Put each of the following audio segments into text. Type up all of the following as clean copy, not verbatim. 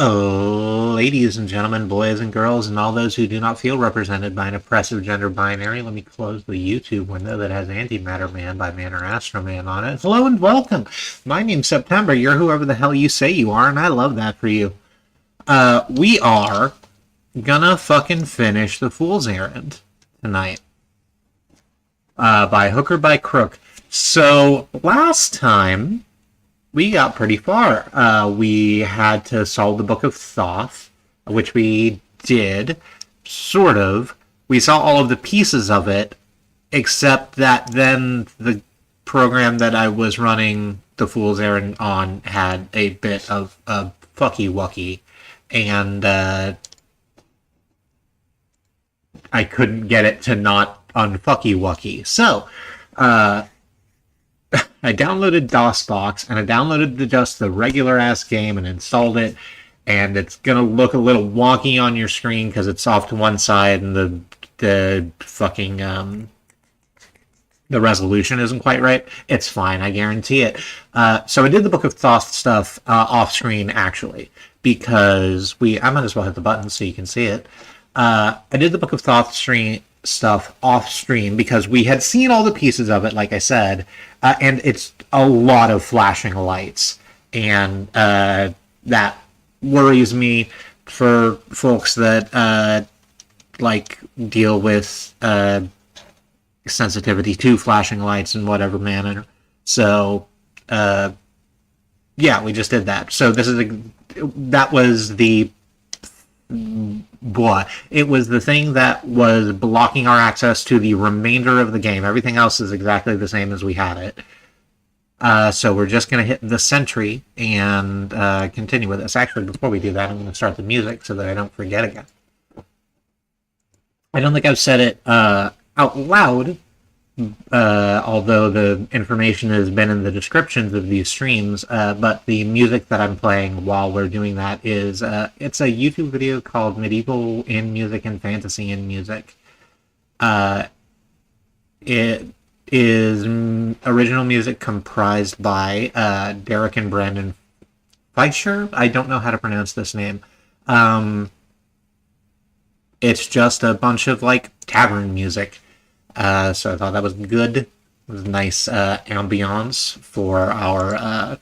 Oh, ladies and gentlemen, boys and girls, and all those who do not feel represented by an oppressive gender binary, let me close the YouTube window that has Antimatter Man by Man or Astro Man on it. Hello and welcome. My name's September. You're whoever the hell you say you are, and I love that for you. We are gonna fucking finish The Fool's Errand tonight. By hook or by crook. So, last time we got pretty far. We had to solve the Book of Thoth, which we did, sort of. We saw all of the pieces of it, except that then the program that I was running the Fool's Errand on had a bit of fucky-wucky, and I couldn't get it to not unfucky-wucky. So, I downloaded DOSBox, and I downloaded just the regular-ass game and installed it, and it's going to look a little wonky on your screen because it's off to one side and the fucking, the resolution isn't quite right. It's fine, I guarantee it. So I did the Book of Thoth stuff off-screen, actually, because I might as well hit the button so you can see it. I did the Book of Thoth stuff off stream because we had seen all the pieces of it, like I said, and it's a lot of flashing lights, and that worries me for folks that deal with sensitivity to flashing lights in whatever manner. So yeah, we just did that. So that was the it was the thing that was blocking our access to the remainder of the game. Everything else is exactly the same as we had it. So we're just going to hit the sentry and continue with this. Actually, before we do that, I'm going to start the music so that I don't forget again. I don't think I've said it out loud, although the information has been in the descriptions of these streams, but the music that I'm playing while we're doing that is, it's a YouTube video called Medieval in Music and Fantasy in Music. It is original music comprised by Derek and Brandon Fleischer. I don't know how to pronounce this name. It's just a bunch of, tavern music. So I thought that was good. It was nice ambiance for our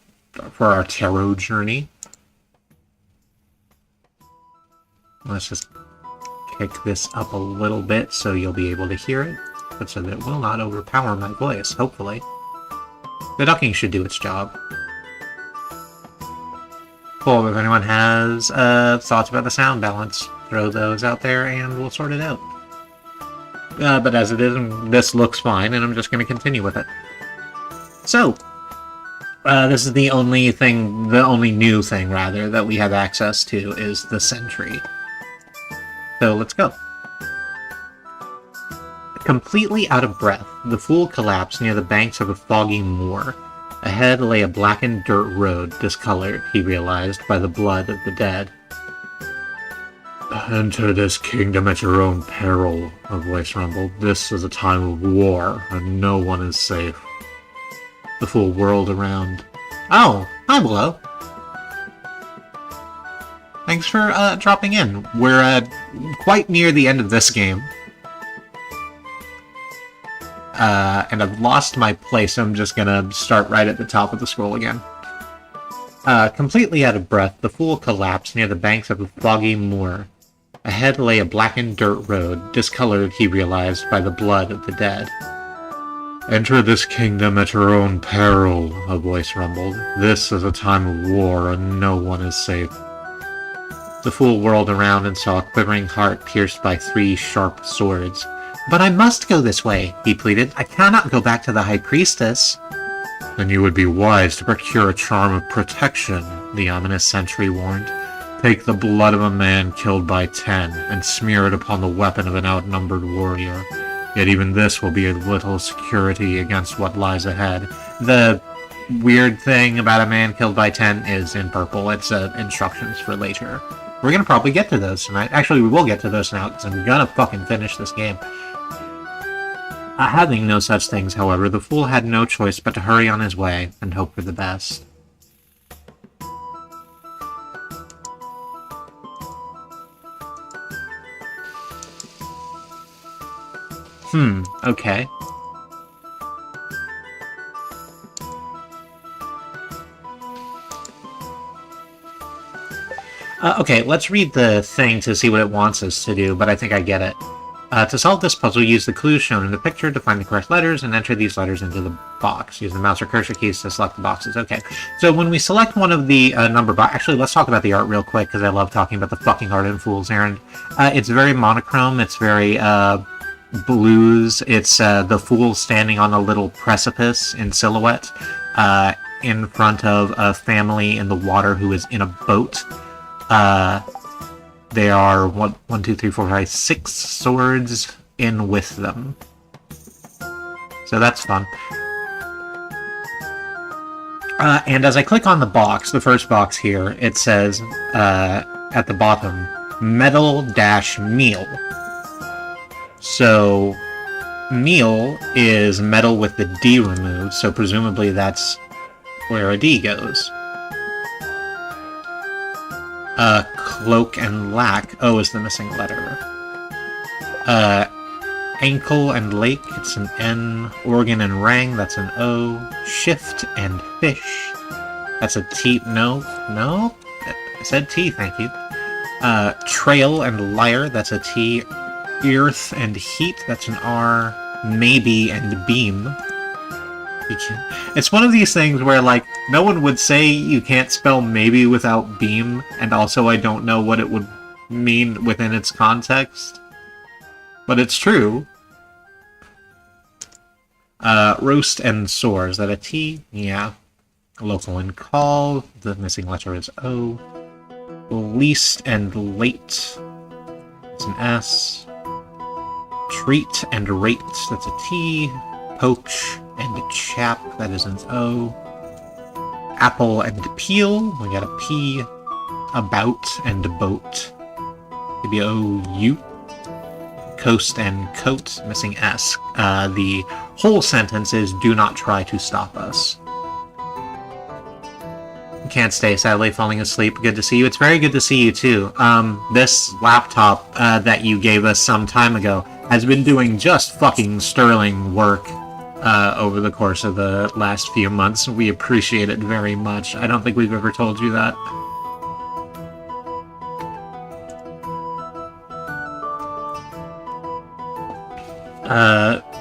tarot journey. Let's just kick this up a little bit so you'll be able to hear it, but so that it will not overpower my voice, hopefully. The ducking should do its job. Cool, if anyone has thoughts about the sound balance, throw those out there and we'll sort it out. But as it is, this looks fine, and I'm just going to continue with it. So, this is the only new thing, rather, that we have access to is the sentry. So, let's go. Completely out of breath, the fool collapsed near the banks of a foggy moor. Ahead lay a blackened dirt road, discolored, he realized, by the blood of the dead. "Enter this kingdom at your own peril," a voice rumbled. "This is a time of war, and no one is safe." The fool whirled around. "Oh, hi, Below. Thanks for dropping in. We're quite near the end of this game. And I've lost my place, so I'm just gonna start right at the top of the scroll again. Completely out of breath, the fool collapsed near the banks of a foggy moor. Ahead lay a blackened dirt road, discolored, he realized, by the blood of the dead. "Enter this kingdom at your own peril," a voice rumbled. "This is a time of war, and no one is safe." The fool whirled around and saw a quivering heart pierced by 3 sharp swords. "But I must go this way," he pleaded. "I cannot go back to the High Priestess." "Then you would be wise to procure a charm of protection," the ominous sentry warned. "Take the blood of a man killed by 10, and smear it upon the weapon of an outnumbered warrior. Yet even this will be a little security against what lies ahead." The weird thing about a man killed by 10 is in purple. It's instructions for later. We're gonna probably get to those tonight. Actually, we will get to those now, because I'm gonna fucking finish this game. Having no such things, however, the fool had no choice but to hurry on his way and hope for the best. Okay. Okay, let's read the thing to see what it wants us to do, but I think I get it. To solve this puzzle, use the clues shown in the picture to find the correct letters and enter these letters into the box. Use the mouse or cursor keys to select the boxes. Okay, so when we select one of the number box... Actually, let's talk about the art real quick, because I love talking about the fucking art in Fool's Errand. It's very monochrome, it's very blues. It's the Fool standing on a little precipice in silhouette in front of a family in the water who is in a boat. There are 1, 2, 3, 4, 5, 6 swords in with them. So that's fun. And as I click on the box, the first box here, it says at the bottom, metal-meal. So meal is metal with the D removed, so presumably that's where a D goes. Cloak and lack. O is the missing letter. Ankle and lake, it's an N. Organ and rang, that's an O. Shift and fish, that's a T. No? I said T, thank you. Trail and lyre, that's a T. Earth and heat, that's an R. Maybe and beam. It's one of these things where, like, no one would say you can't spell maybe without beam, and also I don't know what it would mean within its context. But it's true. Roast and soar, is that a T? Yeah. Local and call, the missing letter is O. Least and late, it's an S. Treat and rate, that's a T. Poach and chap, that is an O. Apple and peel, we got a P. About and boat, maybe O-U. Coast and coat, missing S. The whole sentence is, do not try to stop us. Can't stay, sadly, falling asleep. Good to see you. It's very good to see you, too. This laptop that you gave us some time ago has been doing just fucking sterling work over the course of the last few months. We appreciate it very much. I don't think we've ever told you that.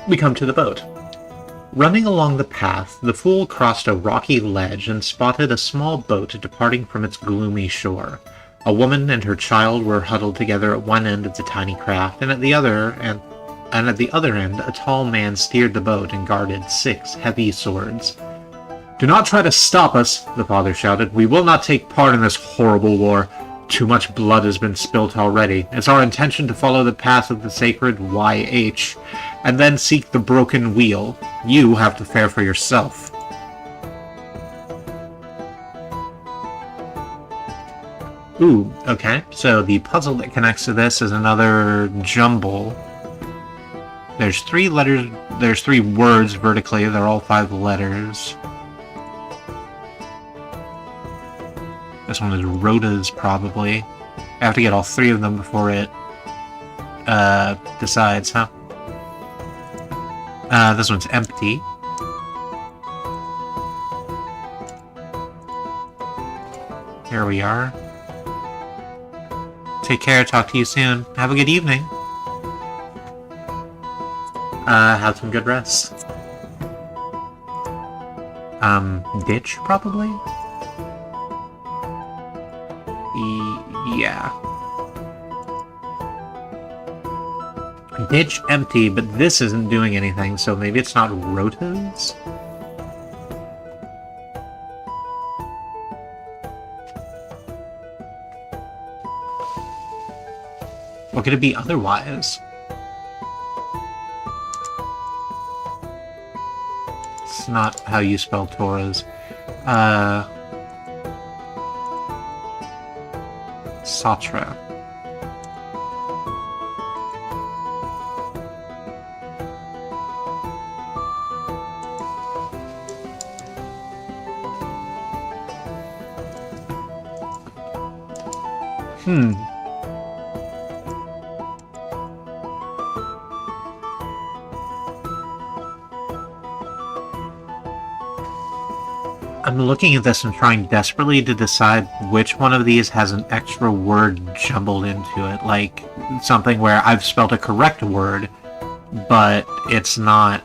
We come to the boat. Running along the path, the Fool crossed a rocky ledge and spotted a small boat departing from its gloomy shore. A woman and her child were huddled together at one end of the tiny craft, and at the other end, a tall man steered the boat and guarded 6 heavy swords. "Do not try to stop us," the father shouted. "We will not take part in this horrible war. Too much blood has been spilt already. It's our intention to follow the path of the sacred YH, and then seek the broken wheel. You have to fare for yourself." Ooh, okay. So the puzzle that connects to this is another jumble. There's 3 letters, there's 3 words vertically, they're all 5 letters. This one is Rhoda's, probably. I have to get all 3 of them before it decides, huh? This one's empty. Here we are. Take care, talk to you soon. Have a good evening. Have some good rest. Ditch, probably? Yeah. Ditch empty, but this isn't doing anything, so maybe it's not Rota's? What could it be otherwise? It's not how you spell Torres. Satra. I'm looking at this and trying desperately to decide which one of these has an extra word jumbled into it. Like, something where I've spelled a correct word, but it's not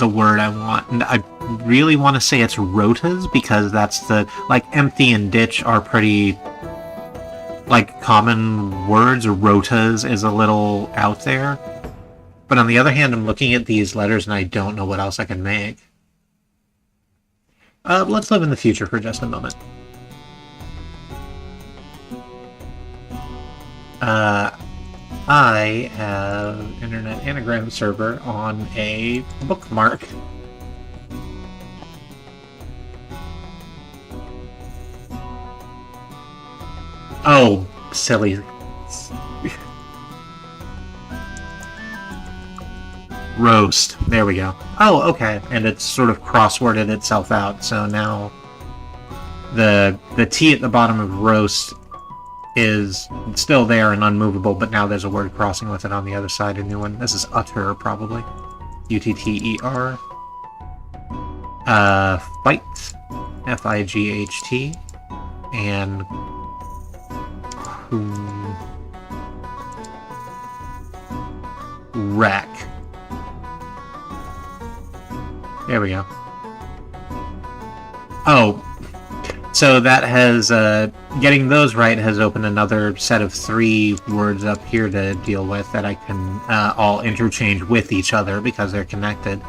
the word I want. And I really want to say it's rotas, because that's the... Like, empty and ditch are pretty... like, common words. Rotas is a little out there. But on the other hand, I'm looking at these letters and I don't know what else I can make. Let's live in the future for just a moment. I have internet anagram server on a bookmark. Oh, silly. Roast. There we go. Oh, okay. And it's sort of crossworded itself out, so now the T at the bottom of roast is still there and unmovable, but now there's a word crossing with it on the other side, a new one. This is utter, probably. U-T-T-E-R. Fight. F-I-G-H-T. And... wreck. There we go. Oh, so that has, getting those right has opened another set of 3 words up here to deal with that I can all interchange with each other because they're connected.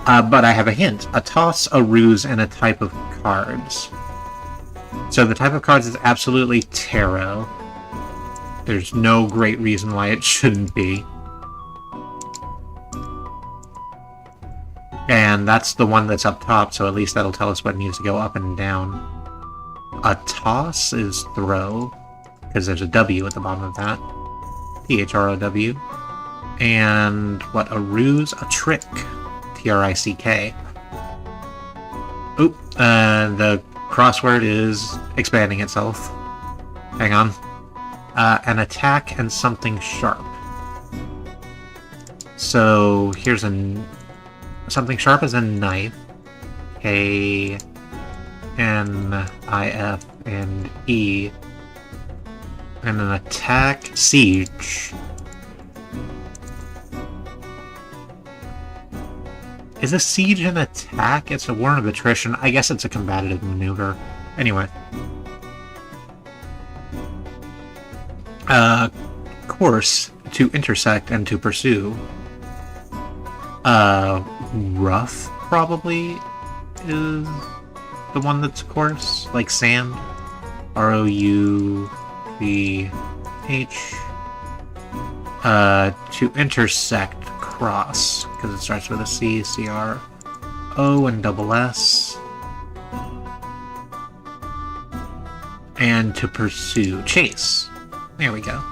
But I have a hint. A toss, a ruse, and a type of cards. So the type of cards is absolutely tarot. There's no great reason why it shouldn't be. And that's the one that's up top, so at least that'll tell us what needs to go up and down. A toss is throw, because there's a W at the bottom of that. T-H-R-O-W. And what, a ruse? A trick. T-R-I-C-K. Oop, the crossword is expanding itself. Hang on. An attack and something sharp. So here's something sharp is a knife. K, N, I, F, and E. And an attack, siege. Is a siege an attack? It's a war of attrition. I guess it's a combative maneuver. Anyway. Course, to intersect and to pursue. Rough, probably, is the one that's coarse, like sand. R-O-U-G-H. To intersect, cross, because it starts with a C, C-R-O, and double S. And to pursue, chase. There we go.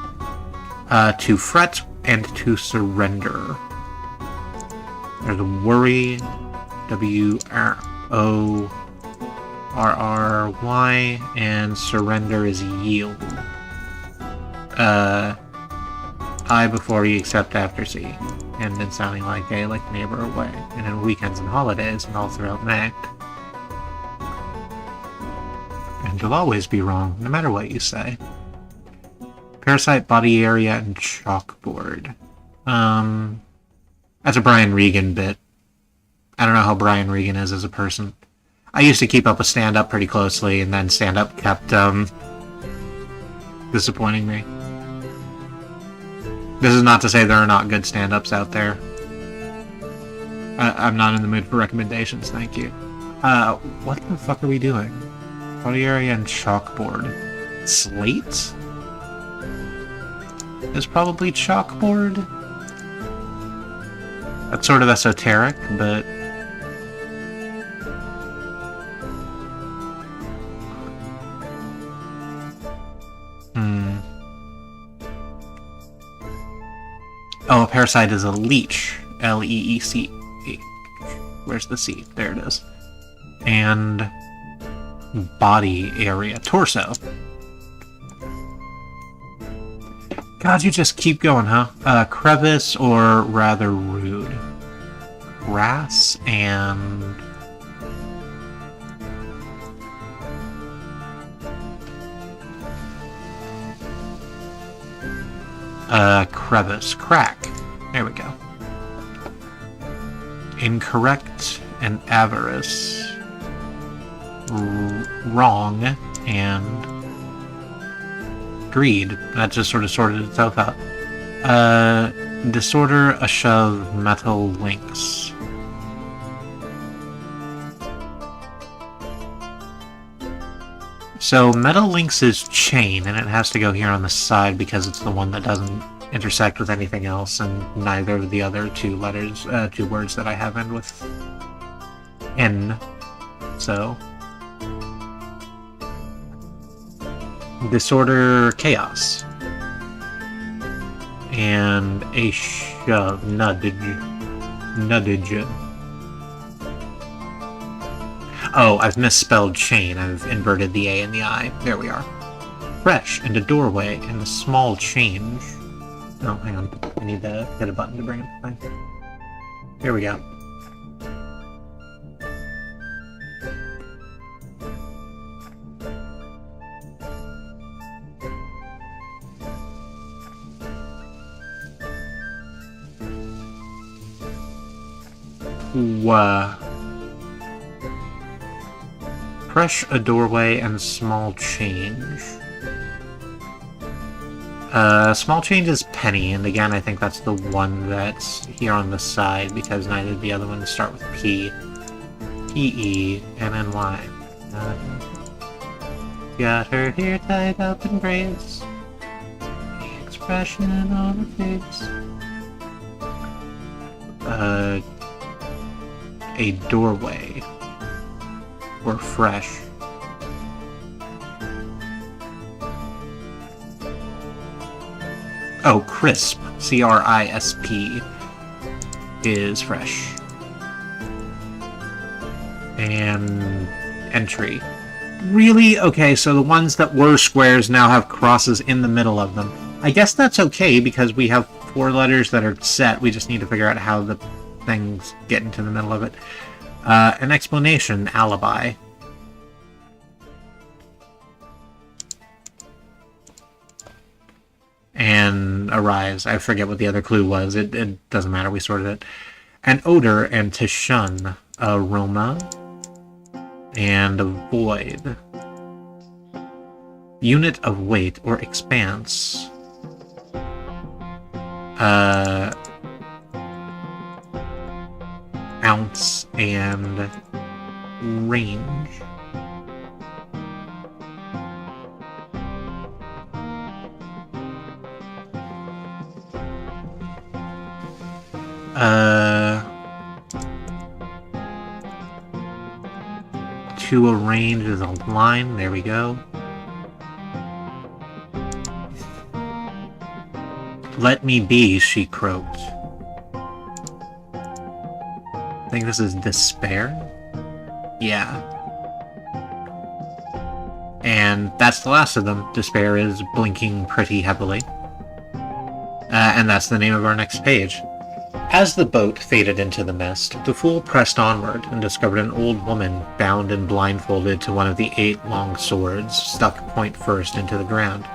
To fret and to surrender. There's a worry, W-R-O-R-R-Y, and surrender is yield. I before E except after C, and then sounding like A, like neighbor away, and then weekends and holidays, and all throughout May. And you'll always be wrong, no matter what you say. Parasite, body area, and chalkboard. That's a Brian Regan bit. I don't know how Brian Regan is as a person. I used to keep up with stand-up pretty closely, and then stand-up kept, disappointing me. This is not to say there are not good stand-ups out there. I'm not in the mood for recommendations, thank you. What the fuck are we doing? Body area and chalkboard. Slate? Is probably chalkboard? That's sort of esoteric, but... Oh, a parasite is a leech. L-E-E-C-H. Where's the C? There it is. And... body area. Torso. God, you just keep going, huh? Crevice, or rather rude. Grass and Crevice. Crack. There we go. Incorrect and avarice. Wrong and greed. That just sort of sorted itself out. Disorder, a shove, metal links. So metal links is chain, and it has to go here on the side because it's the one that doesn't intersect with anything else, and neither of the other two letters, two words that I have end with N. So disorder, chaos. And a shove, nuddage. Oh, I've misspelled chain. I've inverted the A and the I. There we are. Fresh, and a doorway, and a small change. Oh, hang on. I need to hit a button to bring it back. Here we go. Fresh, a doorway, and small change. Small change is penny, and again, I think that's the one that's here on the side, because neither of the other ones start with P. P-E, and then Y. Got her hair tied up in braids. Expression on her face. A doorway. Or fresh. Oh, crisp. C-R-I-S-P is fresh. And entry. Really? Okay, so the ones that were squares now have crosses in the middle of them. I guess that's okay because we have 4 letters that are set. We just need to figure out how the things get into the middle of it. An explanation, alibi. And arise. I forget what the other clue was. It doesn't matter, we sorted it. An odor, and to shun. Aroma. And avoid. Unit of weight or expanse. Ounce and range. To arrange is a line. There we go. Let me be, she croaked. I think this is despair? Yeah. And that's the last of them. Despair is blinking pretty heavily. And that's the name of our next page. As the boat faded into the mist, the fool pressed onward and discovered an old woman bound and blindfolded to one of the 8 long swords, stuck point first into the ground.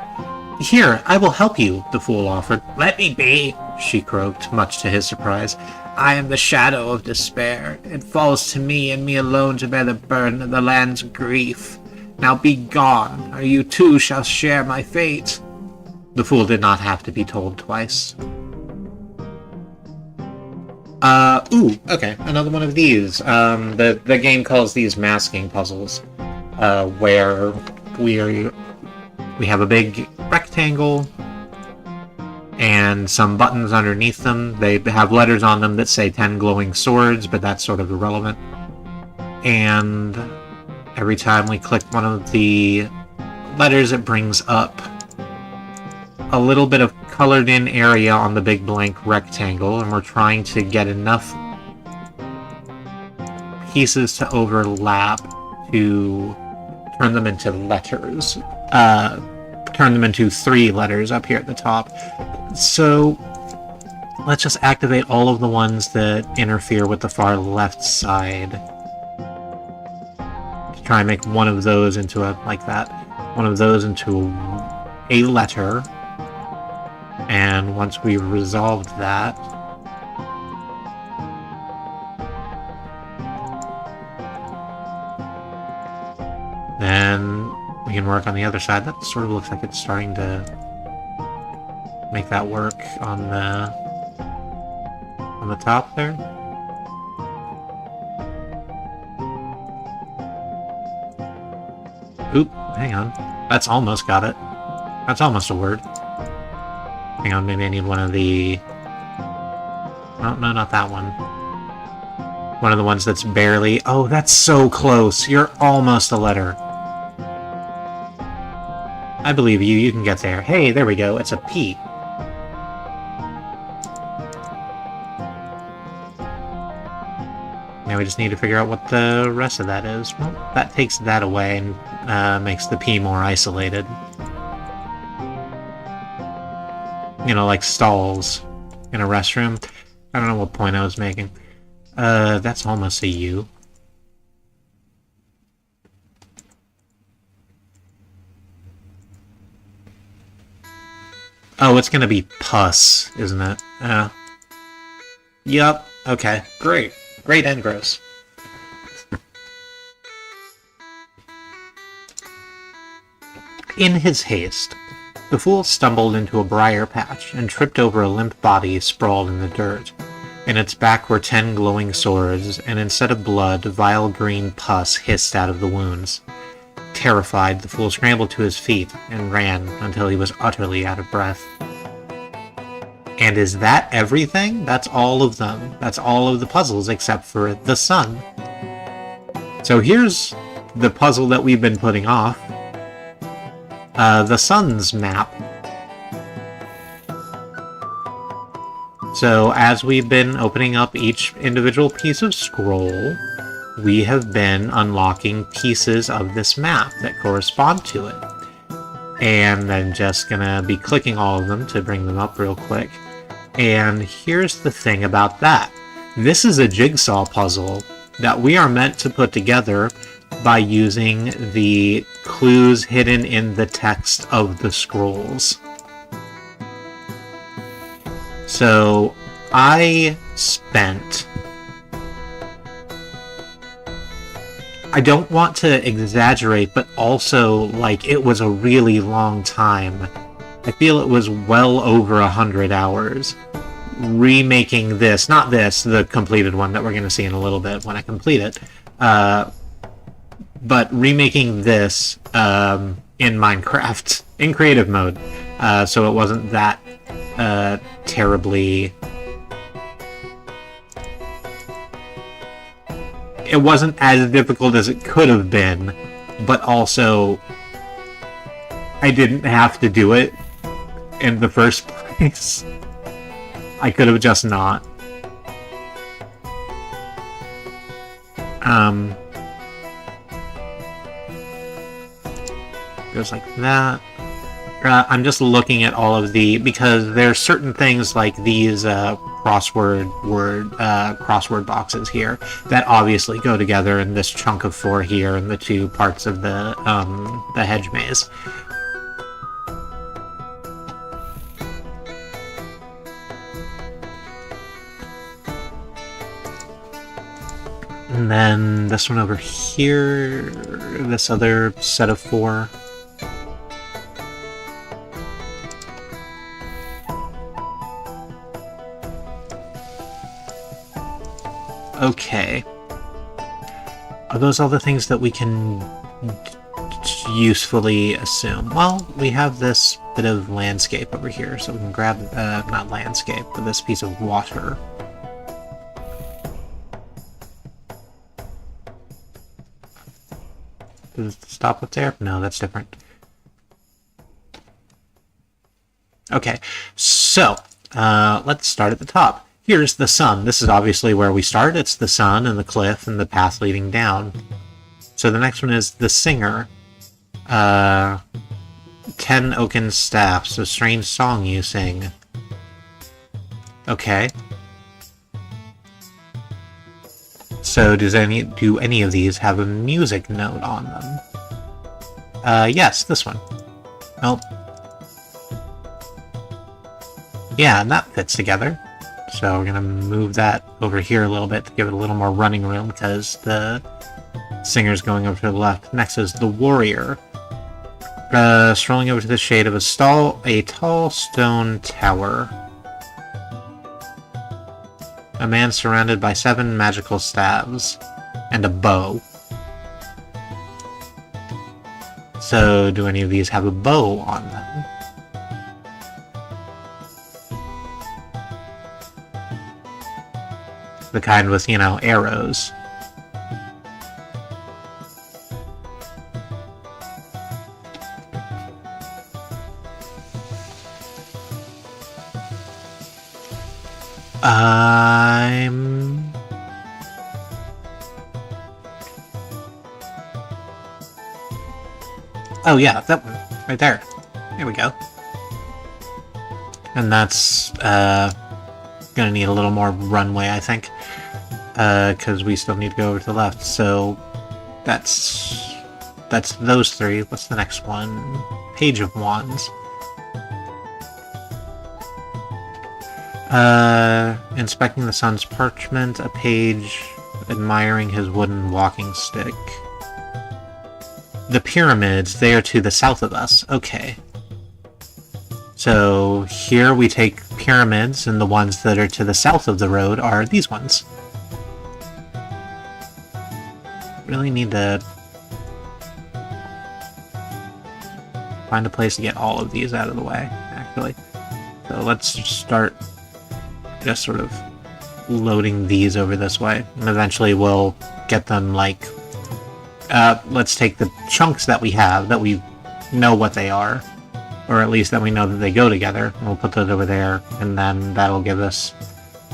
Here, I will help you, the fool offered. Let me be, she croaked, much to his surprise. I am the shadow of despair. It falls to me and me alone to bear the burden of the land's grief. Now be gone, or you too shall share my fate. The fool did not have to be told twice. Ooh, okay, another one of these. The game calls these masking puzzles, where we have a big rectangle and some buttons underneath them. They have letters on them that say 10 glowing swords, but that's sort of irrelevant. And every time we click one of the letters, it brings up a little bit of colored in area on the big blank rectangle, and we're trying to get enough pieces to overlap to turn them into letters. Turn them into 3 letters up here at the top. So let's just activate all of the ones that interfere with the far left side to try and make one of those into a, like that, one of those into a letter. And once we've resolved that, then we can work on the other side. That sort of looks like it's starting to make that work on the top there. Oop, hang on. That's almost got it. That's almost a word. Hang on, maybe I need one of the... Oh, no, not that one. One of the ones that's barely... Oh, that's so close! You're almost a letter. I believe you. You can get there. Hey, there we go. It's a P. Now we just need to figure out what the rest of that is. Well, that takes that away and makes the P more isolated. You know, like stalls in a restroom. I don't know what point I was making. That's almost a U. Oh, it's gonna be pus, isn't it? Yup. Okay. Great. Great and gross. In his haste, the fool stumbled into a briar patch and tripped over a limp body sprawled in the dirt. In its back were 10 glowing swords, and instead of blood, vile green pus hissed out of the wounds. Terrified, the fool scrambled to his feet and ran until he was utterly out of breath. And is that everything? That's all of them. That's all of the puzzles except for the sun. So here's the puzzle that we've been putting off. The sun's map. So as we've been opening up each individual piece of scroll, we have been unlocking pieces of this map that correspond to it. And I'm just gonna be clicking all of them to bring them up real quick. And here's the thing about that. This is a jigsaw puzzle that we are meant to put together by using the clues hidden in the text of the scrolls. So I spent... I don't want to exaggerate, but also, like, it was a really long time. I feel it was well over 100 hours remaking this, not this, the completed one that we're going to see in a little bit when I complete it, but remaking this in Minecraft, in creative mode, so it wasn't that terribly... It wasn't as difficult as it could have been, but also I didn't have to do it in the first place. I could have just not. Goes like that. I'm just looking at all of the, because there's certain things like these crossword boxes here that obviously go together in this chunk of 4 here and the 2 parts of the hedge maze. And then this one over here, this other set of 4. Okay. Are those all the things that we can usefully assume? Well, we have this bit of landscape over here, so we can grab, not landscape, but this piece of water. Does it stop up there? No, that's different. Okay, so, let's start at the top. Here's the sun. This is obviously where we start. It's the sun and the cliff and the path leading down. So the next one is the singer. 10 oaken staffs, a strange song you sing. Okay. So do any of these have a music note on them? Yes, this one. Nope. Yeah, and that fits together. So we're gonna move that over here a little bit to give it a little more running room because the singer's going over to the left. Next is the warrior. Strolling over to the shade of a tall stone tower. A man surrounded by 7 magical staves and a bow. So, do any of these have a bow on them? The kind with, arrows. Oh yeah, that one. Right there. There we go. And that's, gonna need a little more runway, I think. Because we still need to go over to the left, so... That's those 3. What's the next one? Page of Wands. Inspecting the sun's parchment, a page admiring his wooden walking stick. The pyramids, they are to the south of us. Okay. So here we take pyramids, and the ones that are to the south of the road are these ones. Really need to find a place to get all of these out of the way, actually. So let's start just sort of loading these over this way, and eventually we'll get them, like, let's take the chunks that we have, that we know what they are, or at least that we know that they go together, and we'll put those over there, and then that'll give us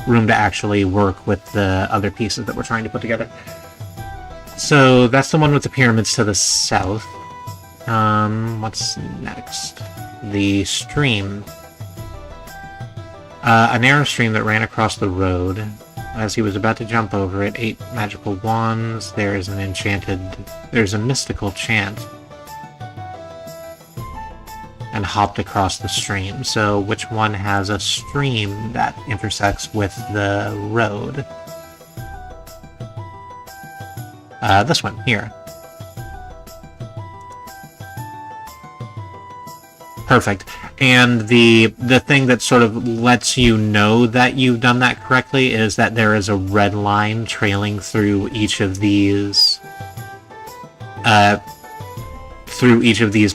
room to actually work with the other pieces that we're trying to put together. So that's the one with the pyramids to the south. What's next? The stream. A narrow stream that ran across the road. As he was about to jump over it, 8 magical wands. There's a mystical chant. And hopped across the stream. So which one has a stream that intersects with the road? This one, here. Perfect. And the thing that sort of lets you know that you've done that correctly is that there is a red line trailing through each of these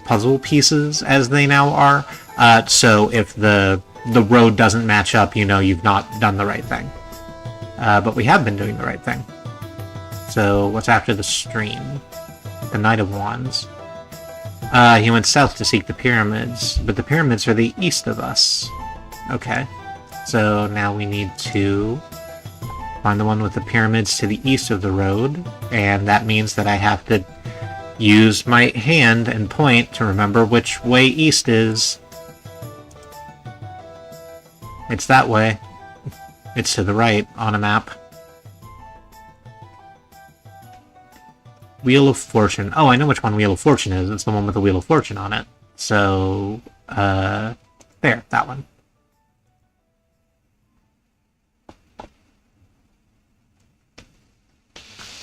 puzzle pieces as they now are. So if the road doesn't match up, you know you've not done the right thing. But we have been doing the right thing. So what's after the stream? The Knight of Wands. He went south to seek the pyramids, but the pyramids are the east of us. Okay. So now we need to find the one with the pyramids to the east of the road, and that means that I have to use my hand and point to remember which way east is. It's that way. It's to the right on a map. Wheel of Fortune. Oh, I know which one Wheel of Fortune is. It's the one with the Wheel of Fortune on it. So, there, that one.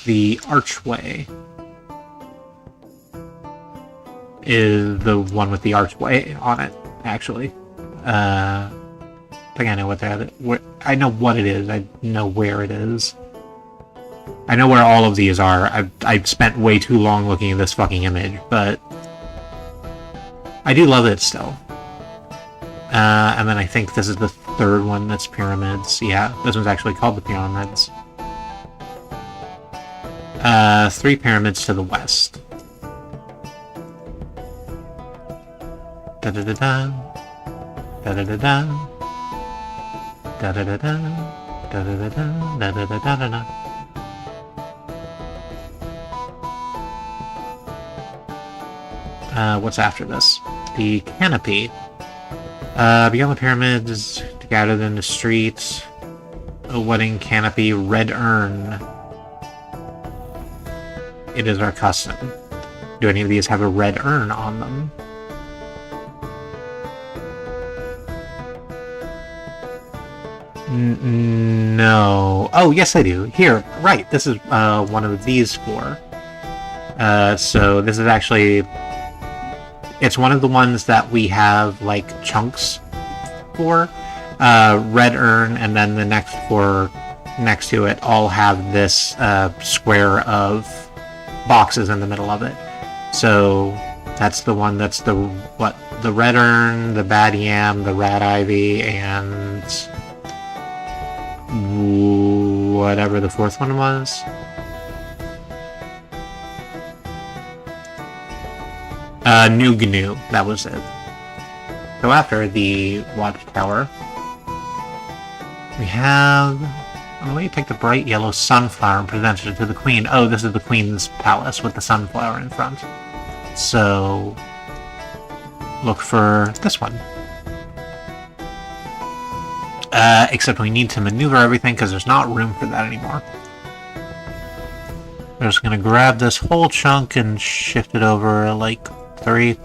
The archway is the one with the archway on it, actually. I think I know what that is. I know what it is. I know where it is. I know where all of these are. I've spent way too long looking at this fucking image, but I do love it still. And then I think this is the third one that's pyramids. Yeah, this one's actually called the pyramids. 3 pyramids to the west. Da-da-da-da. Da-da-da-da. Da-da-da-da. Da-da-da-da. Da-da-da-da-da. What's after this? The canopy. Beyond the pyramids, to gathered in the streets. A wedding canopy, red urn. It is our custom. Do any of these have a red urn on them? No. Oh, yes, I do. Here, right. This is one of these four. So this is actually... It's one of the ones that we have, like, chunks for. Red urn, and then the next four next to it all have this square of boxes in the middle of it. So that's the one that's the red urn, the bad yam, the rat ivy, and whatever the fourth one was. New Gnu, that was it. So after the watchtower, we have... On the way, you pick the bright yellow sunflower and present it to the queen. Oh, this is the queen's palace with the sunflower in front. So... look for this one. Except we need to maneuver everything because there's not room for that anymore. We're just gonna grab this whole chunk and shift it over like 3.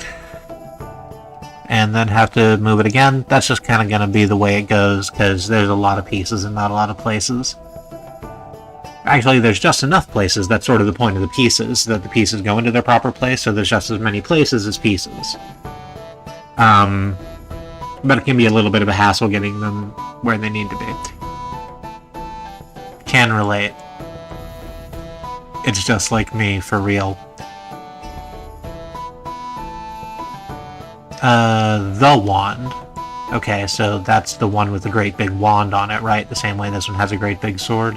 And then have to move it again. That's just kind of going to be the way it goes, because there's a lot of pieces and not a lot of places. Actually, there's just enough places. That's sort of the point of the pieces, that the pieces go into their proper place, so there's just as many places as pieces. But it can be a little bit of a hassle getting them where they need to be. Can relate. It's just like me, for real. The wand. Okay, so that's the one with the great big wand on it, right? The same way this one has a great big sword.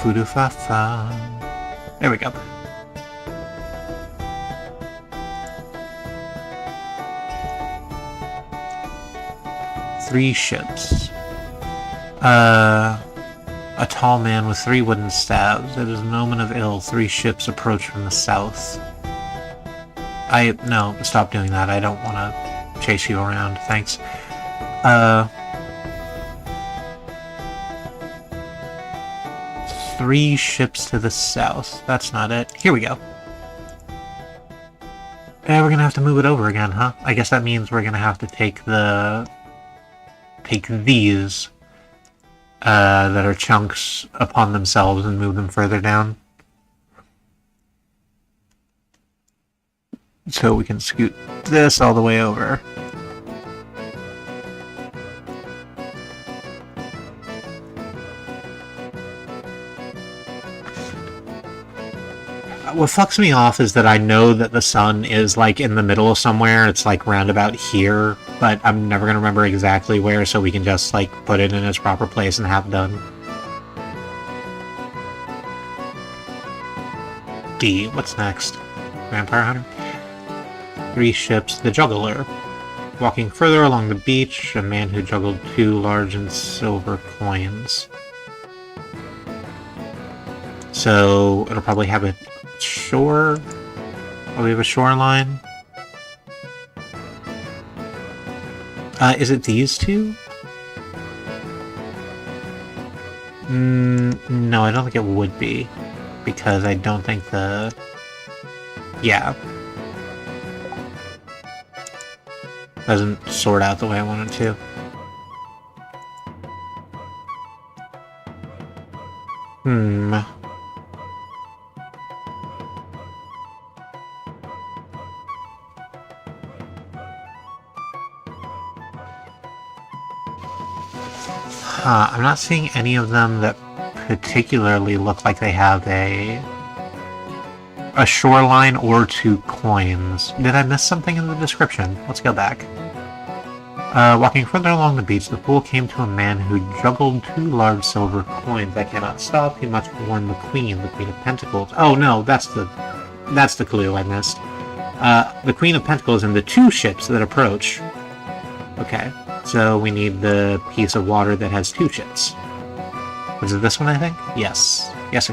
Fudu-fa-fa. There we go. Three ships. A tall man with 3 wooden staves. It is an omen of ill. 3 ships approach from the south. No, stop doing that. I don't want to chase you around. Thanks. 3 ships to the south. That's not it. Here we go. We're gonna have to move it over again, huh? I guess that means we're gonna have to take these that are chunks upon themselves and move them further down. So we can scoot this all the way over. What fucks me off is that I know that the sun is like in the middle of somewhere. It's like round about here, but I'm never going to remember exactly where, so we can just like put it in its proper place and have done. D. What's next? Vampire Hunter? 3 ships. The Juggler. Walking further along the beach, a man who juggled 2 large and silver coins. So it'll probably have a shore. Oh, we have a shoreline. Is it these 2? No, I don't think it would be. Because I don't think the... Yeah. Doesn't sort out the way I want it to. I'm not seeing any of them that particularly look like they have a shoreline or 2 coins. Did I miss something in the description? Let's go back. Walking further along the beach, the fool came to a man who juggled 2 large silver coins. I cannot stop. He must warn the Queen of Pentacles. Oh no, that's the clue I missed. The Queen of Pentacles and the 2 ships that approach. Okay, so we need the piece of water that has 2 ships. Was it this one, I think? Yes. Yes.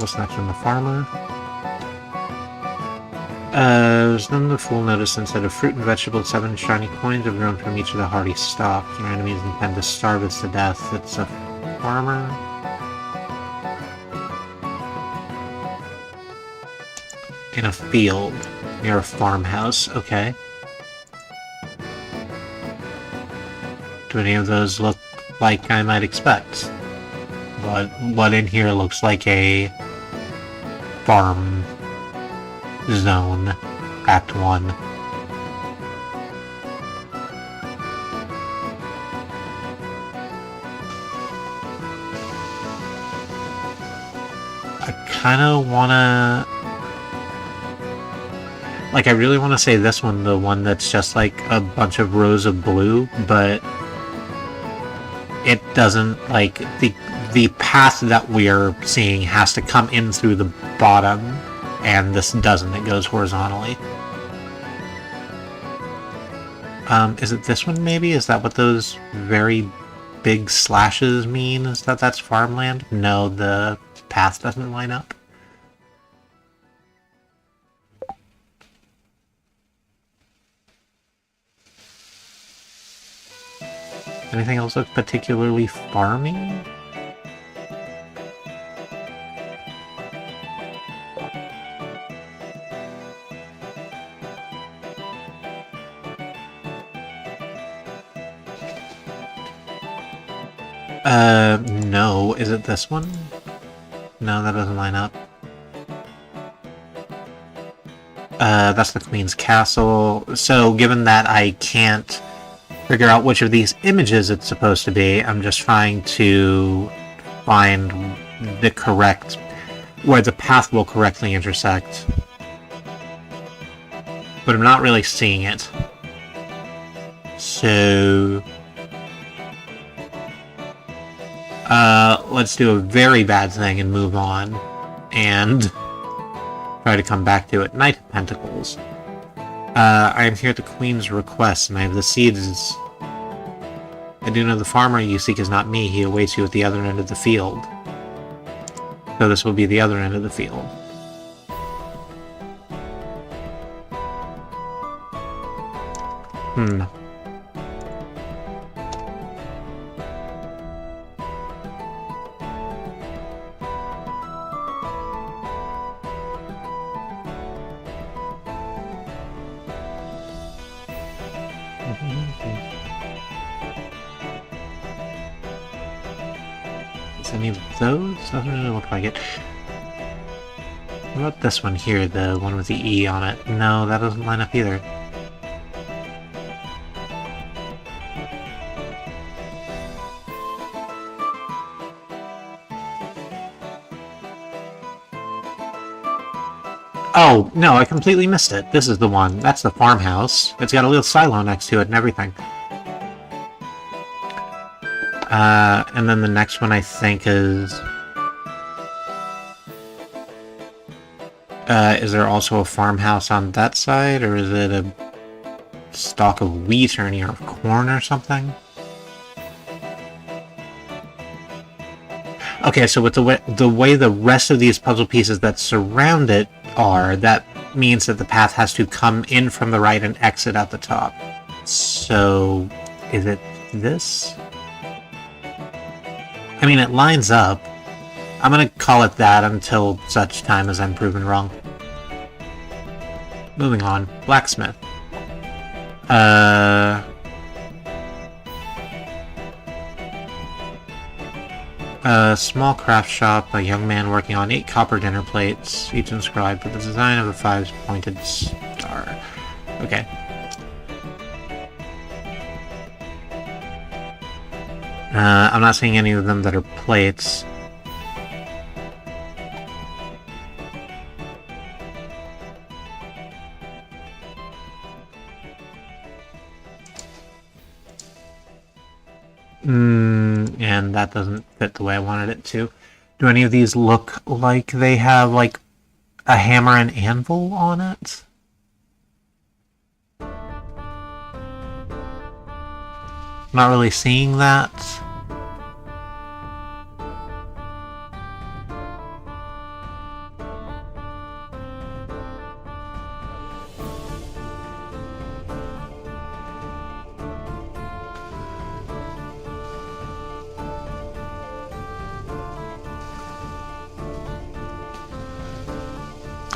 What's next from the farmer? Then the fool noticed instead of fruit and vegetables, 7 shiny coins have grown from each of the hardy stalks. Your enemies intend to starve us to death. It's a farmer. In a field near a farmhouse. Okay. Do any of those look like I might expect? What in here looks like a farm zone, Act 1. I kinda wanna... Like, I really want to say this one, the one that's just like a bunch of rows of blue, but it doesn't, like, the path that we're seeing has to come in through the bottom, and this doesn't. It goes horizontally. Is it this one, maybe? Is that what those very big slashes mean? Is that's farmland? No, the path doesn't line up. Anything else look particularly farming? No. Is it this one? No, that doesn't line up. That's the Queen's Castle. So, given that I can't figure out which of these images it's supposed to be, I'm just trying to find the correct... where the path will correctly intersect. But I'm not really seeing it. So... let's do a very bad thing and move on. And try to come back to it. Knight of Pentacles. I am here at the Queen's request, and I have the seeds. I do know the farmer you seek is not me. He awaits you at the other end of the field. So this will be the other end of the field. Is any of those? Doesn't really look like it. What about this one here, the one with the E on it? No, that doesn't line up either. Oh, no, I completely missed it. This is the one. That's the farmhouse. It's got a little silo next to it and everything. And then the next one I think is there also a farmhouse on that side, or is it a stalk of wheat or an ear of corn or something? Okay, so with the way the rest of these puzzle pieces that surround it are, that means that the path has to come in from the right and exit out the top. So, is it this? I mean, it lines up. I'm gonna call it that until such time as I'm proven wrong. Moving on. Blacksmith. A small craft shop, a young man working on 8 copper dinner plates, each inscribed with the design of a 5-pointed star. Okay. I'm not seeing any of them that are plates. And that doesn't fit the way I wanted it to. Do any of these look like they have, like, a hammer and anvil on it? Not really seeing that.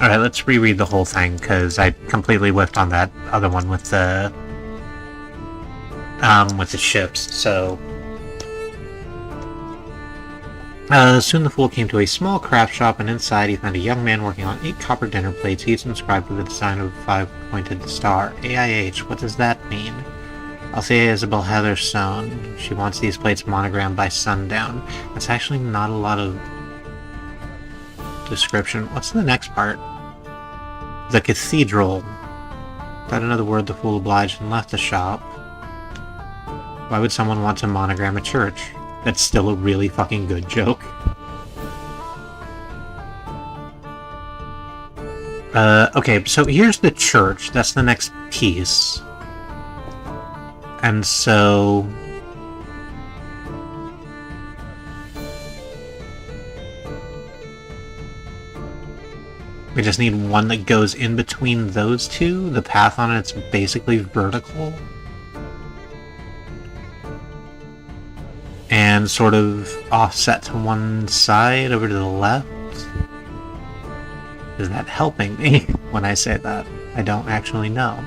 Alright, let's reread the whole thing, because I completely whiffed on that other one with the ships, so... soon the fool came to a small craft shop, and inside he found a young man working on 8 copper dinner plates, each inscribed with the design of a 5-pointed star. AIH, what does that mean? Althea Isabel Heatherstone. She wants these plates monogrammed by sundown. That's actually not a lot of description. What's the next part? The cathedral. Without another word, the fool obliged and left the shop. Why would someone want to monogram a church? That's still a really fucking good joke. Okay, so here's the church. That's the next piece. And so... we just need one that goes in between those two. The path on it's basically vertical. And sort of offset to one side over to the left. Is that helping me when I say that? I don't actually know.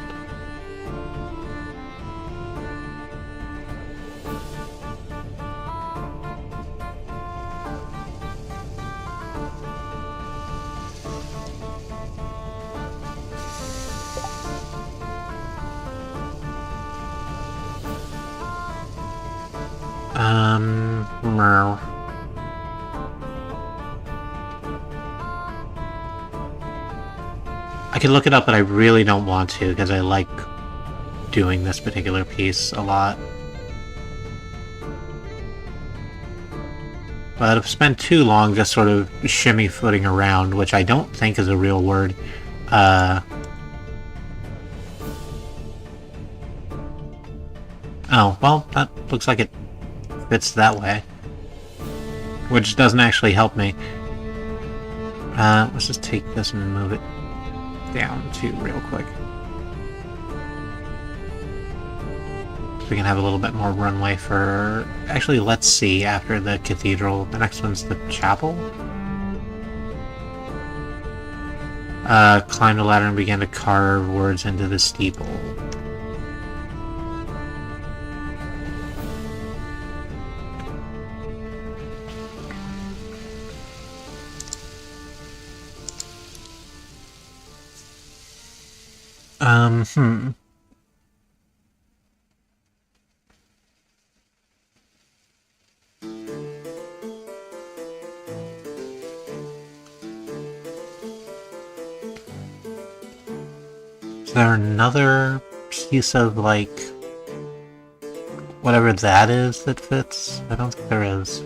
I could look it up, but I really don't want to, because I like doing this particular piece a lot. But I've spent too long just sort of shimmy footing around, which I don't think is a real word. Oh, well, that looks like it fits that way. Which doesn't actually help me. Let's just take this and move it down too real quick. So we can have a little bit more runway for... Actually, let's see, after the cathedral. The next one's the chapel. Climbed a ladder and began to carve words into the steeple. Is there another piece of, like, whatever that is that fits? I don't think there is.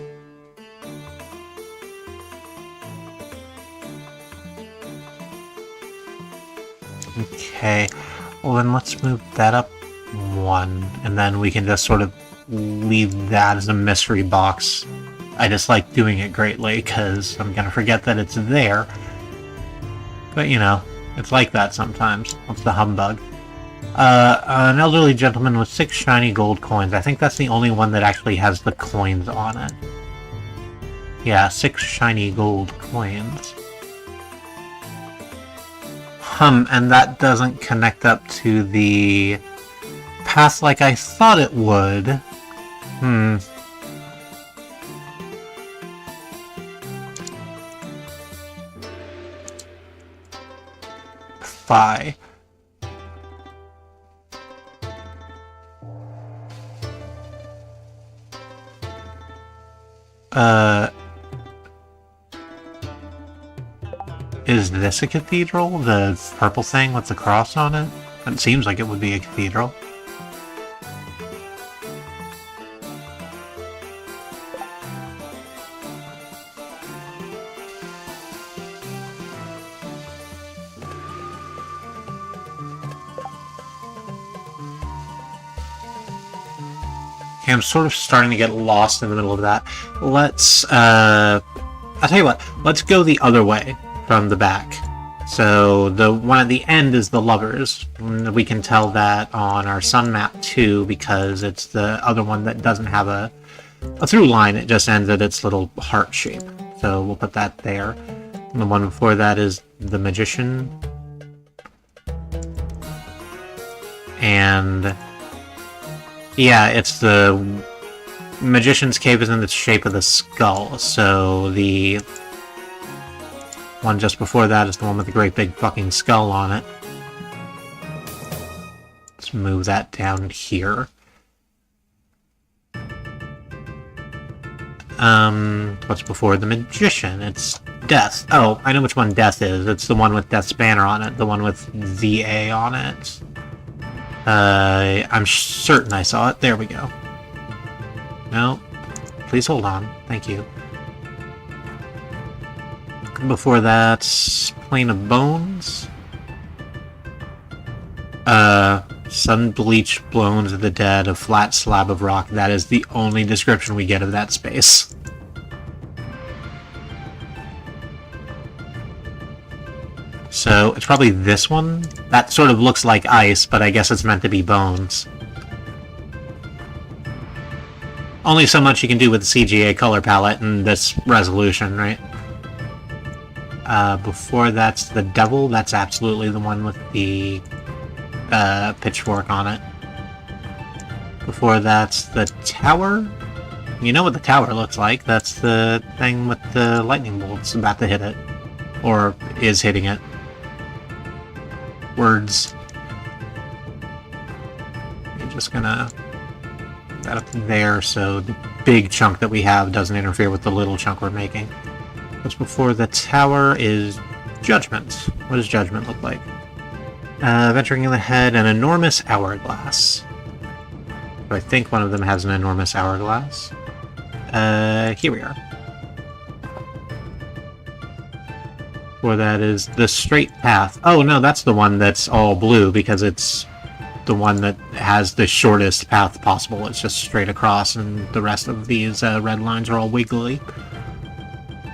Okay, well then let's move that up one, and then we can just sort of leave that as a mystery box. I just like doing it greatly, because I'm gonna forget that it's there. But, you know, it's like that sometimes. What's the humbug? An elderly gentleman with 6 shiny gold coins. I think that's the only one that actually has the coins on it. Yeah, 6 shiny gold coins. And that doesn't connect up to the path like I thought it would. Phi. Is this a cathedral? The purple thing with the cross on it? It seems like it would be a cathedral. Okay, I'm sort of starting to get lost in the middle of that. Let's, I'll tell you what, let's go the other way from the back. So the one at the end is the lovers. We can tell that on our sun map too, because it's the other one that doesn't have a through line. It just ends at its little heart shape. So we'll put that there. And the one before that is the magician. And yeah, it's the magician's cave is in the shape of the skull, so the one just before that is the one with the great big fucking skull on it. Let's move that down here. What's before the magician? It's Death. Oh, I know which one Death is. It's the one with Death's banner on it, the one with ZA on it. I'm certain I saw it. There we go. No, please hold on. Thank you. Before that, Plane of Bones. Sun-bleached bones of the dead, a flat slab of rock. That is the only description we get of that space. So, it's probably this one? That sort of looks like ice, but I guess it's meant to be bones. Only so much you can do with the CGA color palette and this resolution, right? Before that's the devil. That's absolutely the one with the pitchfork on it. Before that's the tower. You know what the tower looks like. That's the thing with the lightning bolts about to hit it. Or is hitting it. Words. I'm just gonna put that up there so the big chunk that we have doesn't interfere with the little chunk we're making. What's before the tower is Judgment. What does Judgment look like? Venturing in the head, an enormous hourglass. So I think one of them has an enormous hourglass. Here we are. Before that is the straight path. Oh no, that's the one that's all blue because it's the one that has the shortest path possible. It's just straight across, and the rest of these red lines are all wiggly.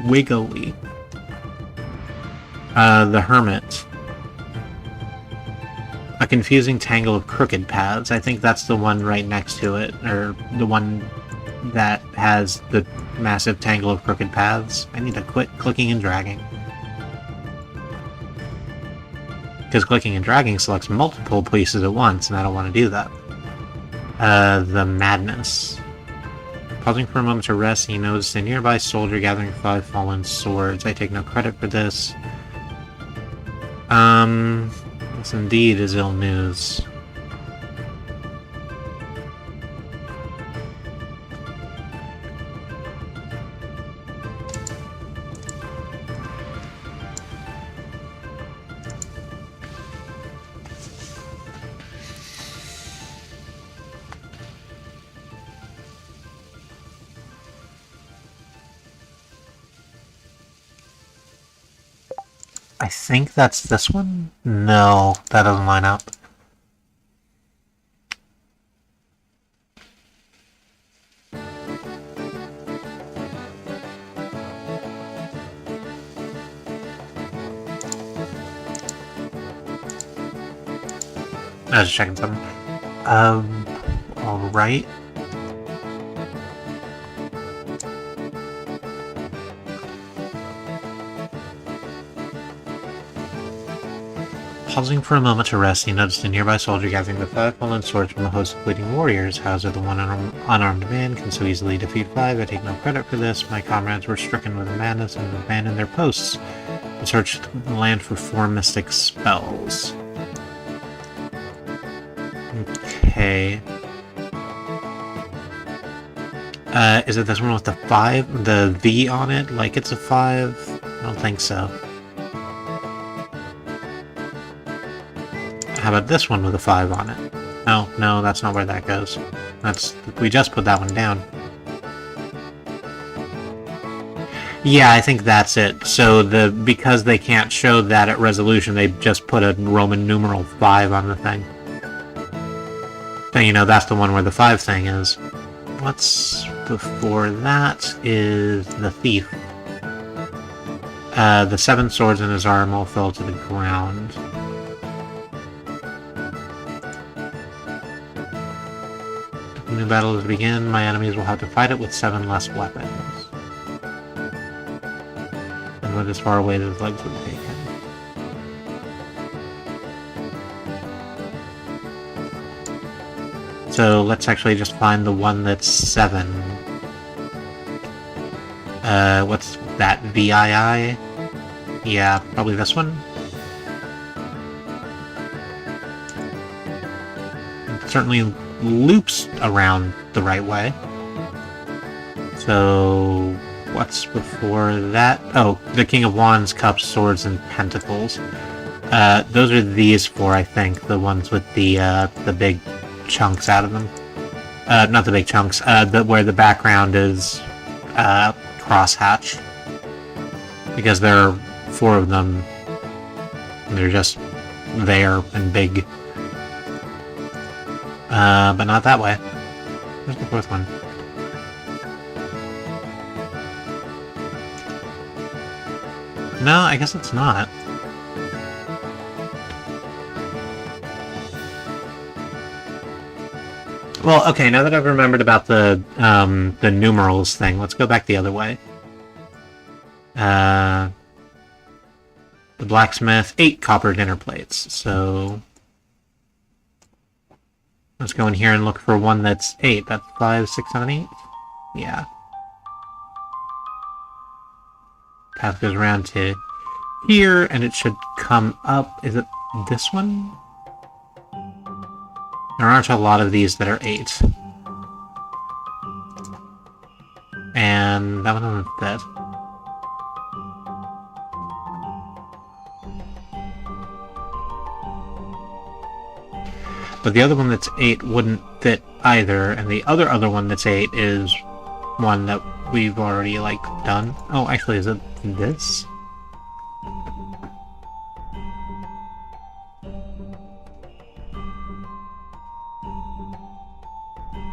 Wiggly. The Hermit. A confusing tangle of crooked paths. I think that's the one right next to it, or the one that has the massive tangle of crooked paths. I need to quit clicking and dragging. Because clicking and dragging selects multiple places at once, and I don't want to do that. The Madness. Pausing for a moment to rest, he noticed a nearby soldier gathering 5 fallen swords. I take no credit for this. This indeed is ill news. I think that's this one? No, that doesn't line up. I was checking something. Alright. Pausing for a moment to rest, he noticed a nearby soldier gathering the 5 fallen swords from a host of bleeding warriors. How's it the one unarmed man can so easily defeat 5? I take no credit for this. My comrades were stricken with madness and abandoned their posts. I searched the land for 4 mystic spells. Okay. Is it this one with the 5? The V on it? Like it's a 5? I don't think so. How about this one with a 5 on it? Oh, no, that's not where that goes. We just put that one down. Yeah, I think that's it. So because they can't show that at resolution, they just put a Roman numeral 5 on the thing. So, you know, that's the one where the 5 thing is. What's before that is the Thief. The 7 swords in his arm all fell to the ground. New battles begin, my enemies will have to fight it with 7 less weapons. And went as far away as his legs would take him. So let's actually just find the one that's 7. What's that? VII? Yeah, probably this one. It certainly loops around the right way. So what's before that? Oh, the King of Wands, Cups, Swords, and Pentacles. Those are these 4, I think. The ones with the big chunks out of them. Not the big chunks. Where the background is crosshatch. Because there are 4 of them. And they're just there and big. But not that way. Where's the 4th one? No, I guess it's not. Well, okay, now that I've remembered about the numerals thing, let's go back the other way. The blacksmith, 8 copper dinner plates, so... Let's go in here and look for one that's 8. That's 5, 6, 7, 8? Yeah. Path goes around to here, and it should come up. Is it this one? There aren't a lot of these that are 8. And that one doesn't fit. But the other one that's 8 wouldn't fit either, and the other one that's 8 is one that we've already, like, done. Oh, actually, is it this?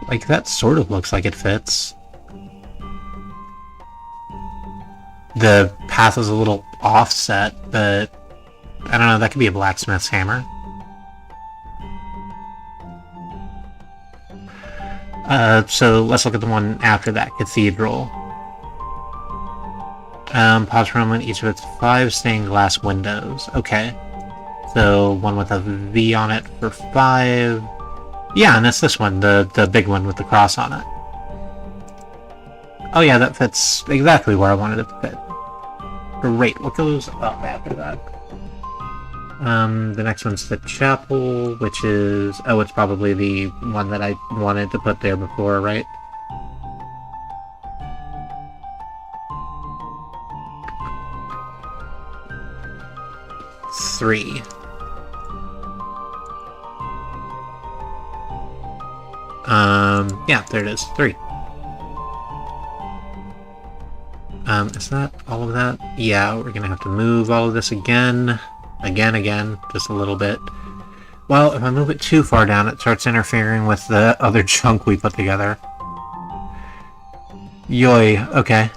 Like, that sort of looks like it fits. The path is a little offset, but I don't know, that could be a blacksmith's hammer. So let's look at the one after that, Cathedral. Pause for a moment, each of its 5 stained glass windows. Okay. So, one with a V on it for 5. Yeah, and that's this one, the big one with the cross on it. Oh yeah, that fits exactly where I wanted it to fit. Great, what goes up after that? The next one's the chapel, which is... Oh, it's probably the one that I wanted to put there before, right? Three. Yeah, there it is. 3. Is that all of that? Yeah, we're gonna have to move all of this again. Again, just a little bit. Well, if I move it too far down, it starts interfering with the other chunk we put together. Yoy, okay.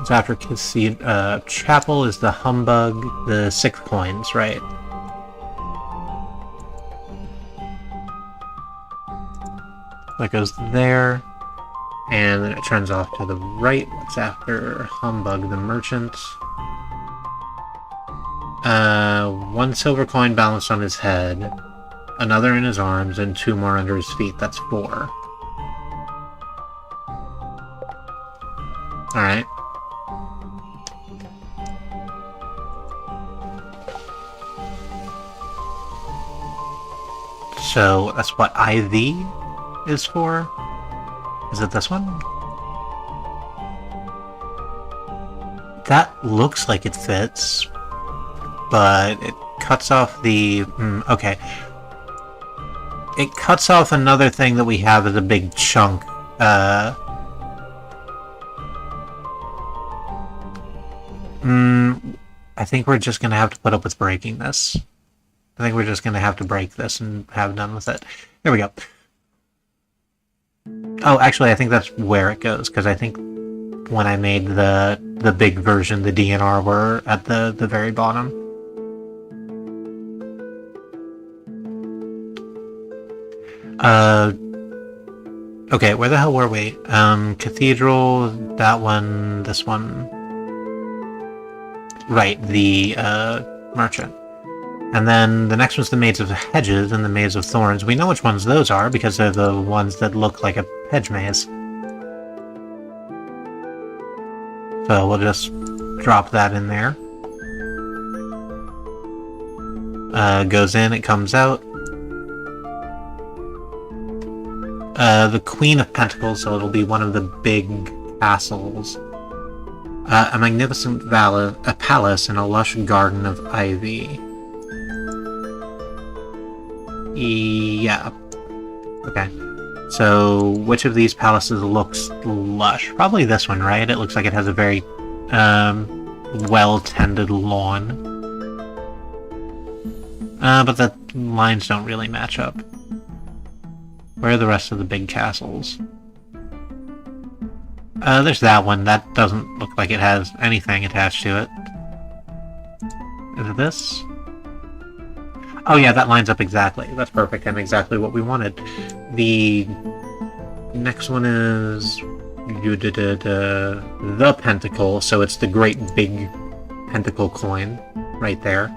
So after Chapel is the Humbug, the 6 coins, right? That goes there. And then it turns off to the right. What's after Humbug, the Merchant? 1 silver coin balanced on his head, another in his arms, and 2 more under his feet. That's 4. Alright. So, that's what IV is for? Is it this one? That looks like it fits, but it cuts off the... okay. It cuts off another thing that we have as a big chunk. I think we're just going to have to put up with breaking this. I think we're just going to have to break this and have done with it. There we go. Oh, actually, I think that's where it goes, because I think when I made the big version, the DNR were at the very bottom. Okay, where the hell were we? Cathedral, that one, this one. Right, the, Merchant. And then the next one's the Maze of Hedges and the Maze of Thorns. We know which ones those are because they're the ones that look like a hedge maze. So we'll just drop that in there. Goes in, it comes out. The Queen of Pentacles, so it'll be one of the big castles. A magnificent a palace in a lush garden of ivy. Yeah. Okay. So, which of these palaces looks lush? Probably this one, right? It looks like it has a very, well-tended lawn. But the lines don't really match up. Where are the rest of the big castles? There's that one. That doesn't look like it has anything attached to it. Is it this? Oh yeah, that lines up exactly. That's perfect and exactly what we wanted. The next one is the Pentacle, so it's the great big pentacle coin right there.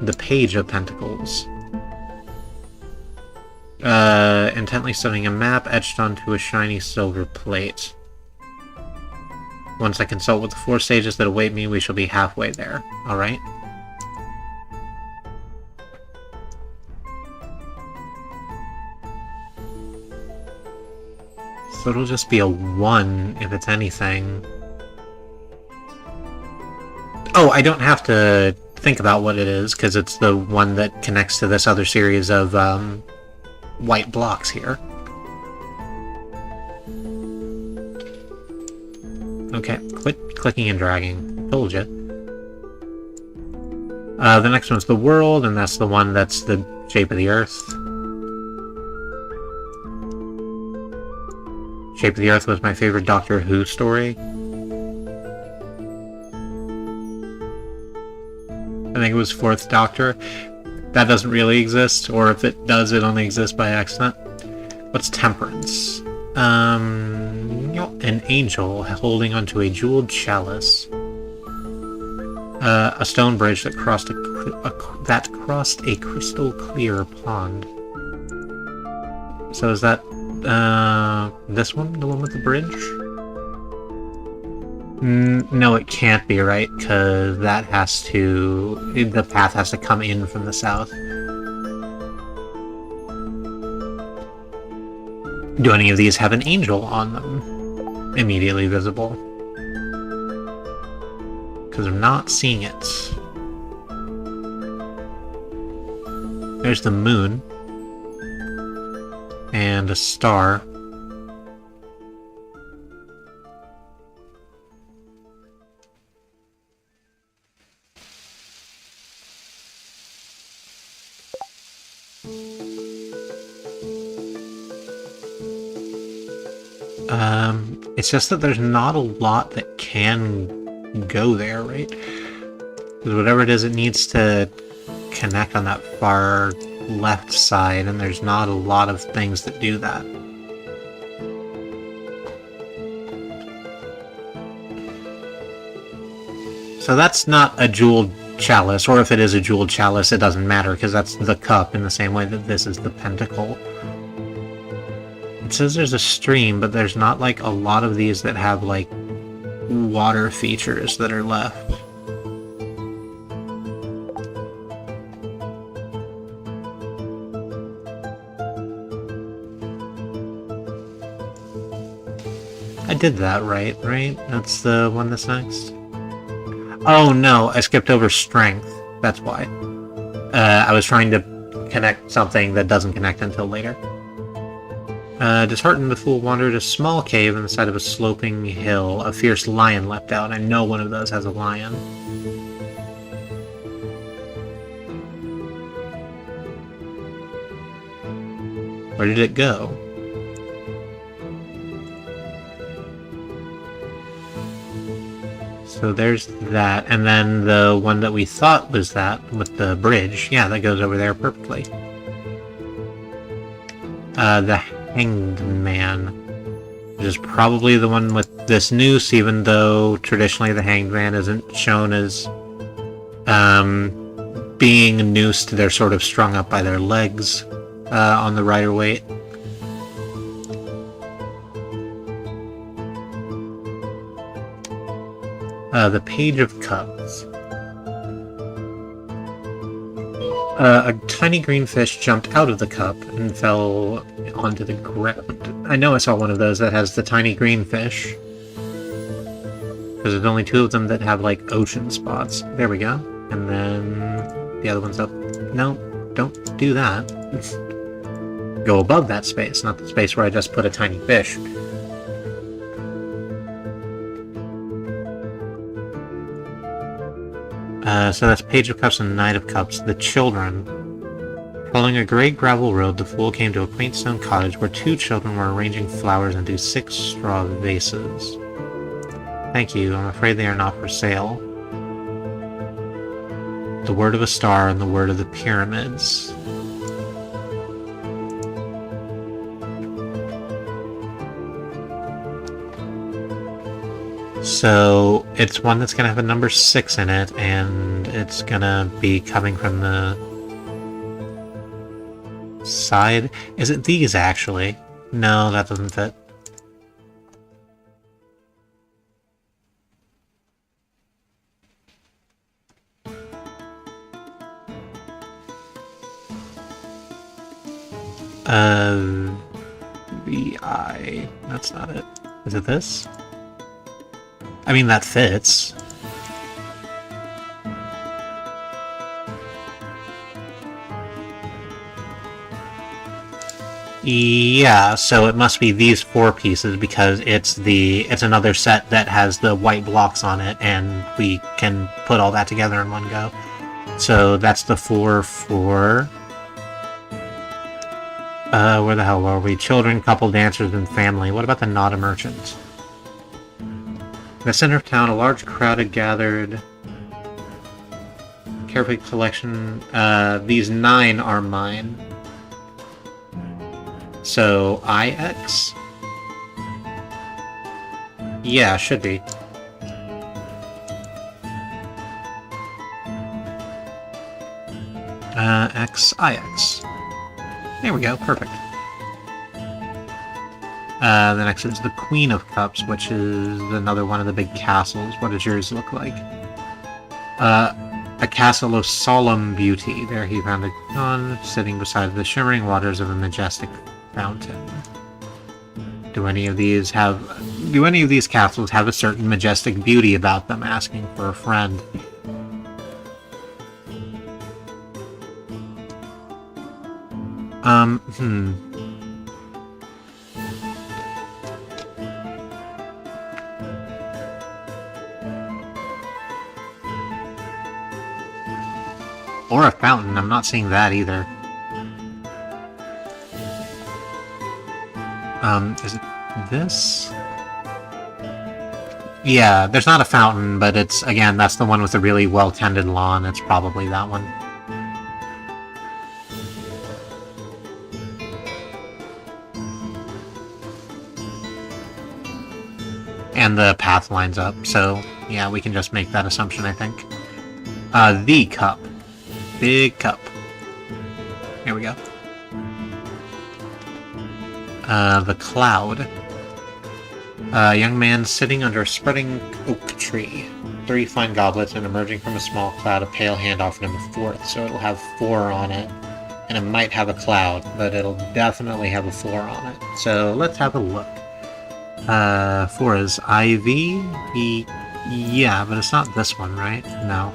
The Page of Pentacles. Intently studying a map etched onto a shiny silver plate. Once I consult with the 4 stages that await me, we shall be halfway there. Alright? So it'll just be a 1 if it's anything. Oh, I don't have to think about what it is, because it's the one that connects to this other series of, white blocks here. Okay, quit clicking and dragging. Told you. The next one's the world, and that's the one that's the shape of the Earth. Shape of the Earth was my favorite Doctor Who story. I think it was 4th Doctor. That doesn't really exist, or if it does, it only exists by accident. What's Temperance? An angel holding onto a jeweled chalice. A stone bridge that crossed a crystal clear pond. So is that this one, the one with the bridge? No, it can't be, right? Because that has to... the path has to come in from the south. Do any of these have an angel on them? Immediately visible. Because I'm not seeing it. There's the moon. And a star. It's just that there's not a lot that can go there, right? Because whatever it is, it needs to connect on that far left side, and there's not a lot of things that do that. So that's not a jeweled chalice, or if it is a jeweled chalice, it doesn't matter, because that's the cup in the same way that this is the pentacle. It says there's a stream, but there's not, like, a lot of these that have, like, water features that are left. I did that right? That's the one that's next? Oh, no, I skipped over strength. That's why. I was trying to connect something that doesn't connect until later. Disheartened, the fool wandered a small cave on the side of a sloping hill. A fierce lion leapt out. I know one of those has a lion. Where did it go? So there's that, and then the one that we thought was that, with the bridge, yeah, that goes over there perfectly. The Hanged Man, which is probably the one with this noose, even though traditionally the Hanged Man isn't shown as Being noosed, they're sort of strung up by their legs on the rider weight. The Page of Cups. A tiny green fish jumped out of the cup and fell onto the ground. I know I saw one of those that has the tiny green fish. Because there's only 2 of them that have, like, ocean spots. There we go. And then the other one's up. No, don't do that. Go above that space, not the space where I just put a tiny fish. So that's Page of Cups and Knight of Cups. The children. Following a grey gravel road, the fool came to a quaint stone cottage where 2 children were arranging flowers into 6 straw vases. Thank you, I'm afraid they are not for sale. The word of a star and the word of the pyramids. So, it's one that's going to have a number 6 in it, and it's going to be coming from the side. Is it these, actually? No, that doesn't fit. VI. That's not it. Is it this? I mean, that fits. Yeah, so it must be these 4 pieces because it's another set that has the white blocks on it, and we can put all that together in one go. So that's the 4 for... where the hell are we? Children, couple, dancers, and family. What about the not a merchant? In the center of town, a large crowd had gathered. Carefully selection. These 9 are mine. So, IX? Yeah, should be. XIX. There we go, perfect. The next is the Queen of Cups, which is another one of the big castles. What does yours look like? A castle of solemn beauty. There he found a gun sitting beside the shimmering waters of a majestic fountain. Do any of these castles have a certain majestic beauty about them? Asking for a friend. Or a fountain, I'm not seeing that either. Is it this? Yeah, there's not a fountain, but it's, again, that's the one with the really well-tended lawn. It's probably that one. And the path lines up, so yeah, we can just make that assumption, I think. The cup. Big cup. Here we go. The cloud. A young man sitting under a spreading oak tree. 3 fine goblets, and emerging from a small cloud, a pale hand offered him a 4th, so it'll have 4 on it. And it might have a cloud, but it'll definitely have a 4 on it. So let's have a look. 4 is IV. Yeah, but it's not this one, right? No.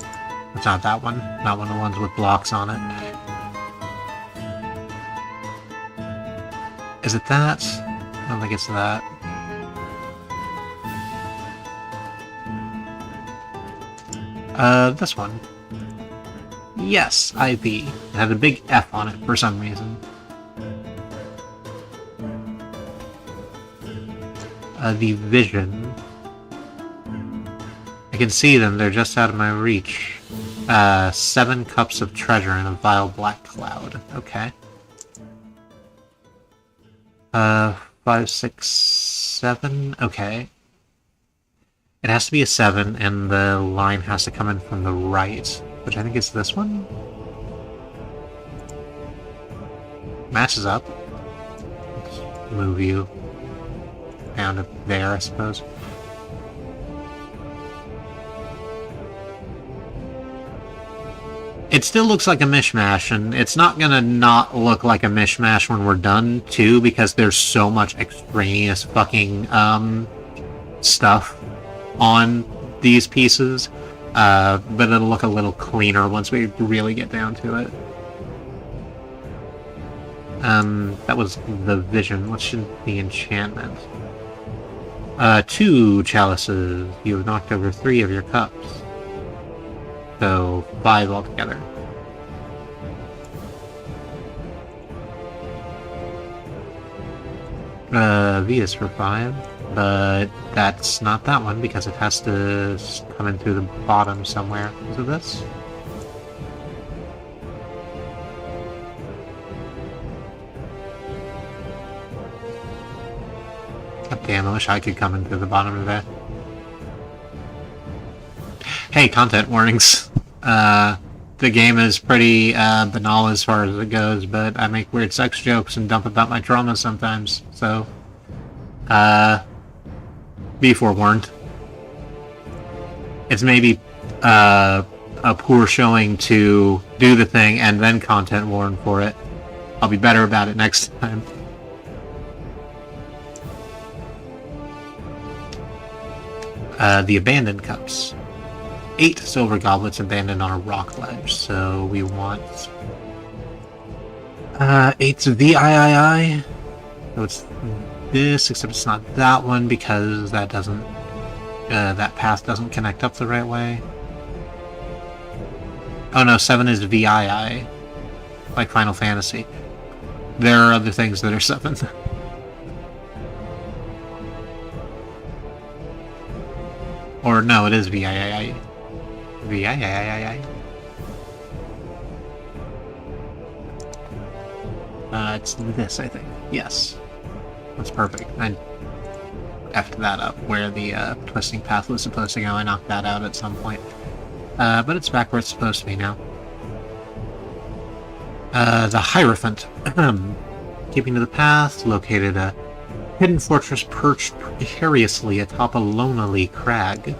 It's not that one. Not one of the ones with blocks on it. Is it that? I don't think it's that. This one. Yes, IV. It had a big F on it for some reason. The vision. I can see them, they're just out of my reach. 7 cups of treasure in a vile black cloud. Okay. 5, 6, 7. Okay. It has to be a 7, and the line has to come in from the right, which I think is this one. Matches up. Let's move you down to there, I suppose. It still looks like a mishmash, and it's not gonna not look like a mishmash when we're done, too, because there's so much extraneous fucking, stuff on these pieces. But it'll look a little cleaner once we really get down to it. That was the vision. What should the enchantment? 2 chalices. You have knocked over 3 of your cups. So, 5 altogether. V is for 5, but that's not that one because it has to come in through the bottom somewhere. Is it this? God damn, I wish I could come in through the bottom of that. Hey, content warnings. The game is pretty banal as far as it goes, but I make weird sex jokes and dump about my trauma sometimes, so be forewarned. It's maybe a poor showing to do the thing and then content warn for it. I'll be better about it next time. The abandoned cups. 8 silver goblets abandoned on a rock ledge, so we want 8's VIII. So it's this, except it's not that one because that doesn't that path doesn't connect up the right way. Oh no, 7 is VII, like Final Fantasy. There are other things that are 7. Or no, it is VIII. VIII. It's this, I think. Yes. That's perfect. I effed that up where the twisting path was supposed to go. I knocked that out at some point. But it's back where it's supposed to be now. The Hierophant. Keeping to the path, located a hidden fortress perched precariously atop a lonely crag.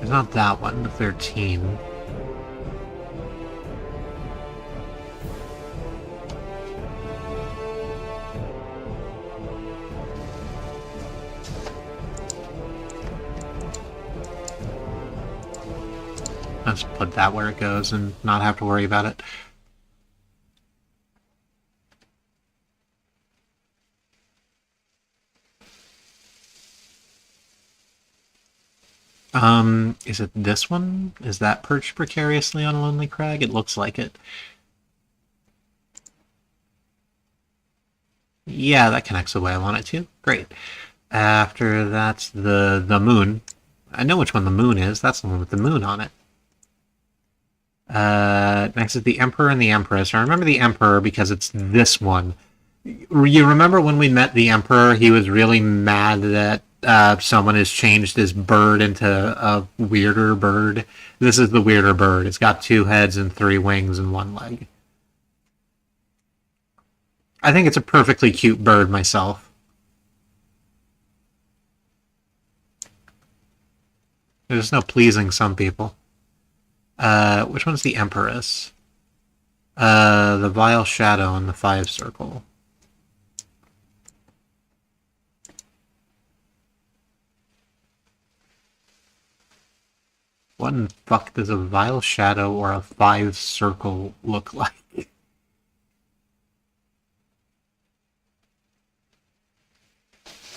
It's not that one, the 13. Let's put that where it goes and not have to worry about it. Is it this one? Is that perched precariously on a lonely crag? It looks like it. Yeah, that connects the way I want it to. Great. After that's the moon. I know which one the moon is. That's the one with the moon on it. Next is the Emperor and the Empress. I remember the Emperor because it's this one. You remember when we met the Emperor, he was really mad that someone has changed his bird into a weirder bird. This is the weirder bird. It's got 2 heads and 3 wings and 1 leg. I think it's a perfectly cute bird myself. There's no pleasing some people. Which one's the Empress? The Vile Shadow and the 5 circle. What in the fuck does a Vile Shadow or a 5 circle look like?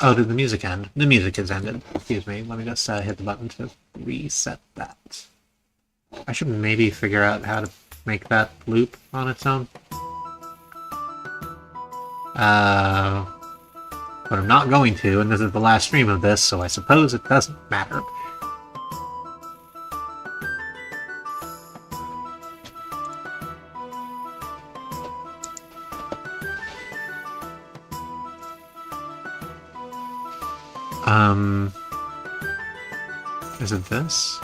Oh, did the music end? The music has ended. Excuse me. Let me just hit the button to reset that. I should maybe figure out how to make that loop on its own. But I'm not going to, and this is the last stream of this, so I suppose it doesn't matter. Is it this?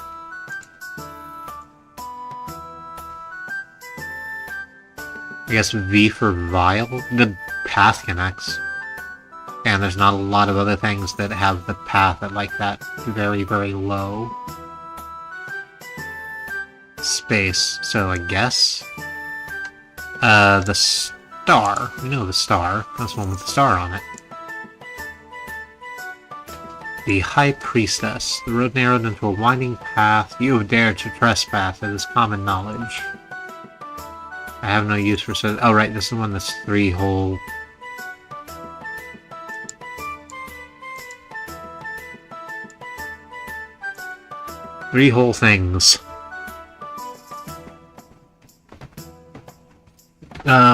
I guess V for viable? The path connects. And there's not a lot of other things that have the path at like that very, very low space. So I guess the star. We know the star. That's the one with the star on it. The High Priestess. The road narrowed into a winding path. You have dared to trespass. It is common knowledge. I have no use for so. Oh right, this is the one that's 3 whole. Three whole things.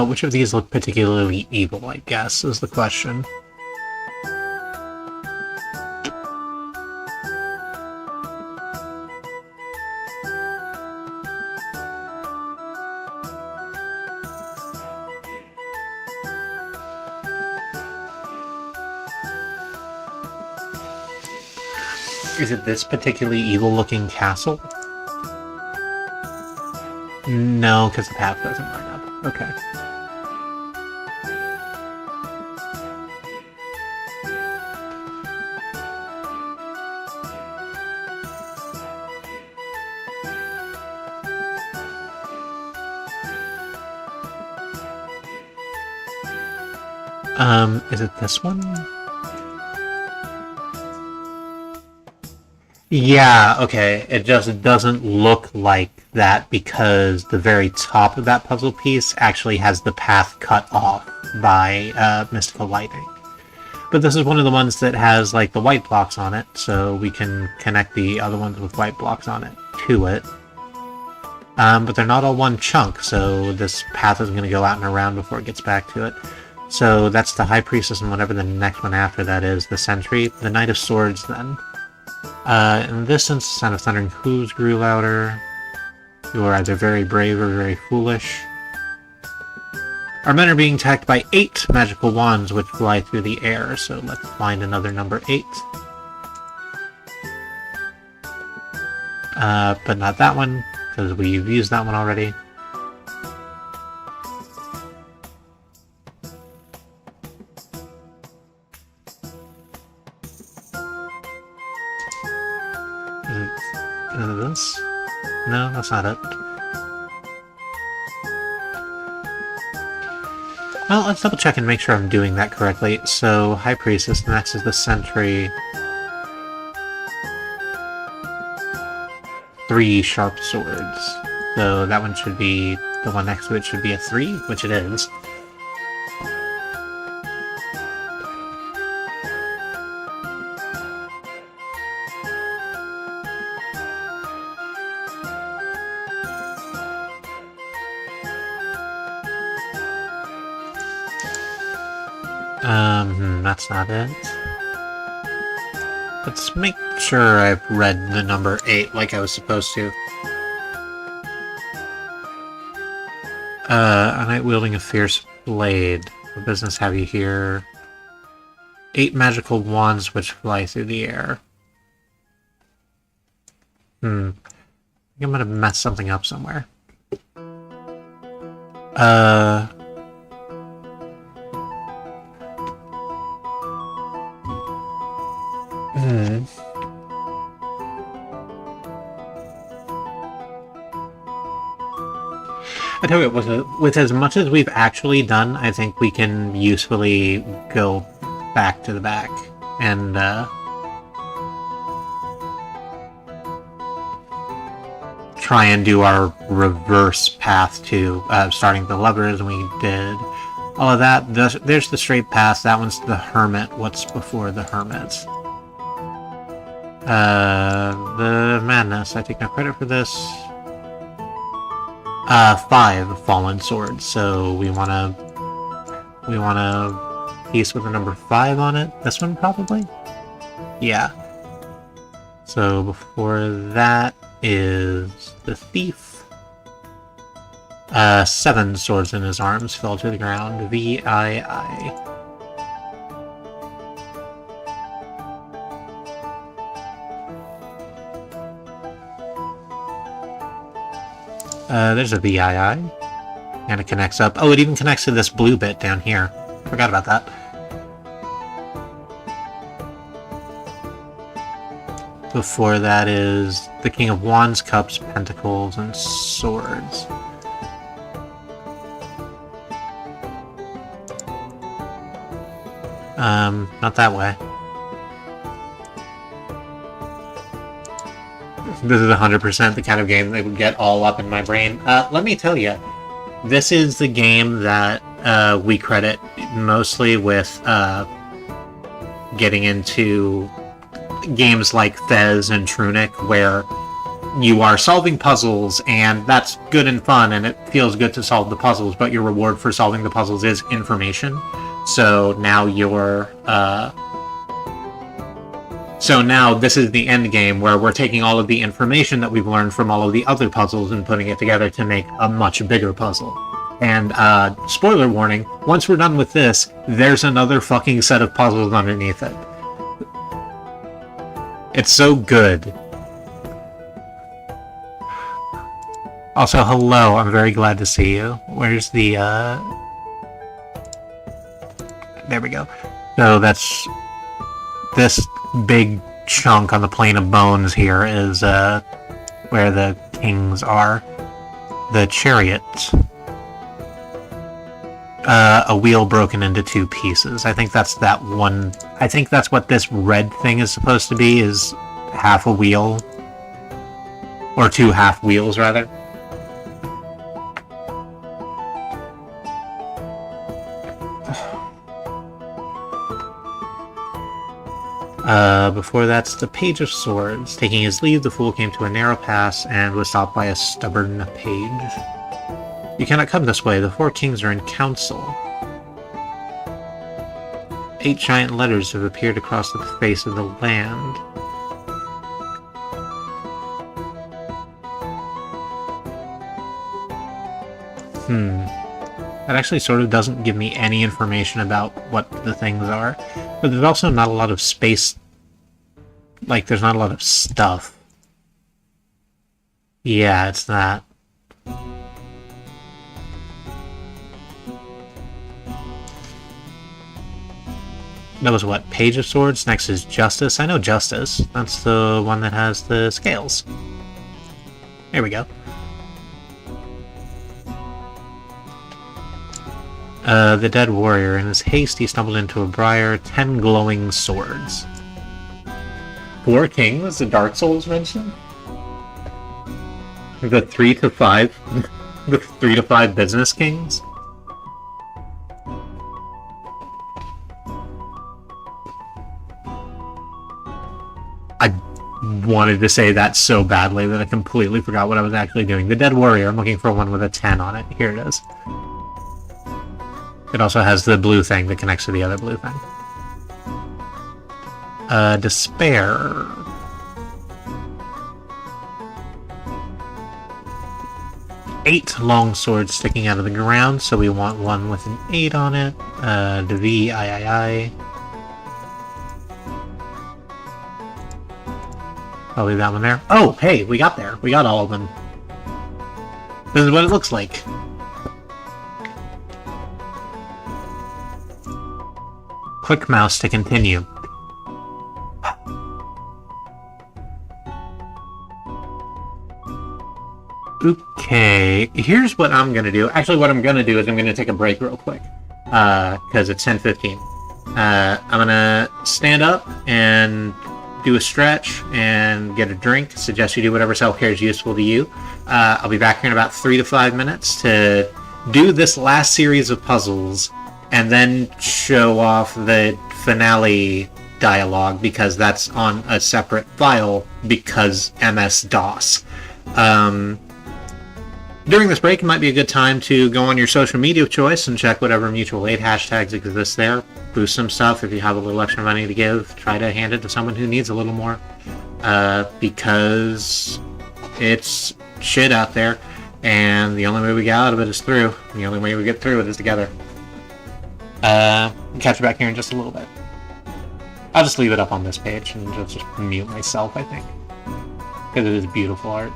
Which of these look particularly evil, I guess, is the question. Is it this particularly evil-looking castle? No, because the path doesn't line up. Okay. Is it this one? Yeah, okay. It just doesn't look like that because the very top of that puzzle piece actually has the path cut off by mystical lighting. But this is one of the ones that has like the white blocks on it, so we can connect the other ones with white blocks on it to it. But they're not all one chunk, so this path is going to go out and around before it gets back to it. So that's the High Priestess, and whatever the next one after that is, the Sentry. The Knight of Swords, then. In this instance, the sound of thundering hooves grew louder. You are either very brave or very foolish. Our men are being attacked by 8 magical wands which fly through the air, so let's find another number 8. But not that one, because we've used that one already. Is it this? No, that's not it. Well, let's double check and make sure I'm doing that correctly. So, High Priestess, next is the Sentry. 3 sharp swords. So that one should be, the one next to it should be a 3, which it is. That's not it. Let's make sure I've read the number 8 like I was supposed to. A knight wielding a fierce blade. What business have you here? 8 magical wands which fly through the air. I think I'm gonna mess something up somewhere. I tell you what, with as much as we've actually done, I think we can usefully go back to the back and try and do our reverse path to starting the levers, and we did all of that. There's the straight path. That one's the Hermit. What's before the Hermit? The Madness. I take no credit for this. 5 fallen swords, so we wanna piece with the number 5 on it. This one probably? Yeah. So before that is the Thief. 7 swords in his arms fell to the ground. VII. There's a VII. And it connects up. Oh, it even connects to this blue bit down here. Forgot about that. Before that is the King of Wands, Cups, Pentacles, and Swords. Not that way. This is 100% the kind of game that would get all up in my brain. Let me tell you, this is the game that we credit mostly with getting into games like Fez and Trunic, where you are solving puzzles, and that's good and fun, and it feels good to solve the puzzles, but your reward for solving the puzzles is information. So now this is the end game, where we're taking all of the information that we've learned from all of the other puzzles and putting it together to make a much bigger puzzle. And spoiler warning, once we're done with this, there's another fucking set of puzzles underneath it. It's so good. Also, hello, I'm very glad to see you. Where's the, There we go. So that's... This big chunk on the plane of bones here is, where the kings are. The chariot. A wheel broken into two pieces. I think that's that one... I think that's what this red thing is supposed to be, is half a wheel. Or two half wheels, rather. Before that's the Page of Swords. Taking his leave, the fool came to a narrow pass and was stopped by a stubborn page. You cannot come this way, the four kings are in council. 8 giant letters have appeared across the face of the land. That actually sort of doesn't give me any information about what the things are. But there's also not a lot of space. Like, there's not a lot of stuff. Yeah, it's that. That was what? Page of Swords? Next is Justice. I know Justice. That's the one that has the scales. There we go. The dead warrior. In his haste, he stumbled into a briar. 10 glowing swords. 4 kings? The Dark Souls mentioned? The 3 to 5? The 3 to 5 business kings? I wanted to say that so badly that I completely forgot what I was actually doing. The dead warrior. I'm looking for one with a 10 on it. Here it is. It also has the blue thing that connects to the other blue thing. Despair. Eight long swords sticking out of the ground, so we want one with an 8 on it. The VII. I'll leave that one there. Oh, hey, we got there. We got all of them. This is what it looks like. Click mouse to continue. Okay, here's what I'm gonna do. Actually, what I'm gonna do is I'm gonna take a break real quick. Because it's 10:15. I'm gonna stand up and do a stretch and get a drink. Suggest you do whatever self-care is useful to you. I'll be back here in about 3 to 5 minutes to do this last series of puzzles and then show off the finale dialogue, because that's on a separate file because MS-DOS. During this break, it might be a good time to go on your social media of choice and check whatever mutual aid hashtags exist there. Boost some stuff. If you have a little extra money to give, try to hand it to someone who needs a little more. Because it's shit out there, and the only way we get out of it is through. The only way we get through it is together. Catch you back here in just a little bit. I'll just leave it up on this page and just mute myself, I think. Because it is beautiful art.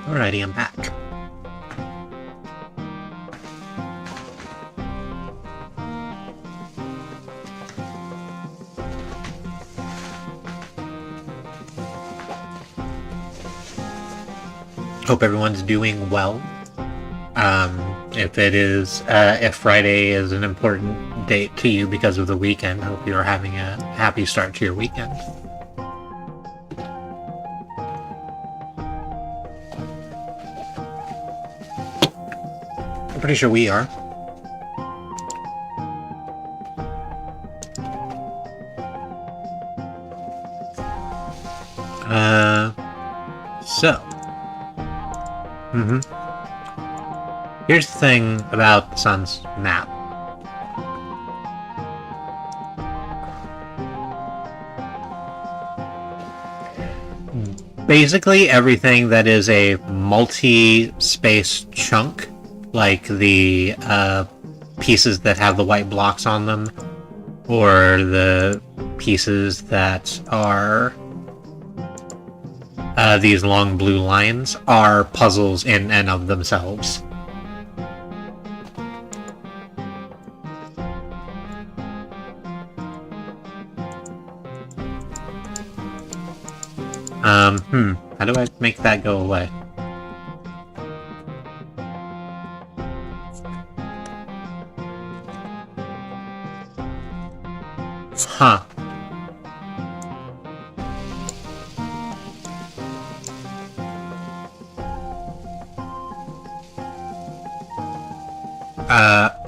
Alrighty, I'm back. Hope everyone's doing well. If Friday is an important date to you because of the weekend, hope you're having a happy start to your weekend. I'm pretty sure we are. Here's the thing about the sun's map. Basically, everything that is a multi-space chunk, like the pieces that have the white blocks on them, or the pieces that are these long blue lines, are puzzles in and of themselves. How do I make that go away? Huh.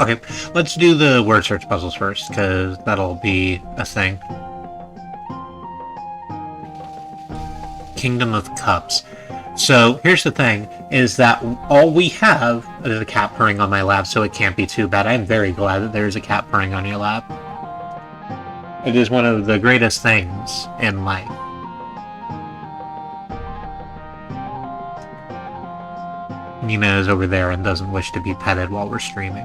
Okay, let's do the word search puzzles first, because that'll be a thing. Kingdom of Cups. So here's the thing, is that all we have is a cat purring on my lap, so it can't be too bad. I'm very glad that there's a cat purring on your lap. It is one of the greatest things in life. Nina is over there and doesn't wish to be petted while we're streaming.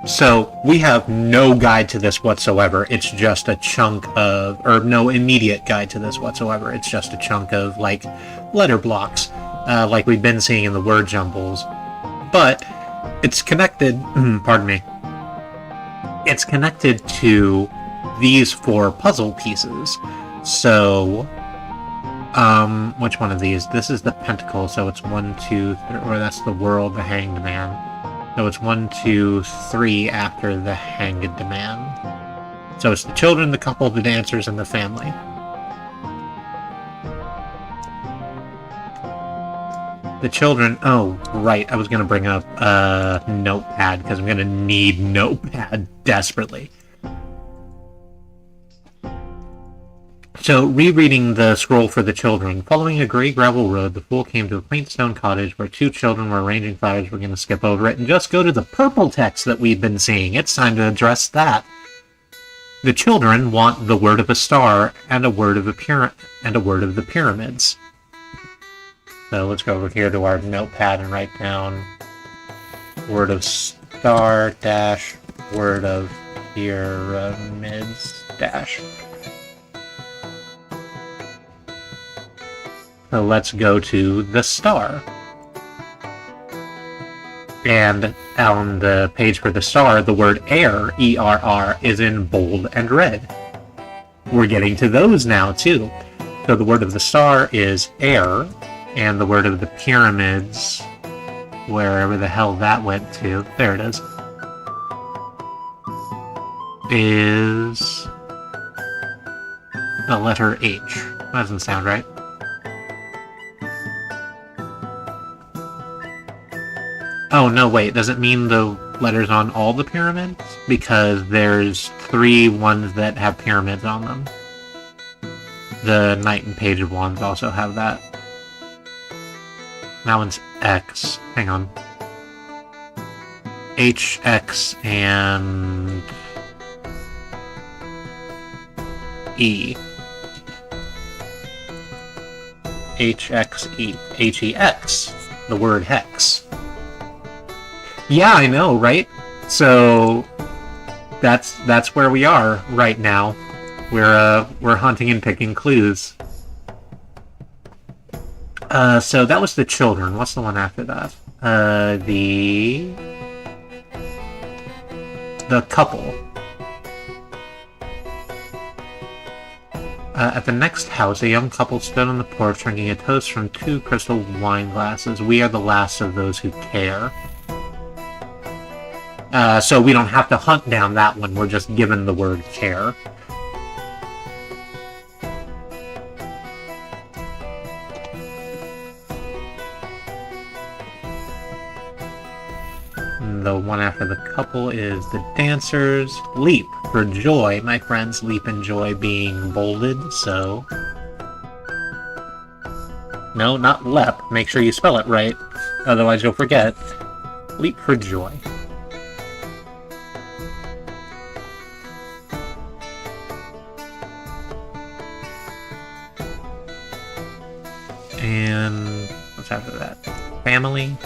So we have no guide to this whatsoever. It's just a chunk of, or no immediate guide to this whatsoever. It's just a chunk of, like, letter blocks, like we've been seeing in the word jumbles. But it's connected, pardon me, it's connected to these 4 puzzle pieces. So, which one of these? This is the pentacle, so it's 1, 2, 3, or that's the world, the hanged man. So it's 1, 2, 3 after the hanged man. So it's the children, the couple, the dancers, and the family. The children... Oh, right. I was going to bring up Notepad, because I'm going to need Notepad desperately. So, rereading the scroll for the children. Following a gray gravel road, the fool came to a quaint stone cottage where 2 children were arranging flowers. We're going to skip over it and just go to the purple text that we've been seeing. It's time to address that. The children want the word of a star and a word of the pyramids. So let's go over here to our notepad and write down word of star dash word of pyramids dash. So let's go to the star. And on the page for the star, the word err, E-R-R, is in bold and red. We're getting to those now, too. So the word of the star is err, and the word of the pyramids, wherever the hell that went to, there it is the letter H. That doesn't sound right. Oh, no, wait, does it mean the letters on all the pyramids? Because there's 3 ones that have pyramids on them. The Knight and Page of Wands also have that. That one's X. Hang on. H, X, and E. H, X, E. H-E-X. The word hex. Yeah, I know, right? So that's where we are right now. we're hunting and picking clues. So that was the children. What's the one after that? The couple. At the next house, a young couple stood on the porch drinking a toast from 2 crystal wine glasses. We are the last of those who care. So we don't have to hunt down that one. We're just given the word care. The one after the couple is the dancers. Leap for joy. My friends, leap in joy being bolded, so... No, not lep. Make sure you spell it right. Otherwise you'll forget. Leap for joy. And... what's after that? Family.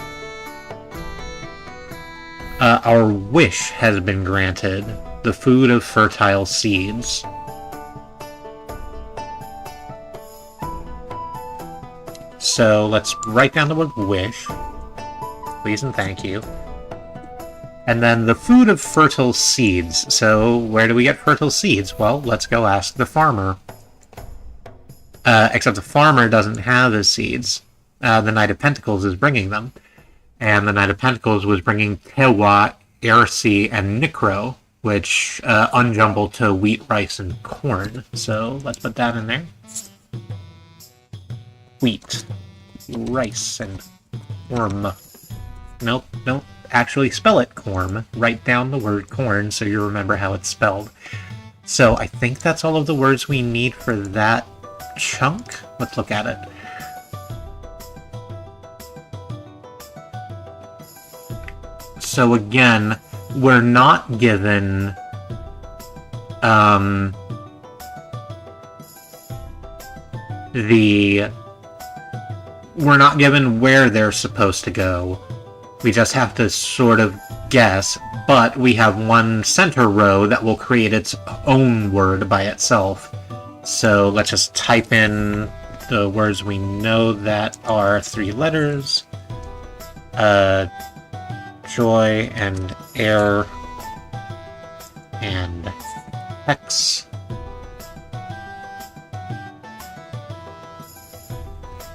Our wish has been granted. The food of fertile seeds. So let's write down the word wish. Please and thank you. And then the food of fertile seeds. So where do we get fertile seeds? Well, let's go ask the farmer. Except the farmer doesn't have his seeds. The Knight of Pentacles is bringing them. And the Knight of Pentacles was bringing Tewa, Ersi, and Nikro, which unjumbled to wheat, rice, and corn. So let's put that in there. Wheat, rice, and corn. Nope, don't actually spell it corn. Write down the word corn so you remember how it's spelled. So I think that's all of the words we need for that chunk. Let's look at it. So again, we're not given we're not given where they're supposed to go. We just have to sort of guess, but we have one center row that will create its own word by itself. So let's just type in the words we know that are 3 letters. Joy and air and hex.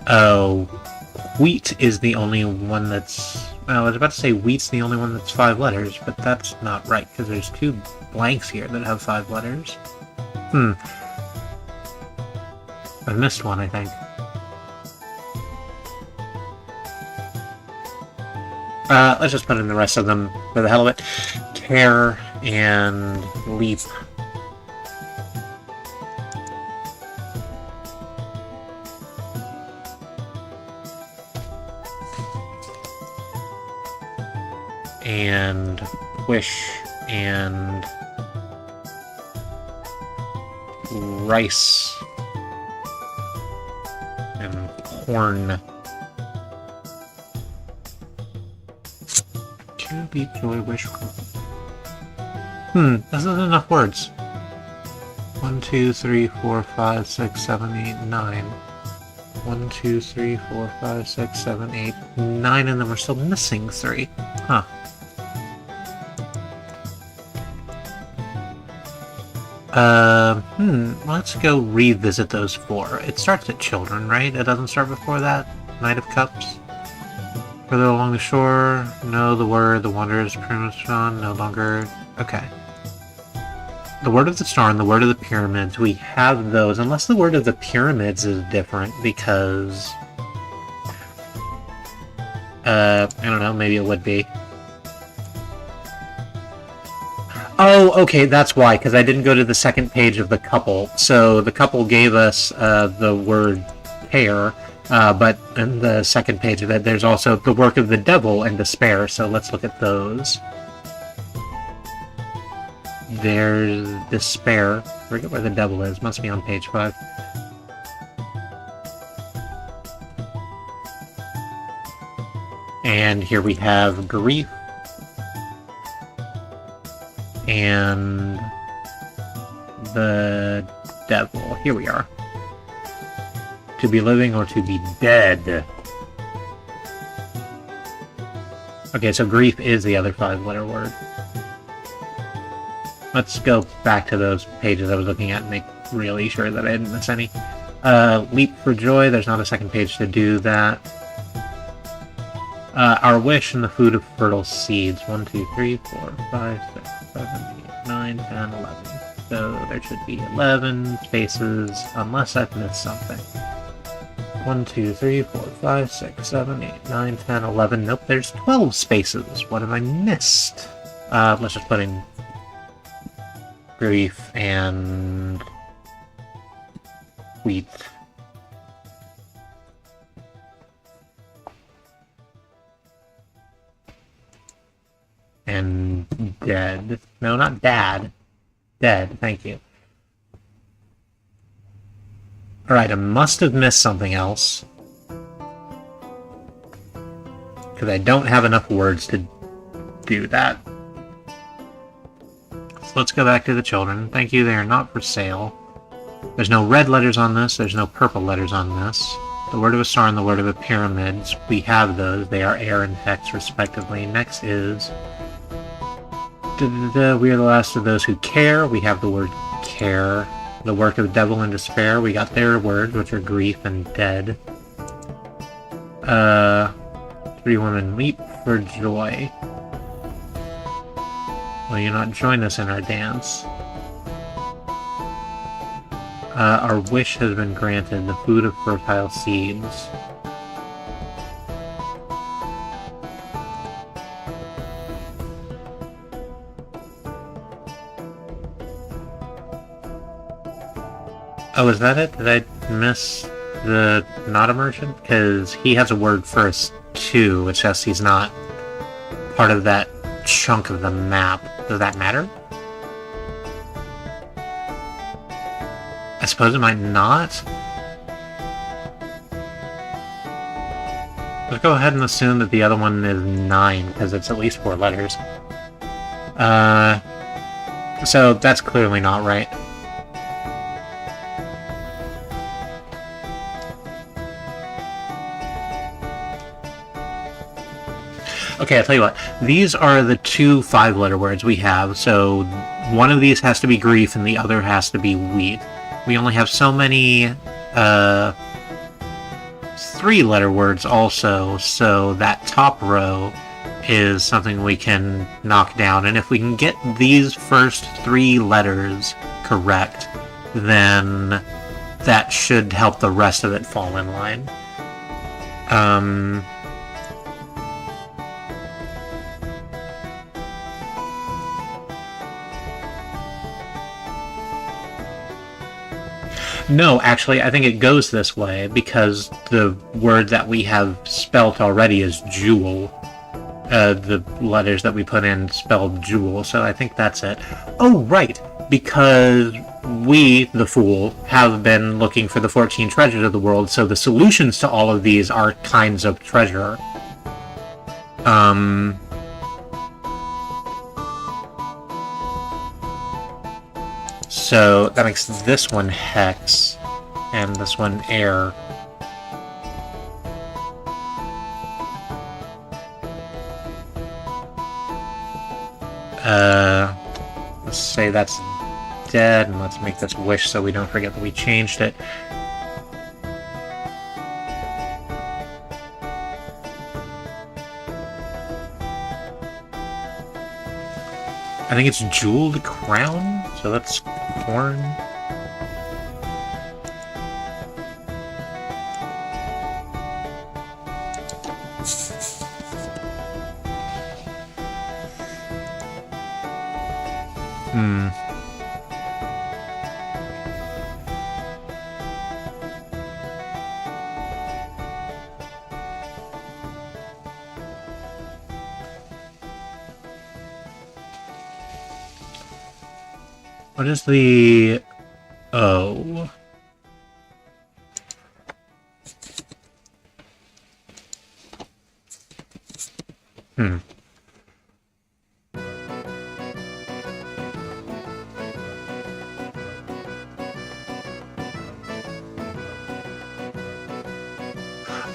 Oh, wheat is the only one that's... I was about to say wheat's the only one that's 5 letters, but that's not right, because there's 2 blanks here that have 5 letters. I missed one, I think. Let's just put in the rest of them for the hell of it. Care and leap. And wish and rice and corn. Beat, joy, wish. This isn't enough words. 1, 2, 3, 4, 5, 6, 7, 8, 9. 1, 2, 3, 4, 5, 6, 7, 8, 9, and then we're still missing 3. Huh. Let's go revisit those 4. It starts at children, right? It doesn't start before that? Knight of Cups? Further along the shore, no, the word, the wanderer's primrose no longer... Okay. The word of the star and the word of the pyramids, we have those, unless the word of the pyramids is different, because... I don't know, maybe it would be. Oh, okay, that's why, because I didn't go to the second page of the couple. So the couple gave us the word pair, but in the second page of it, there's also the work of the devil and despair, so let's look at those. There's despair. I forget where the devil is. Must be on page 5. And here we have grief. And the devil. Here we are. To be living or to be dead. Okay, so grief is the other 5-letter word. Let's go back to those pages I was looking at and make really sure that I didn't miss any. Leap for joy, there's not a second page to do that. Our wish and the food of fertile seeds. 1, 2, 3, 4, 5, 6, 7, 8, 9, 10, 11. So there should be 11 spaces, unless I've missed something. 1, 2, 3, 4, 5, 6, 7, 8, 9, 10, 11. Nope, there's 12 spaces. What have I missed? Let's just put in grief and wheat. And dead. No, not dad. Dead, thank you. Alright, I must have missed something else. Because I don't have enough words to do that. So let's go back to the children. Thank you, they are not for sale. There's no red letters on this, there's no purple letters on this. The word of a star and the word of a pyramid, we have those. They are air and hex, respectively. Next is... we are the last of those who care. We have the word care. The work of the devil and despair. We got their words, which are grief and dead. 3 women leap for joy. Will you not join us in our dance? Our wish has been granted, the food of fertile seeds. Oh, is that it? Did I miss the not a merchant? Because he has a word first, too. It's just he's not part of that chunk of the map. Does that matter? I suppose it might not. Let's go ahead and assume that the other one is 9, because it's at least 4 letters. So that's clearly not right. Okay, I'll tell you what. These are the 2 5-letter words we have, so one of these has to be grief and the other has to be wheat. We only have so many 3-letter words also, so that top row is something we can knock down. And if we can get these first 3 letters correct, then that should help the rest of it fall in line. No, actually, I think it goes this way, because the word that we have spelt already is jewel. The letters that we put in spelled jewel, so I think that's it. Oh, right, because we, the fool, have been looking for the 14 treasures of the world, so the solutions to all of these are kinds of treasure. So that makes this one hex, and this one air. Let's say that's dead, and let's make this wish so we don't forget that we changed it. I think it's jeweled crown, so that's corn. What is the O?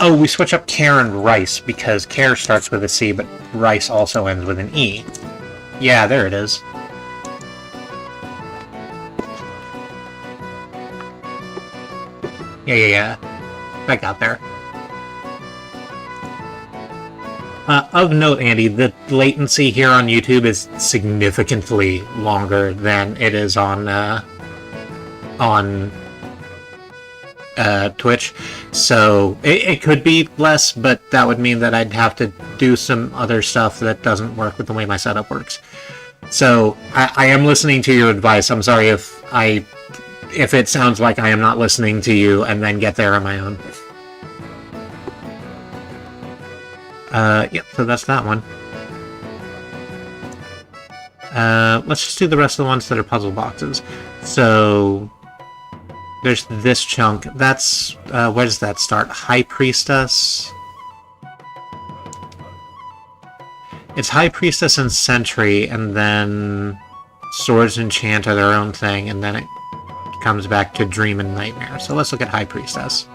Oh, we switch up Care and Rice, because Care starts with a C, but Rice also ends with an E. Yeah, there it is. Yeah. I got there. Of note, Andy, the latency here on YouTube is significantly longer than it is on Twitch, so it could be less, but that would mean that I'd have to do some other stuff that doesn't work with the way my setup works. So I am listening to your advice. I'm sorry if it sounds like I am not listening to you and then get there on my own. Yep, so that's that one. Let's just do the rest of the ones that are puzzle boxes. So there's this chunk. That's, where does that start? High Priestess? It's High Priestess and Sentry, and then Swords Enchant are their own thing, and then it comes back to Dream and Nightmare. So let's look at High Priestess.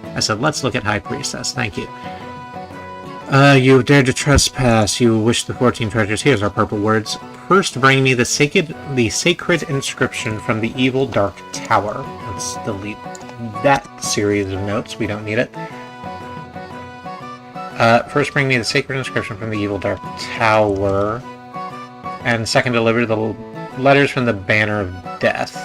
I said, let's look at High Priestess. Thank you. You have dared to trespass. You wish the 14 treasures. Here's our purple words. First, bring me the sacred inscription from the evil dark tower. Let's delete that series of notes. We don't need it. First, bring me the sacred inscription from the evil dark tower. And second, deliver the letters from the Banner of Death.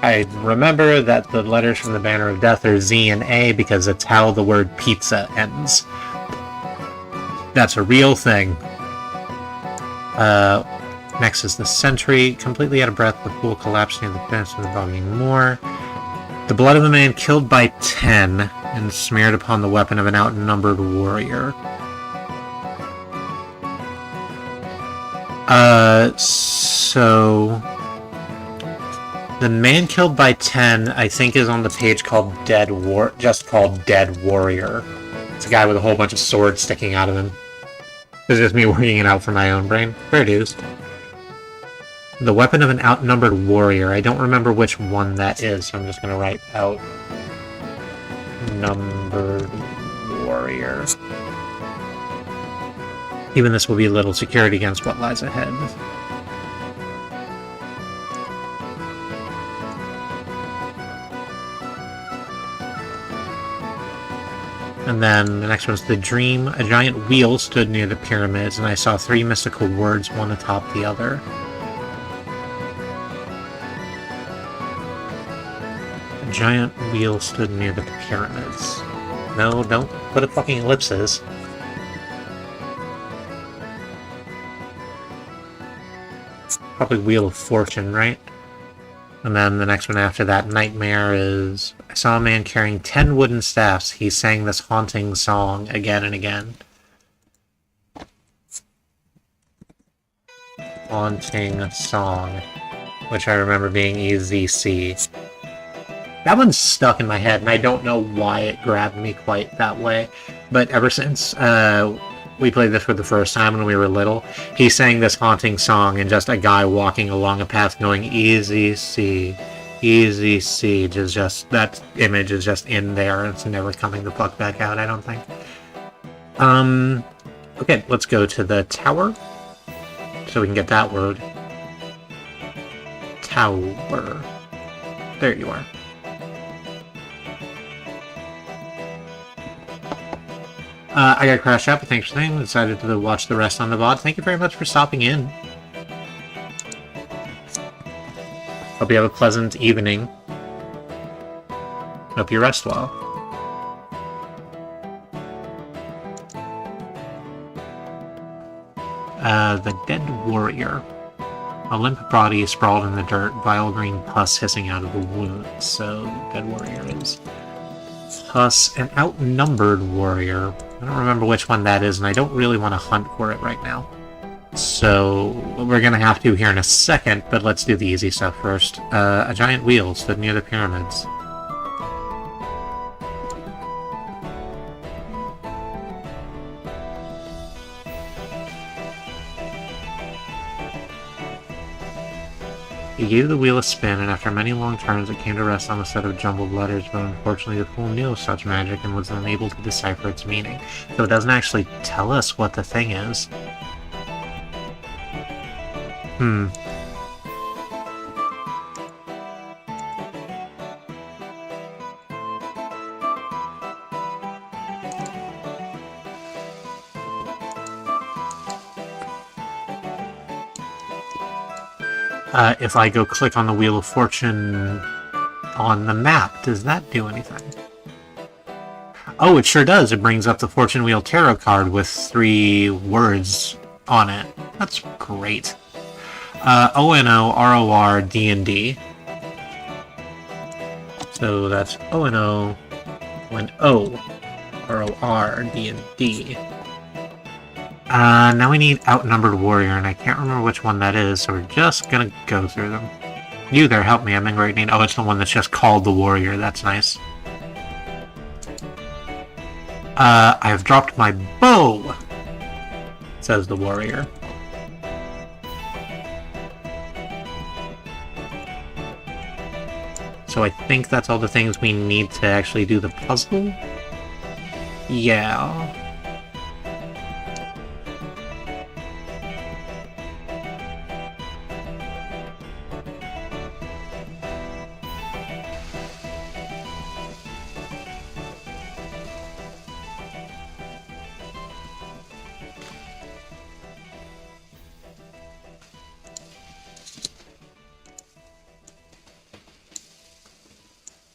I remember that the letters from the Banner of Death are Z and A because it's how the word pizza ends. That's a real thing. Next is the Sentry. Completely out of breath, the pool collapsed near the fence of the boggy moor. The blood of a man killed by 10 and smeared upon the weapon of an outnumbered warrior. So the man killed by 10, I think, is on the page called just called Dead Warrior. It's a guy with a whole bunch of swords sticking out of him. This is just me working it out for my own brain. Fair dues. The weapon of an outnumbered warrior. I don't remember which one that is, so I'm just going to write outnumbered warrior. Even this will be a little secured against what lies ahead. And then the next one's the dream. A giant wheel stood near the pyramids, and I saw 3 mystical words, one atop the other. A giant wheel stood near the pyramids. No, don't put a fucking ellipses. Probably Wheel of Fortune, right? And then the next one after that, Nightmare, is... I saw a man carrying 10 wooden staffs. He sang this haunting song again and again. Haunting song. Which I remember being EZC. That one's stuck in my head, and I don't know why it grabbed me quite that way. But ever since we played this for the first time when we were little, he sang this haunting song, and just a guy walking along a path going, easy C, easy C, just that image is just in there, and it's never coming the fuck back out, I don't think. Okay, let's go to the tower, so we can get that word. Tower. There you are. I got crashed out, but thanks for saying. Decided to watch the rest on the VOD. Thank you very much for stopping in. Hope you have a pleasant evening. Hope you rest well. The Dead Warrior. A limp body sprawled in the dirt, vile green pus hissing out of the wound. So, Dead Warrior is pus, an outnumbered warrior. I don't remember which one that is, and I don't really want to hunt for it right now. So, we're going to have to here in a second, but let's do the easy stuff first. A giant wheel stood near the pyramids. A He gave the wheel a spin, and after many long turns, it came to rest on a set of jumbled letters, but unfortunately the fool knew of such magic and was unable to decipher its meaning. So it doesn't actually tell us what the thing is. If I go click on the Wheel of Fortune on the map, does that do anything? Oh, it sure does. It brings up the Fortune Wheel Tarot card with 3 words on it. That's great. O-N-O, R-O-R, D-N-D. So that's O-N-O, R-O-R, D-N-D. Now we need Outnumbered Warrior, and I can't remember which one that is, so we're just gonna go through them. You there, help me, I'm in great need. Oh, it's the one that's just called the Warrior, that's nice. I have dropped my bow, says the Warrior. So I think that's all the things we need to actually do the puzzle? Yeah.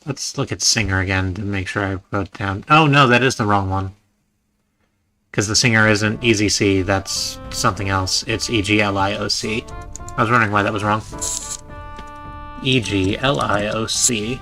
Let's look at Singer again to make sure I wrote down... Oh, no, that is the wrong one. Because the Singer isn't Easy C, that's something else. It's E-G-L-I-O-C. I was wondering why that was wrong. E-G-L-I-O-C.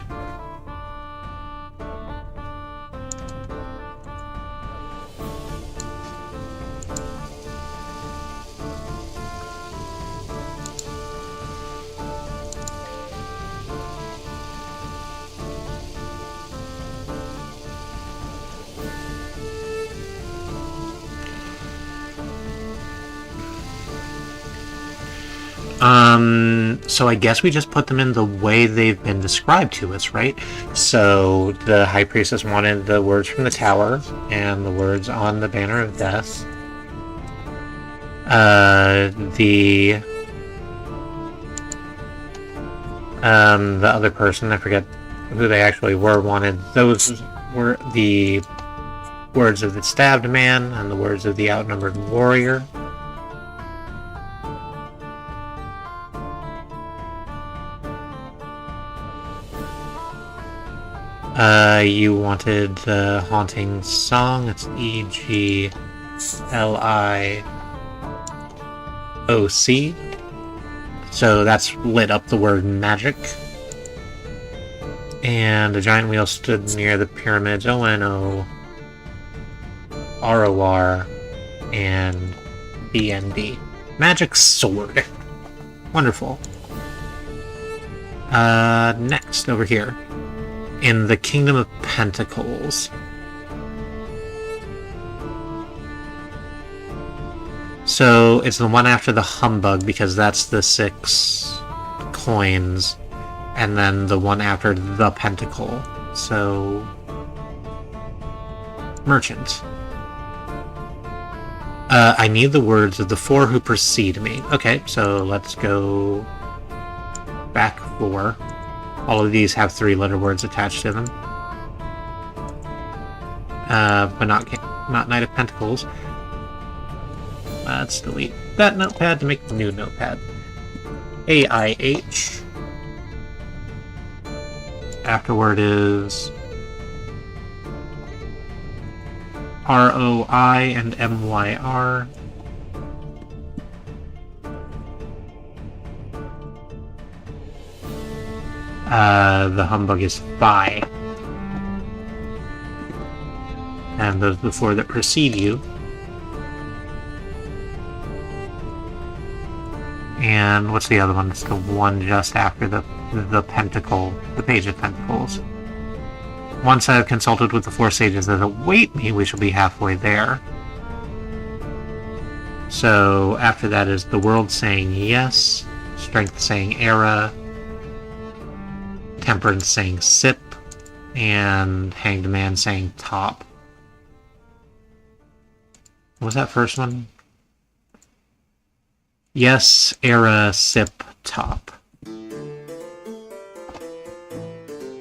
So I guess we just put them in the way they've been described to us, right? So the High Priestess wanted the words from the tower and the words on the Banner of Death. The other person, I forget who they actually were, wanted those were the words of the stabbed man and the words of the outnumbered warrior. You wanted the haunting song. It's E-G-L-I-O-C. So that's lit up the word magic. And a giant wheel stood near the pyramids. O-N-O-R-O-R and B-N-D. Magic sword. Wonderful. Next, over here. In the Kingdom of Pentacles. So it's the one after the humbug because that's the 6 coins, and then the one after the pentacle. So merchant. I need the words of the 4 who precede me. Okay, so let's go back 4. All of these have 3-letter words attached to them. But not Knight of Pentacles. Let's delete that notepad to make a new notepad. A-I-H. Afterward is R-O-I and M-Y-R. The humbug is Phi. And those are the 4 that precede you. And what's the other one? It's the one just after the pentacle, the Page of Pentacles. Once I have consulted with the 4 sages that await me, we shall be halfway there. So after that is the world saying yes, strength saying era, Temperance saying sip, and Hanged Man saying top. What was that first one? Yes, era, sip, top.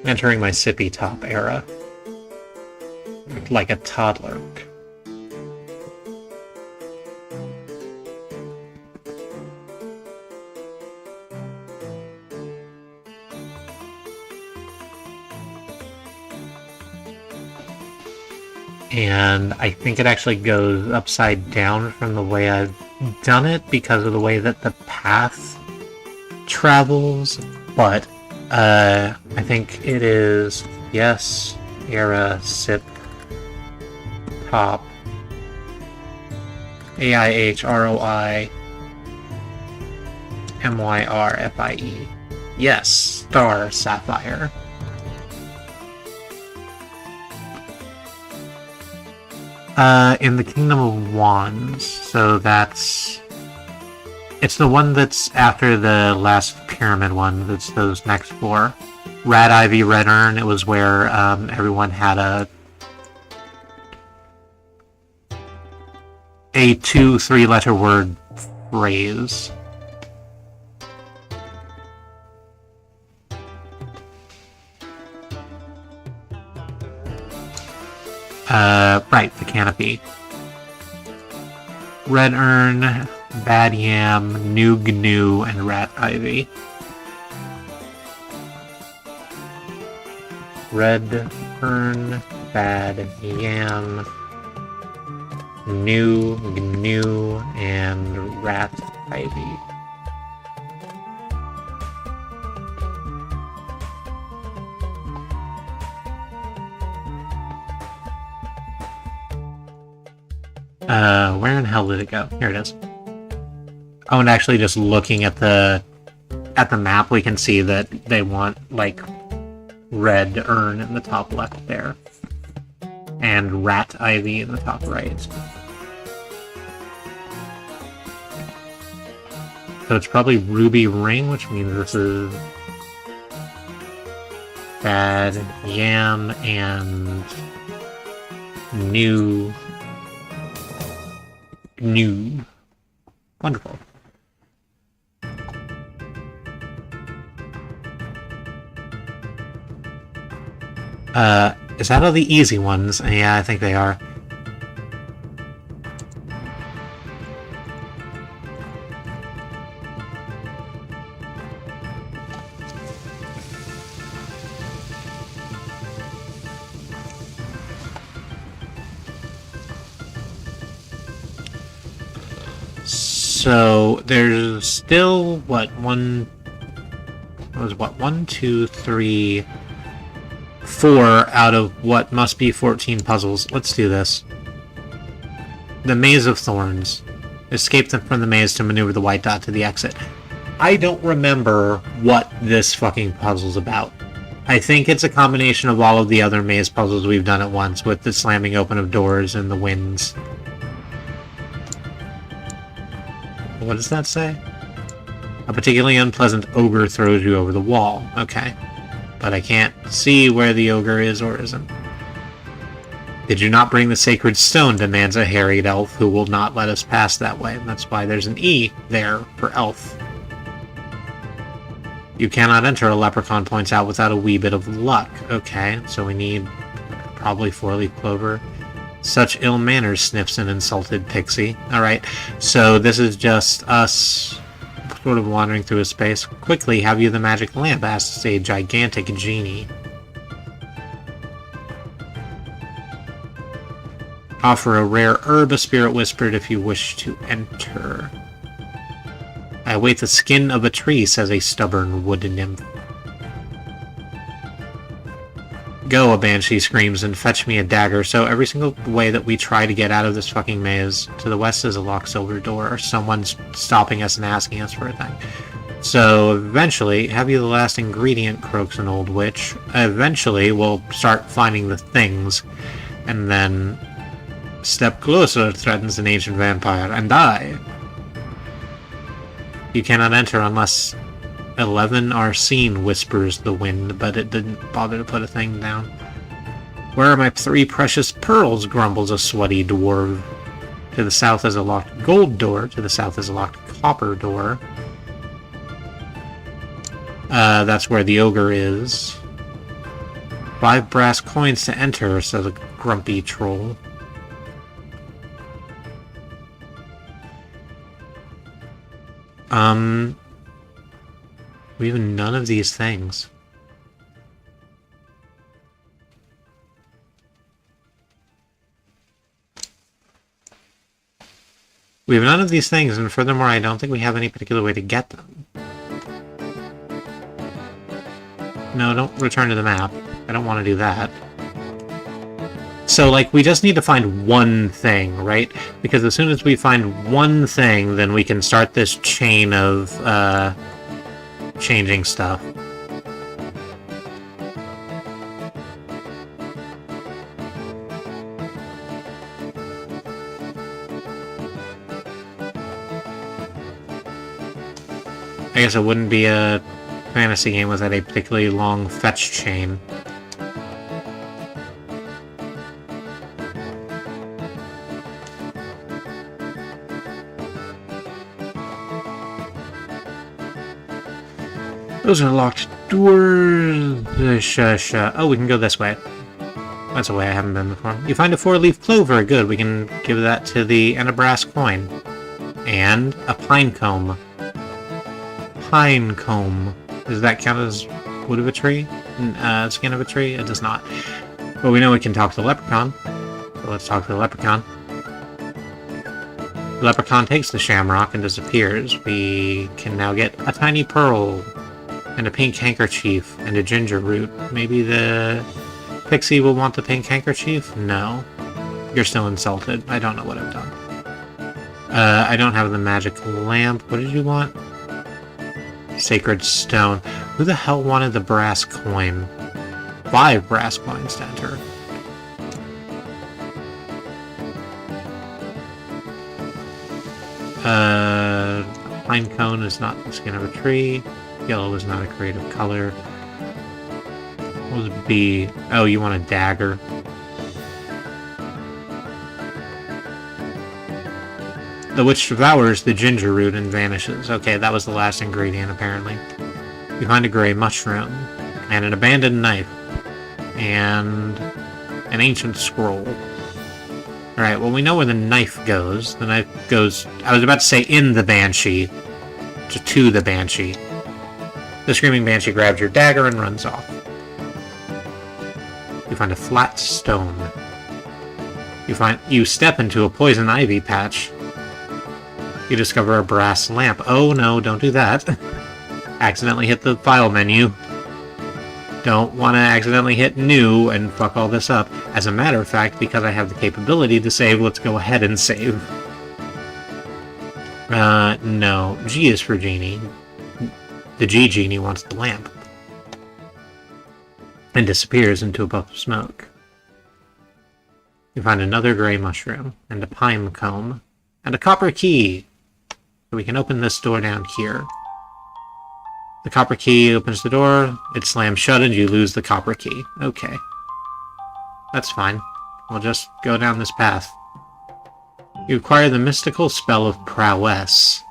Entering my sippy top era. Like a toddler. And I think it actually goes upside down from the way I've done it because of the way that the path travels, but I think it is yes, era, sip, top, AIHROI, MYRFIE. Yes, star sapphire. In the Kingdom of Wands, so that's... It's the one that's after the last pyramid one, that's those next four. Rat Ivy, Red Urn, it was where everyone had a 2-3 letter word phrase. Right, the canopy. Red Urn, Bad Yam, New Gnu, and Rat Ivy. Red Urn, Bad Yam, New Gnu, and Rat Ivy. Where in hell did it go? Here it is. Oh, and actually just looking at the map, we can see that they want, like, Red Urn in the top left there. And Rat Ivy in the top right. So it's probably Ruby Ring, which means this is Bad Yam and New. Wonderful. Is that all the easy ones? Yeah, I think they are. So there's still one, 2, 3, 4 out of what must be 14 puzzles. Let's do this. The Maze of Thorns. Escape them from the maze to maneuver the white dot to the exit. I don't remember what this fucking puzzle's about. I think it's a combination of all of the other maze puzzles we've done at once, with the slamming open of doors and the winds. What does that say? A particularly unpleasant ogre throws you over the wall. Okay. But I can't see where the ogre is or isn't. Did you not bring the sacred stone? Demands a harried elf who will not let us pass that way. That's why there's an E there for elf. You cannot enter, a leprechaun points out, without a wee bit of luck. Okay, so we need probably 4-leaf clover. Such ill manners, sniffs an insulted pixie. Alright, so this is just us sort of wandering through a space. Quickly, have you the magic lamp? Asks a gigantic genie. Offer a rare herb, a spirit whispered, if you wish to enter. I await the skin of a tree, says a stubborn wood nymph. Go, a banshee screams, and fetch me a dagger. So every single way that we try to get out of this fucking maze, to the west is a locked silver door, or someone's stopping us and asking us for a thing. So eventually, have you the last ingredient, croaks an old witch. Eventually, we'll start finding the things, and then step closer, threatens an ancient vampire, and die. You cannot enter unless 11 are seen, whispers the wind, but it didn't bother to put a thing down. Where are my 3 precious pearls, grumbles a sweaty dwarf. To the south is a locked gold door, to the south is a locked copper door. That's where the ogre is. 5 brass coins to enter, says a grumpy troll. We have none of these things. We have none of these things, and furthermore, I don't think we have any particular way to get them. No, don't return to the map. I don't want to do that. So, like, we just need to find one thing, right? Because as soon as we find one thing, then we can start this chain of, changing stuff. I guess it wouldn't be a fantasy game without a particularly long fetch chain. Those are locked doors. Oh, we can go this way. That's a way I haven't been before. You find a 4-leaf clover. Good, we can give that to the and a brass coin. And a pine comb. Pine comb. Does that count as wood of a tree? Skin of a tree? It does not. But we know we can talk to the leprechaun. So let's talk to the leprechaun. The leprechaun takes the shamrock and disappears. We can now get a tiny pearl, and a pink handkerchief, and a ginger root. Maybe the pixie will want the pink handkerchief? No. You're still insulted. I don't know what I've done. I don't have the magic lamp. What did you want? Sacred stone. Who the hell wanted the brass coin? 5 brass coins to enter. Pine cone is not the skin of a tree. Yellow is not a creative color. What was B? Oh, you want a dagger. The witch devours the ginger root and vanishes. Okay, that was the last ingredient, apparently. You find a gray mushroom, and an abandoned knife, and an ancient scroll. Alright, well, we know where the knife goes. The knife goes, I was about to say in the banshee, to the banshee. The screaming banshee grabs your dagger and runs off. You find a flat stone. You step into a poison ivy patch. You discover a brass lamp. Oh no, don't do that. Accidentally hit the file menu. Don't want to accidentally hit new and fuck all this up. As a matter of fact, because I have the capability to save, let's go ahead and save. No. G is for genie. The G-Genie wants the lamp. And disappears into a puff of smoke. You find another gray mushroom, and a pine comb, and a copper key. So we can open this door down here. The copper key opens the door, it slams shut, and you lose the copper key. Okay. That's fine. We'll just go down this path. You acquire the mystical spell of prowess.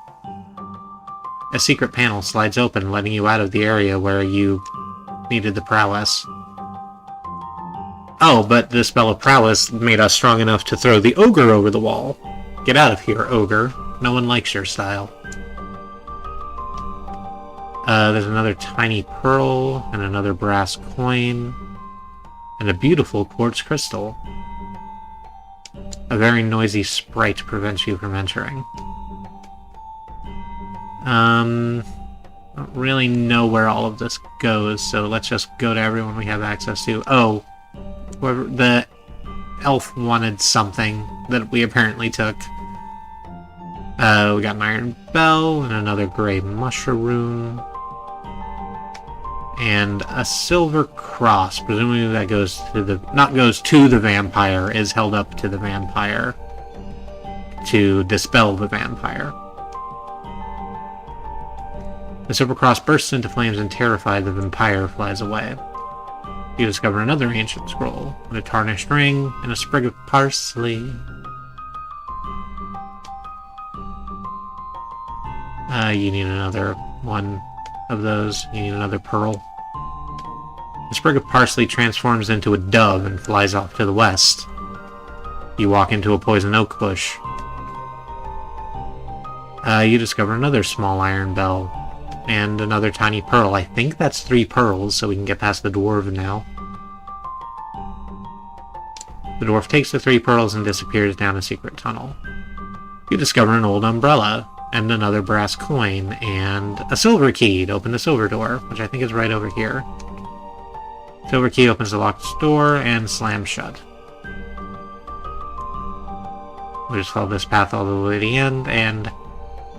A secret panel slides open, letting you out of the area where you needed the prowess. Oh, but the spell of prowess made us strong enough to throw the ogre over the wall. Get out of here, ogre. No one likes your style. There's another tiny pearl, and another brass coin, and a beautiful quartz crystal. A very noisy sprite prevents you from entering. I don't really know where all of this goes, so let's just go to everyone we have access to. Oh, whoever the elf wanted something that we apparently took. We got an iron bell and another gray mushroom. And a silver cross, presumably that goes to the... not goes to the vampire, is held up to the vampire to dispel the vampire. The silver cross bursts into flames and terrified, the vampire flies away. You discover another ancient scroll, with a tarnished ring and a sprig of parsley. You need another one of those. You need another pearl. The sprig of parsley transforms into a dove and flies off to the west. You walk into a poison oak bush. You discover another small iron bell and another tiny pearl. I think that's 3 pearls, so we can get past the dwarf now. The dwarf takes the 3 pearls and disappears down a secret tunnel. You discover an old umbrella and another brass coin and a silver key to open the silver door, which I think is right over here. Silver key opens the locked door and slams shut. We just follow this path all the way to the end and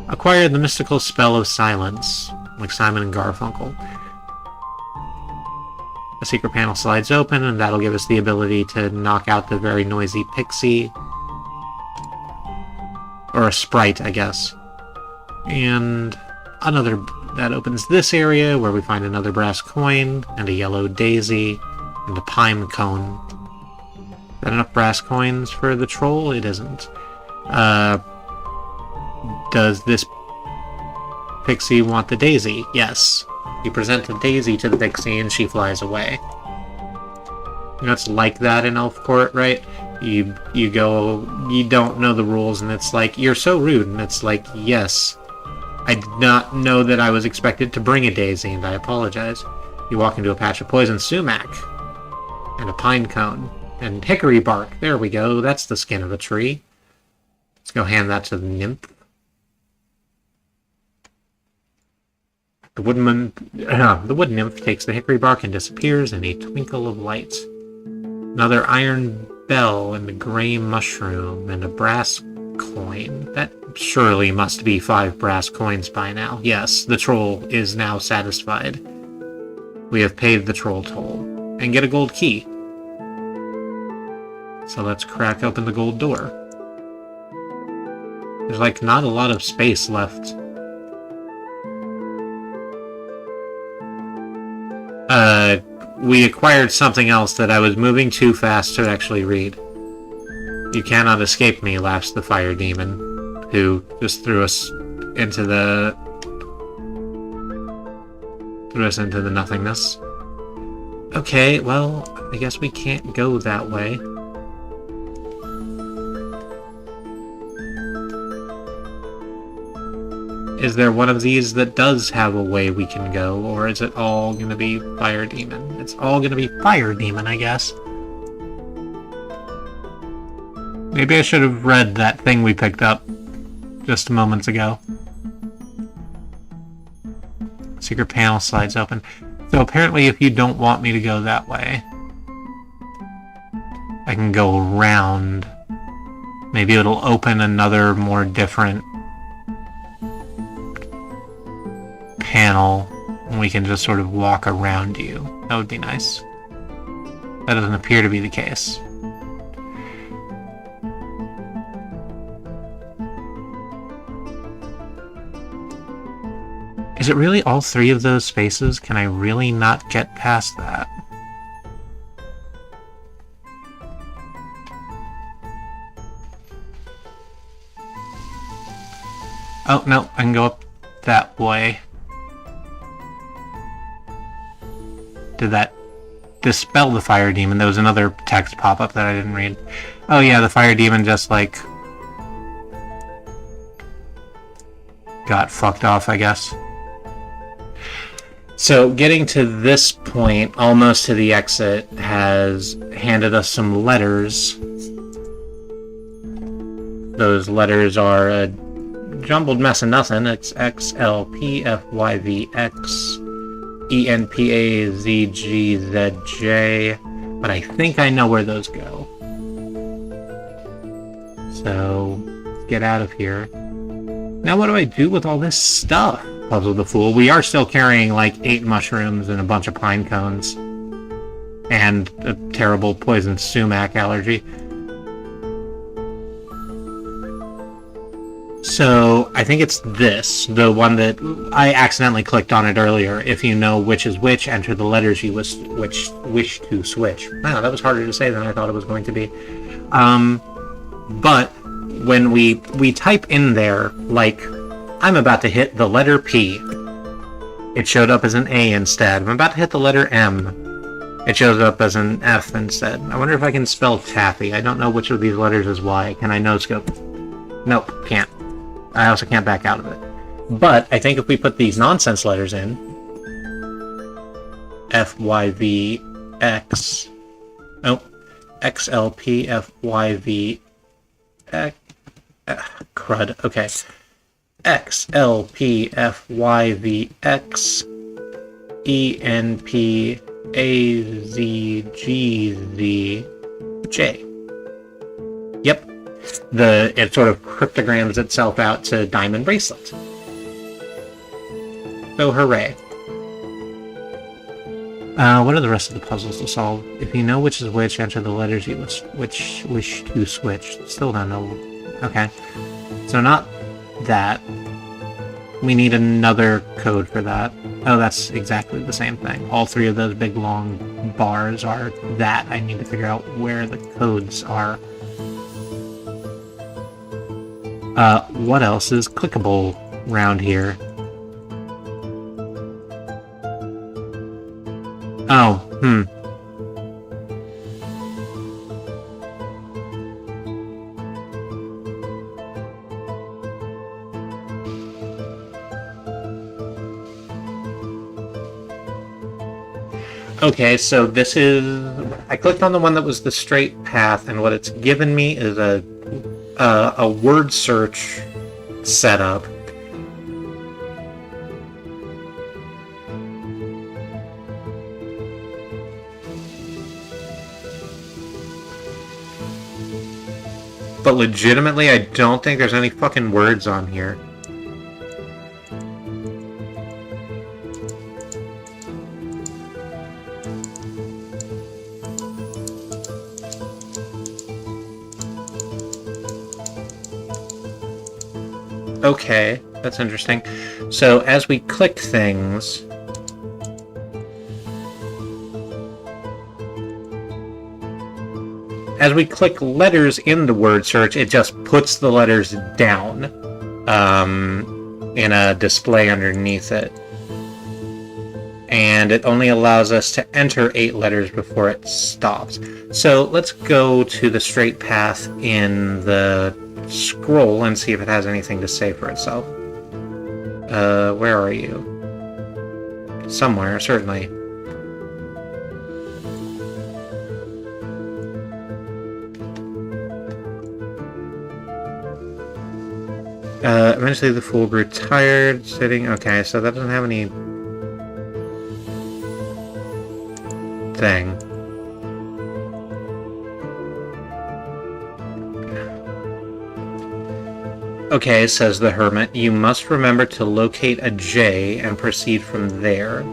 acquire the mystical spell of silence, like Simon and Garfunkel. A secret panel slides open, and that'll give us the ability to knock out the very noisy pixie. Or a sprite, I guess. And another... that opens this area, where we find another brass coin, and a yellow daisy, and a pine cone. Is that enough brass coins for the troll? It isn't. Does this pixie want the daisy? Yes. You present a daisy to the pixie and she flies away. You know, it's like that in Elf Court, right? You go, you don't know the rules, and it's like, you're so rude, and it's like, yes, I did not know that I was expected to bring a daisy, and I apologize. You walk into a patch of poison sumac, and a pine cone, and hickory bark. There we go, that's the skin of a tree. Let's go hand that to the nymph. The wood nymph takes the hickory bark and disappears in a twinkle of light. Another iron bell and a gray mushroom and a brass coin. That surely must be 5 brass coins by now. Yes, the troll is now satisfied. We have paid the troll toll and get a gold key. So let's crack open the gold door. There's like not a lot of space left. We acquired something else that I was moving too fast to actually read. You cannot escape me, laughs the fire demon, who just threw us into the nothingness. Okay, well, I guess we can't go that way. Is there one of these that does have a way we can go, or is it all gonna be Fire Demon? It's all gonna be Fire Demon, I guess. Maybe I should have read that thing we picked up just moments ago. Secret panel slides open. So apparently if you don't want me to go that way, I can go around. Maybe it'll open another more different panel and we can just sort of walk around you. That would be nice. That doesn't appear to be the case. Is it really all 3 of those spaces? Can I really not get past that? Oh, no, I can go up that way. Did that dispel the fire demon? There was another text pop-up that I didn't read. Oh yeah, the fire demon just, like, got fucked off, I guess. So, getting to this point, almost to the exit, has handed us some letters. Those letters are a jumbled mess of nothing. It's X, L, P, F, Y, V, X, E, N, P, A, Z, G, Z, J. But I think I know where those go. So, let's get out of here. Now what do I do with all this stuff? Puzzled the fool. We are still carrying like 8 mushrooms and a bunch of pine cones. And a terrible poison sumac allergy. So I think it's this, the one that I accidentally clicked on it earlier. If you know which is which, enter the letters you wish to switch. Wow, that was harder to say than I thought it was going to be. But when we type in there, like, I'm about to hit the letter P, it showed up as an A instead. I'm about to hit the letter M, it shows up as an F instead. I wonder if I can spell taffy. I don't know which of these letters is Y. Can I no-scope? Nope, can't. I also can't back out of it. But I think if we put these nonsense letters in, F, Y, V, X, oh, X, L, P, F, Y, V, X, crud, okay. X, L, P, F, Y, V, X, E, N, P, A, Z, G, Z, J. Yep. It sort of cryptograms itself out to diamond bracelet. So hooray. What are the rest of the puzzles to solve? If you know which is which, enter the letters you wish to switch. Still don't know. Okay. So not that. We need another code for that. Oh, that's exactly the same thing. All three of those big long bars are that. I need to figure out where the codes are. What else is clickable around here? Oh, Okay, so this is... I clicked on the one that was the straight path, and what it's given me is a word search setup. But legitimately, I don't think there's any fucking words on here. Okay, that's interesting. So as we click things... As we click letters in the word search, it just puts the letters down in a display underneath it. And it only allows us to enter 8 letters before it stops. So let's go to the straight path in the scroll and see if it has anything to say for itself. Where are you? Somewhere, certainly. Eventually the fool grew tired, sitting... Okay, so that doesn't have any... thing. Okay, says the hermit, you must remember to locate a J and proceed from there.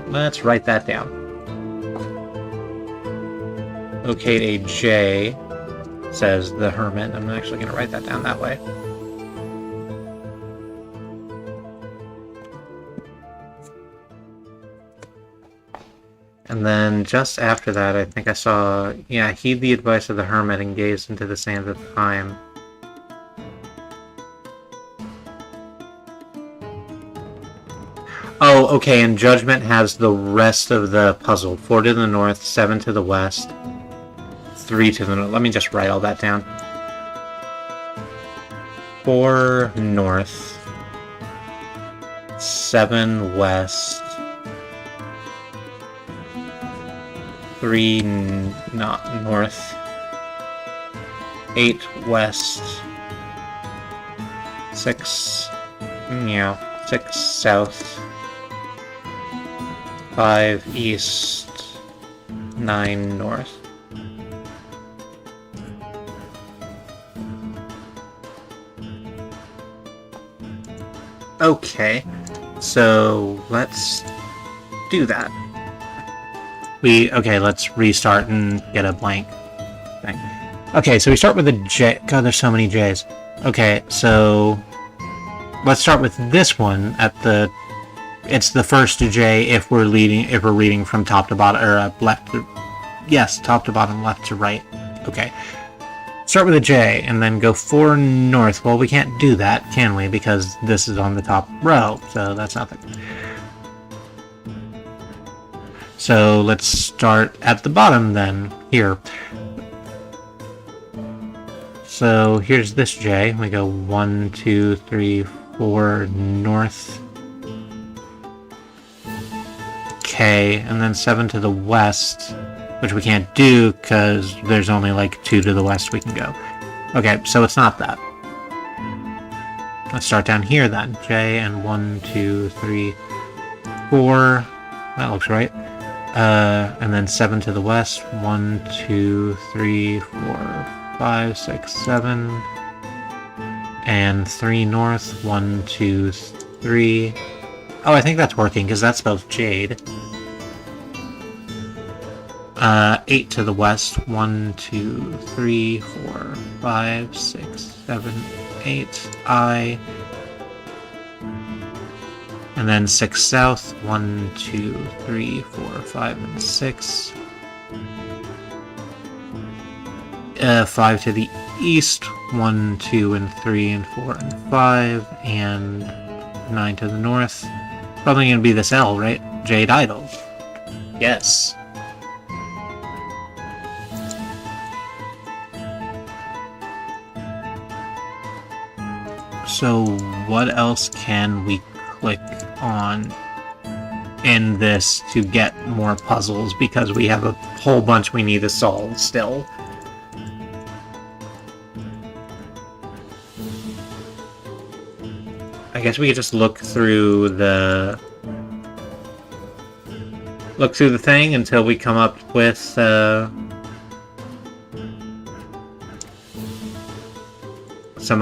Let's write that down. Locate a J, says the hermit. I'm actually going to write that down that way. And then just after that, I think I saw, yeah, heed the advice of the hermit and gaze into the sands of time. Oh, okay, and Judgment has the rest of the puzzle. 4 to the north, 7 to the west, 3 to the north. Let me just write all that down. 4 north, 7 west, 3 not north, 8 west, 6, yeah, 6 south, 5 east, 9 north. Okay, so let's do that. Okay, let's restart and get a blank thing. Okay, so we start with a J. God, there's so many J's. Okay, so let's start with this one at the. It's the first J if we're reading from top to bottom or left to. Yes, top to bottom, left to right. Okay. Start with a J and then go 4 north. Well, we can't do that, can we? Because this is on the top row, so that's nothing. So let's start at the bottom then, here. So here's this J. We go 1, 2, 3, 4 north. K, and then 7 to the west, which we can't do because there's only like 2 to the west we can go. Okay, so it's not that. Let's start down here then. J and 1, 2, 3, 4. That looks right. And then 7 to the west. 1, 2, 3, 4, 5, 6, 7. And 3 north. 1, 2, 3. Oh, I think that's working because that spells jade. 8 to the west. 1, 2, 3, 4, 5, 6, 7, 8. I. And then 6 south. 1, 2, 3, 4, 5, and 6. 5 to the east. 1, 2, and 3, and 4, and 5. And 9 to the north. Probably going to be this L, right? Jade Idol. Yes. So what else can we click on in this to get more puzzles? Because we have a whole bunch we need to solve still. I guess we could just look through the thing until we come up with some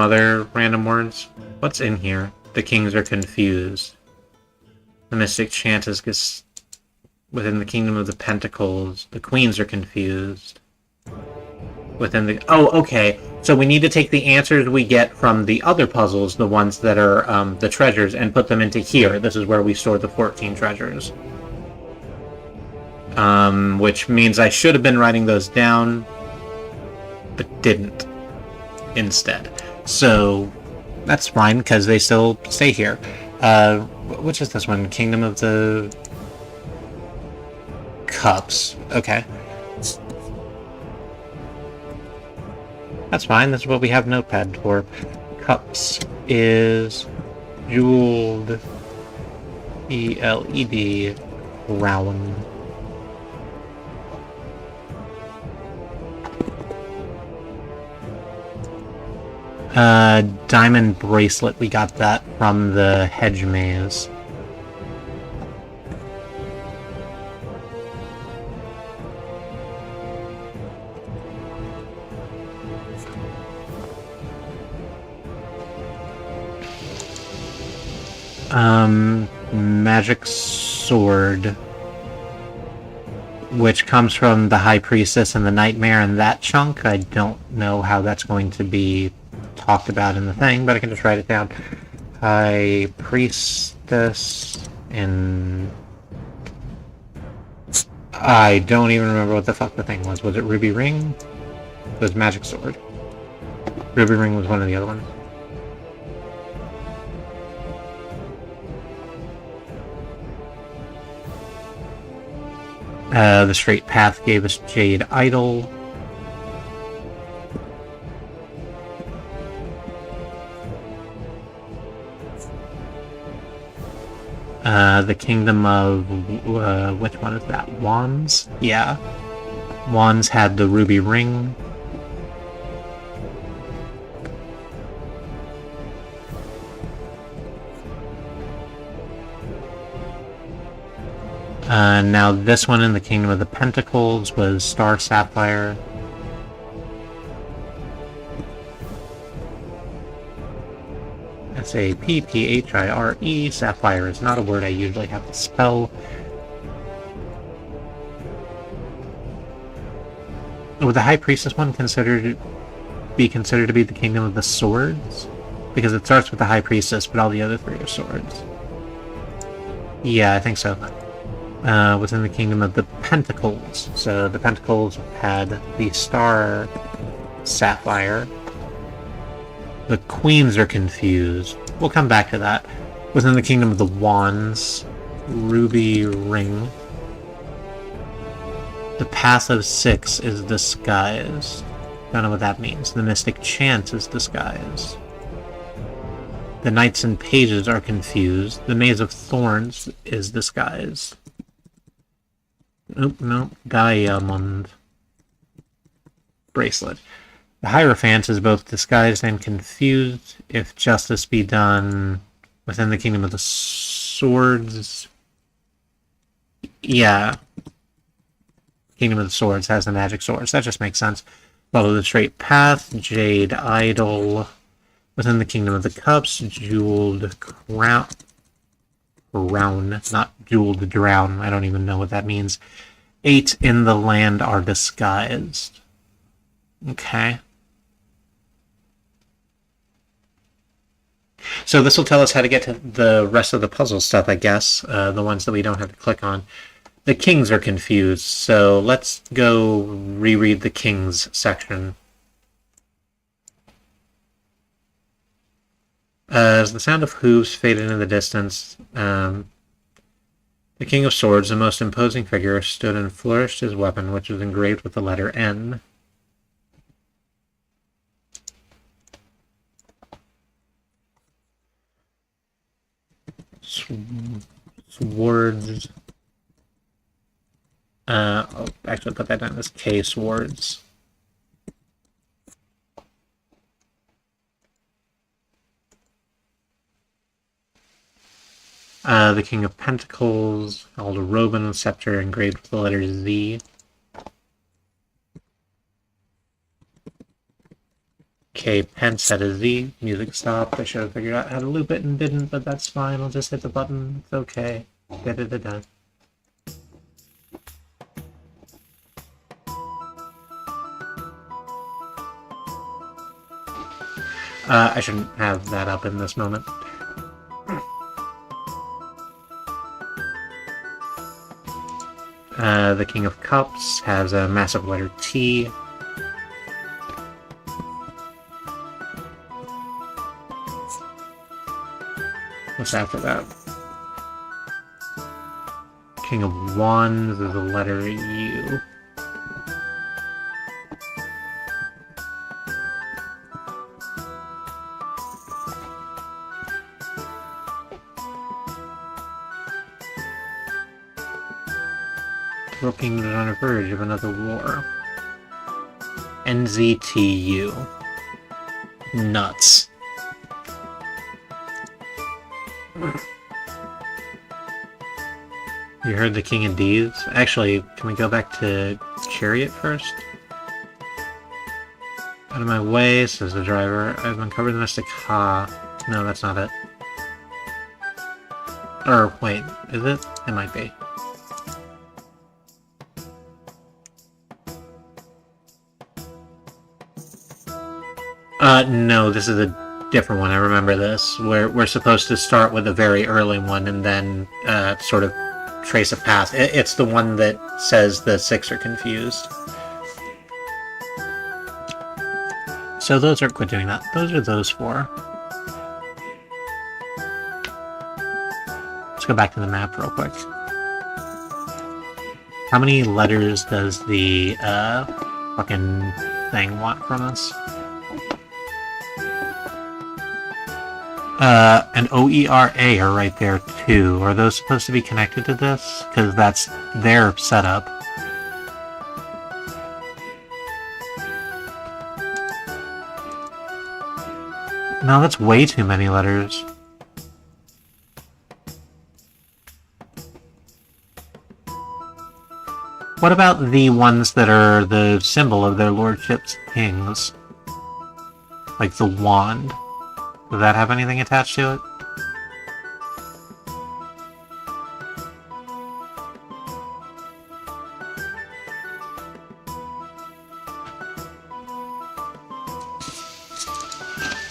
other random words. What's in here? The kings are confused. The mystic chances within the kingdom of the pentacles. The queens are confused. Within the... Oh, okay. So we need to take the answers we get from the other puzzles, the ones that are the treasures, and put them into here. This is where we store the 14 treasures. Which means I should have been writing those down, but didn't instead. So that's fine, because they still stay here. Which is this one? Kingdom of the Cups. Okay. That's fine, that's what we have Notepad for. Cups is jeweled, E-L-E-D, round. Diamond bracelet, we got that from the hedge maze. Magic sword, which comes from the High Priestess and the Nightmare and that chunk. I don't know how that's going to be talked about in the thing, but I can just write it down. High Priestess and... I don't even remember what the fuck the thing was. Was it Ruby Ring? It was Magic Sword. Ruby Ring was one of the other ones. The straight path gave us Jade Idol. The Kingdom of... which one is that? Wands? Yeah. Wands had the Ruby Ring. Now this one in the Kingdom of the Pentacles was Star Sapphire. S-A-P-P-H-I-R-E. Sapphire is not a word I usually have to spell. Would the High Priestess one be considered to be the Kingdom of the Swords? Because it starts with the High Priestess, but all the other three are swords. Yeah, I think so. Within the Kingdom of the Pentacles. So the Pentacles had the Star Sapphire. The Queens are confused. We'll come back to that. Within the Kingdom of the Wands, Ruby Ring. The Path of Six is disguised. Don't know what that means. The Mystic Chant is disguised. The Knights and Pages are confused. The Maze of Thorns is disguised. Oop, no. Diamond Bracelet. The Hierophant is both disguised and confused. If justice be done within the Kingdom of the Swords... Yeah. Kingdom of the Swords has the magic swords. That just makes sense. Follow the Straight Path. Jade Idol. Within the Kingdom of the Cups. Jeweled Crown. Not Jeweled Drown. I don't even know what that means. 8 in the land are disguised. Okay. So this will tell us how to get to the rest of the puzzle stuff, I guess. The ones that we don't have to click on. The kings are confused, so let's go reread the kings section. As the sound of hooves faded in the distance, the King of Swords, the most imposing figure, stood and flourished his weapon, which was engraved with the letter N. Swords. I'll actually put that down as K Swords. The King of Pentacles held a robe and a scepter engraved with the letter Z. K Pence had a Z. Music stopped. I should have figured out how to loop it and didn't, but that's fine. I'll just hit the button. It's okay. Da-da-da-da. I shouldn't have that up in this moment. The King of Cups has a massive letter T. What's after that? King of Wands is a letter U. World Kingdom is on the verge of another war. NZTU. Nuts. You heard the King of D's? Actually, can we go back to Chariot first? Out of my way, says the driver. I've uncovered the mystic Ha. No, that's not it. Or, wait, is it? It might be. No, this is a different one. I remember this. We're supposed to start with a very early one and then sort of trace a path. It's the one that says the 6 are confused. So those are... Quit doing that. Those are those 4. Let's go back to the map real quick. How many letters does the fucking thing want from us? And OERA are right there too. Are those supposed to be connected to this? Because that's their setup. No, that's way too many letters. What about the ones that are the symbol of their lordship's kings? Like the wand. Does that have anything attached to it?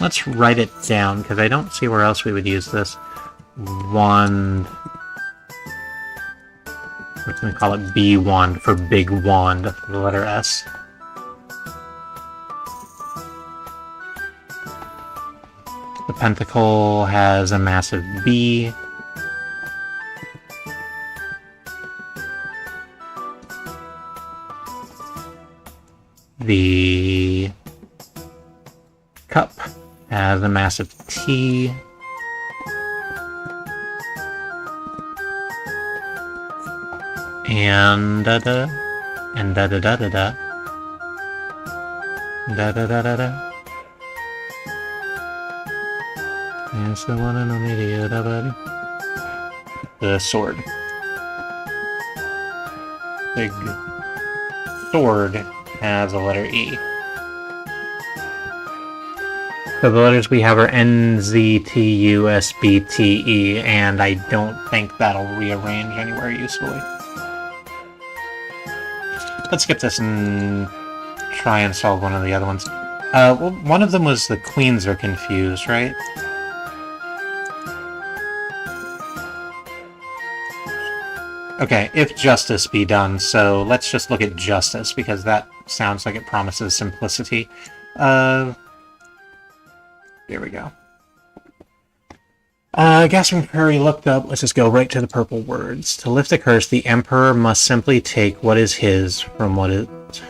Let's write it down, because I don't see where else we would use this. Wand. We're going to call it B wand for big wand, the letter S. The pentacle has a massive B. The cup has a massive T. And da-da. And da-da-da-da-da. Da-da-da-da-da. Yes, the one and only the The sword. Big sword has a letter E. So the letters we have are N, Z, T, U, S, B, T, E, and I don't think that'll rearrange anywhere usefully. Let's skip this and try and solve one of the other ones. Well, one of them was the queens are confused, right? Okay, if justice be done, so let's just look at justice, because that sounds like it promises simplicity. Here we go. Gasping Prairie looked up. Let's just go right to the purple words. To lift a curse, the Emperor must simply take what is his from what is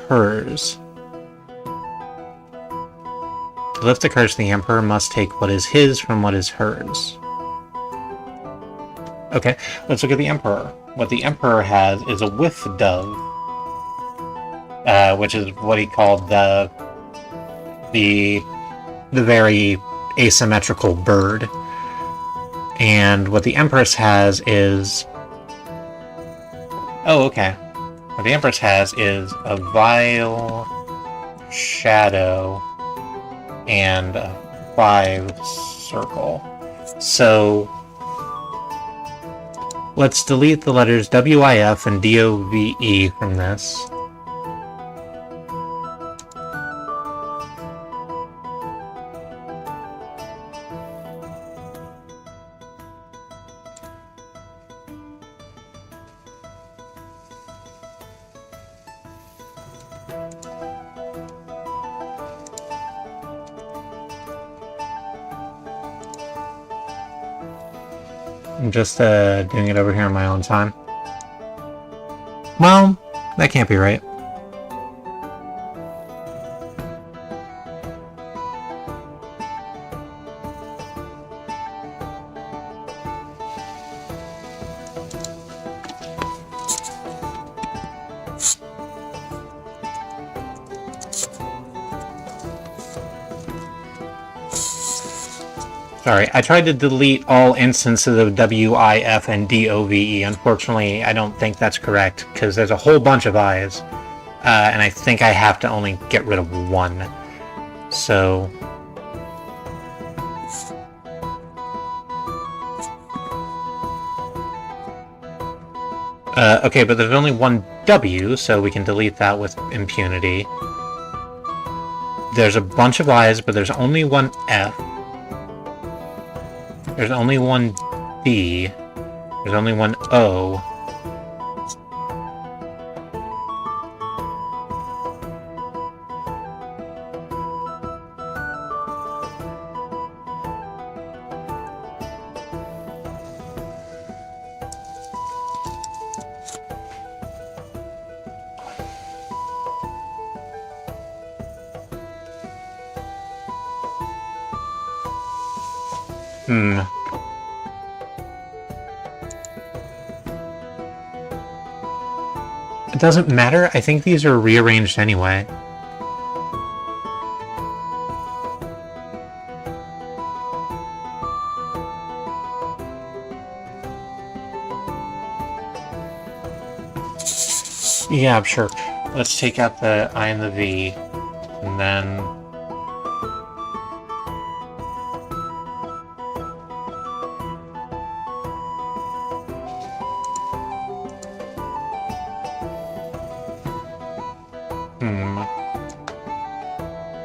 hers. To lift a curse, the Emperor must take what is his from what is hers. Okay, let's look at the Emperor. What the Emperor has is a whiff dove, which is what he called the very asymmetrical bird. And what the Empress has is... Oh, okay. What the Empress has is a vile shadow and a 5 circle. So let's delete the letters WIF and DOVE from this. I'm just doing it over here on my own time. Well, that can't be right. Sorry, I tried to delete all instances of WIF and DOVE. Unfortunately, I don't think that's correct, because there's a whole bunch of I's. And I think I have to only get rid of one. So... okay, but there's only one W, so we can delete that with impunity. There's a bunch of I's, but there's only one F. There's only one B. There's only one O. It doesn't matter. I think these are rearranged anyway. Yeah, sure. Let's take out the I and the V, and then...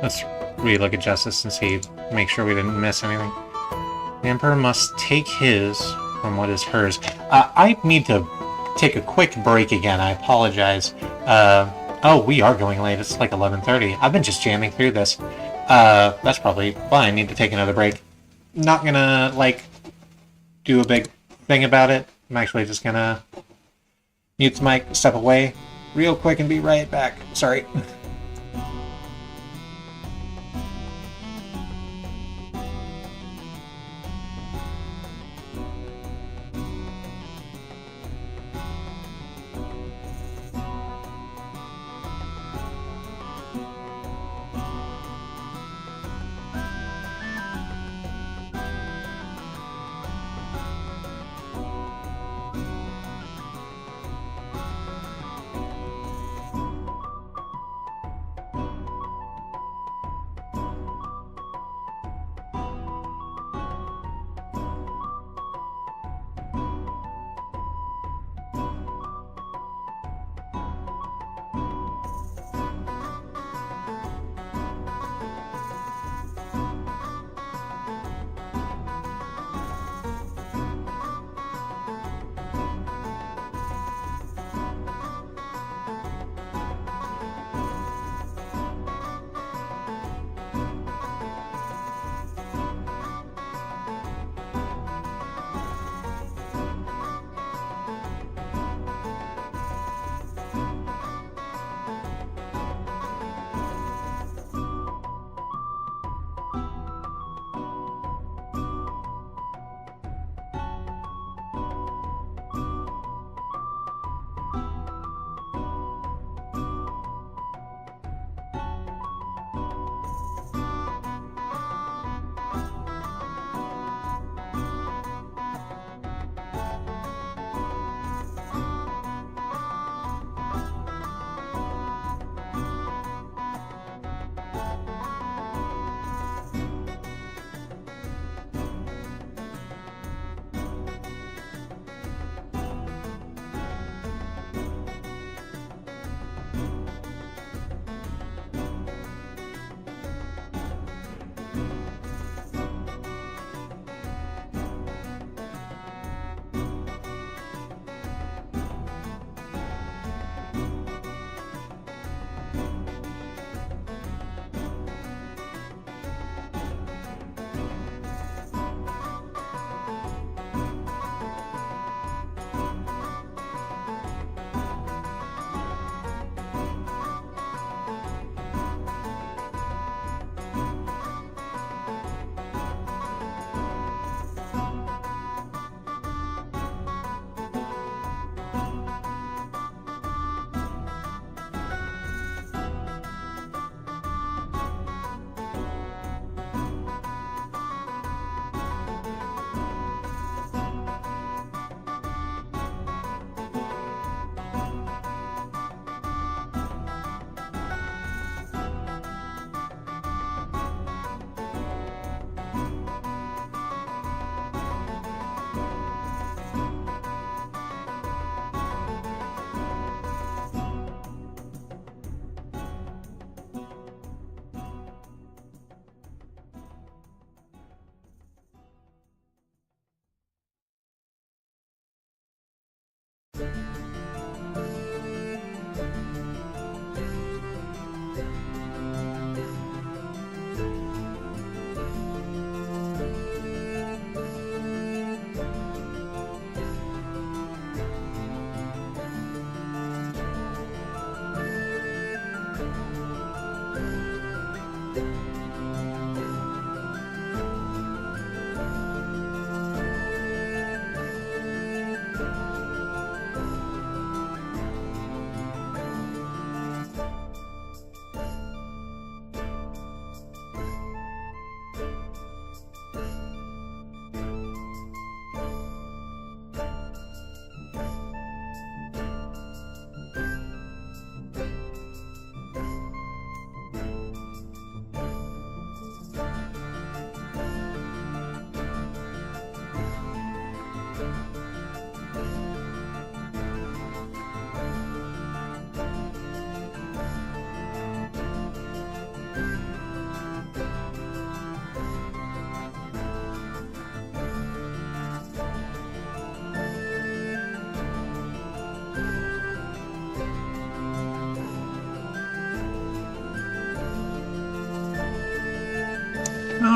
Let's relook at Justice and see, make sure we didn't miss anything. The Emperor must take his from what is hers. I need to take a quick break again. I apologize. Oh, we are going late. It's like 11:30. I've been just jamming through this. That's probably why I need to take another break. Not gonna, like, do a big thing about it. I'm actually just gonna mute the mic, step away real quick, and be right back. Sorry.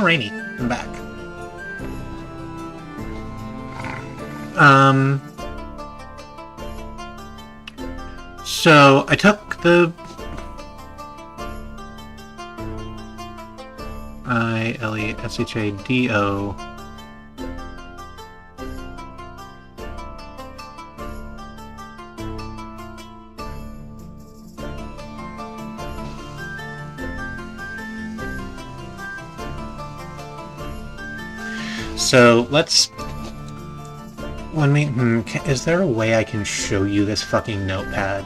Oh, Rainy, I'm back. So I took the ILESHADO. So let's. Is there a way I can show you this fucking notepad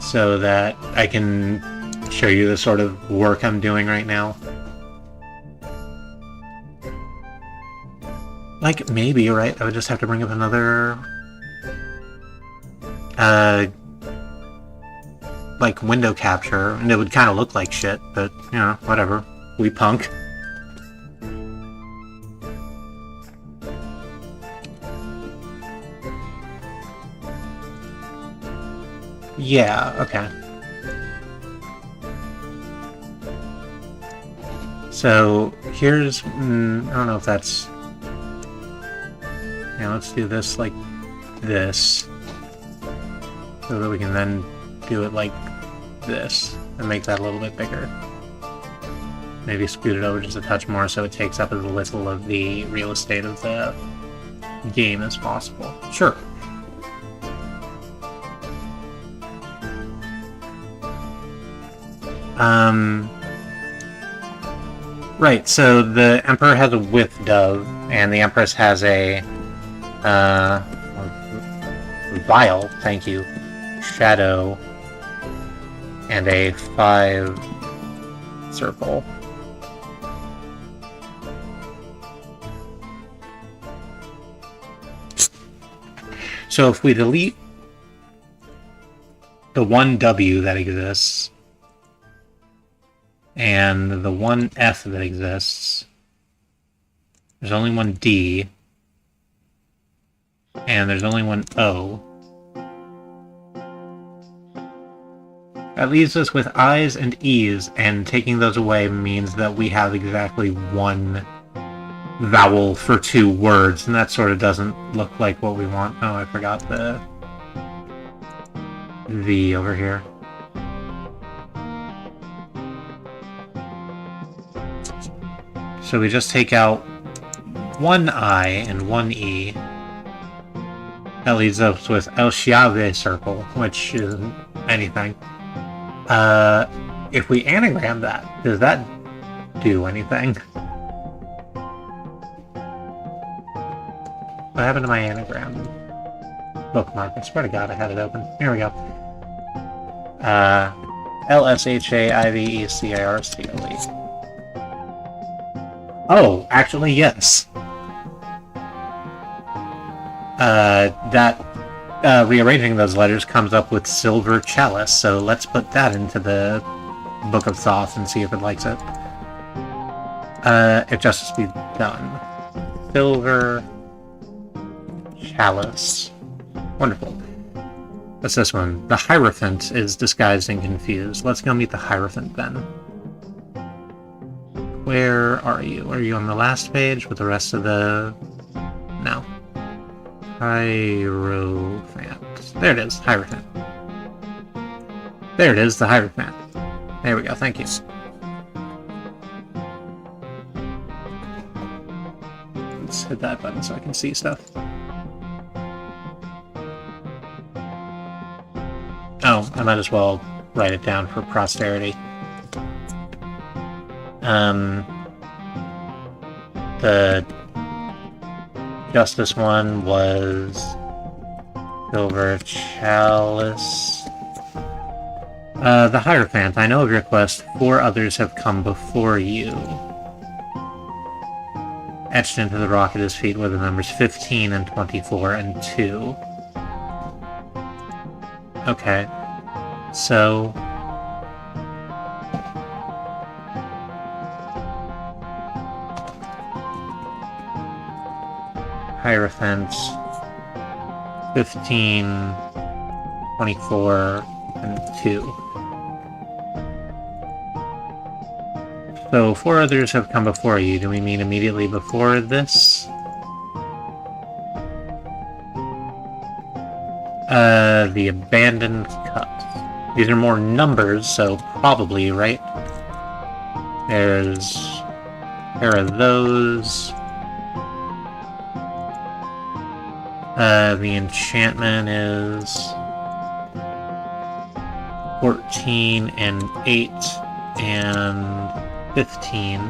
so that I can show you the sort of work I'm doing right now? Like, maybe, right? I would just have to bring up another like window capture, and it would kind of look like shit, but you know, whatever. We punk. Yeah, okay. So, here's... I don't know if that's... Yeah, let's do this like this. So that we can then do it like this, and make that a little bit bigger. Maybe scoot it over just a touch more so it takes up as little of the real estate of the game as possible. Sure. Right, so the Emperor has a With Dove, and the Empress has a, Vial, thank you, Shadow, and a 5 circle. So if we delete the one W that exists, and the one F that exists, there's only one D, and there's only one O. That leaves us with I's and E's, and taking those away means that we have exactly one vowel for 2 words, and that sort of doesn't look like what we want. Oh, I forgot the V over here. So we just take out one I and one E. That leaves us with El Chiave circle, which isn't anything. If we anagram that, does that do anything? What happened to my anagram bookmark? I swear to God I had it open. Here we go. LSHAIVECIRCLE. Oh, actually, yes. Rearranging those letters comes up with Silver Chalice, so let's put that into the Book of Thoth and see if it likes it. If justice be done. Silver Chalice. Wonderful. What's this one? The Hierophant is disguised and confused. Let's go meet the Hierophant then. Where are you? Are you on the last page with the rest of the... No. Hierophant. There it is, Hierophant. There it is, the Hierophant. There we go, thank you. Let's hit that button so I can see stuff. Oh, I might as well write it down for posterity. The Justice one was Silver Chalice. The Hierophant. I know of your quest. 4 others have come before you. Etched into the rock at his feet were the numbers 15 and 24 and 2. Okay. So... Hierophants 15, 24, and 2. So 4 others have come before you. Do we mean immediately before this? The abandoned cups. These are more numbers, so probably, right? There are those. The enchantment is 14 and 8 and 15.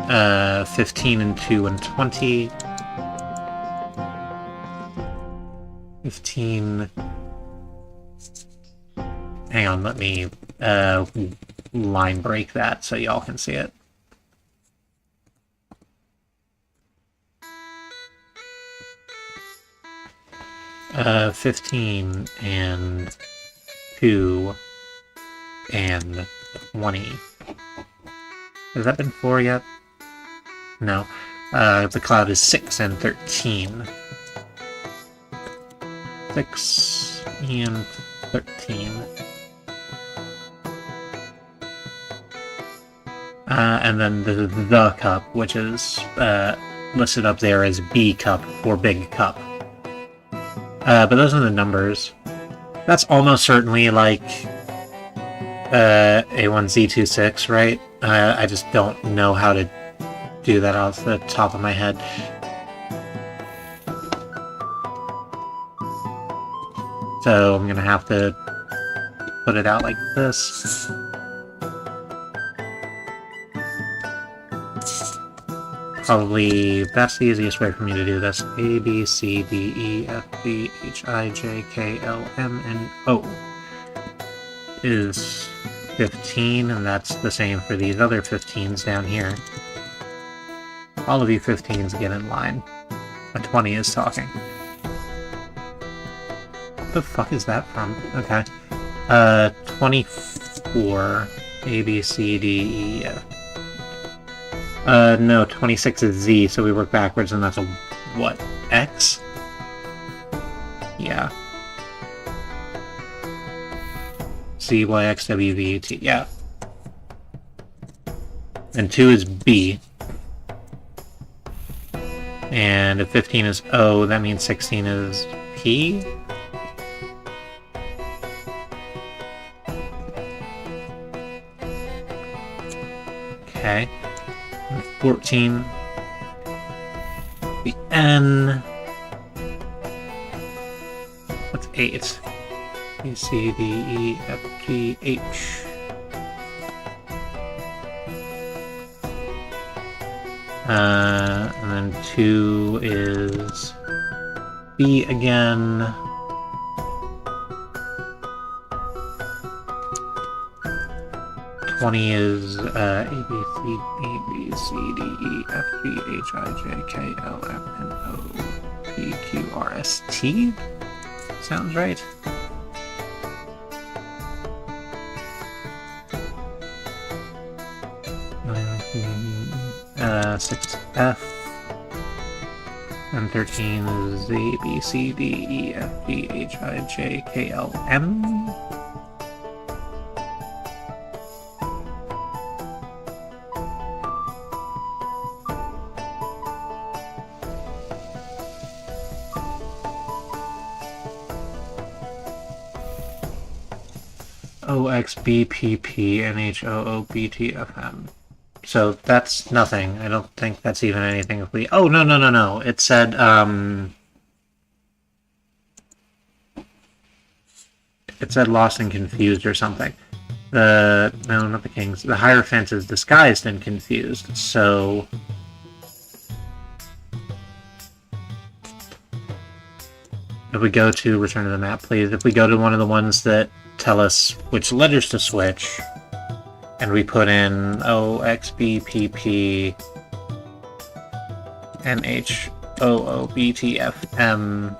Uh, 15 and 2 and 20. 15. Hang on, let me line break that so y'all can see it. Uh, 15 and 2 and 20. Has that been 4 yet? No. The cloud is 6 and 13. 6 and 13. And then the cup, which is listed up there as B cup or big cup. But those are the numbers. That's almost certainly like A1Z26, right? I just don't know how to do that off the top of my head. So I'm gonna have to put it out like this. Probably that's the easiest way for me to do this. A, B, C, D, E, F, G, H, I, J, K, L, M, and O is 15, and that's the same for these other 15s down here. All of you 15s get in line. A 20 is talking. What the fuck is that from? Okay. 24. A, B, C, D, E, F. No, 26 is Z, so we work backwards, and that's a, what, X? Yeah. Z, Y, X, W, V, T, yeah. And 2 is B. And if 15 is O, that means 16 is P? Okay. 14. The N. What's 8? B, C, D, E, F, G, H. And then 2 is B again. Twenty is A, B, C, D, E, F, G, H, I, J, K, L, M, N, O, P, Q, R, S, T? Sounds right. Six F. And 13 is A, B, C, D, E, F, G, H, I, J, K, L, M. O, X, B, P, P, N, H, O, O, B, T, F, M. So that's nothing. I don't think that's even anything if we... Oh, no. It said, It said lost and confused or something. No, not the kings. The Hierophant is disguised and confused, so... If we go to return to the map, please. If we go to one of the ones that tell us which letters to switch, and we put in O, X, B, P, P, N, H, O, O, B, T, F, M,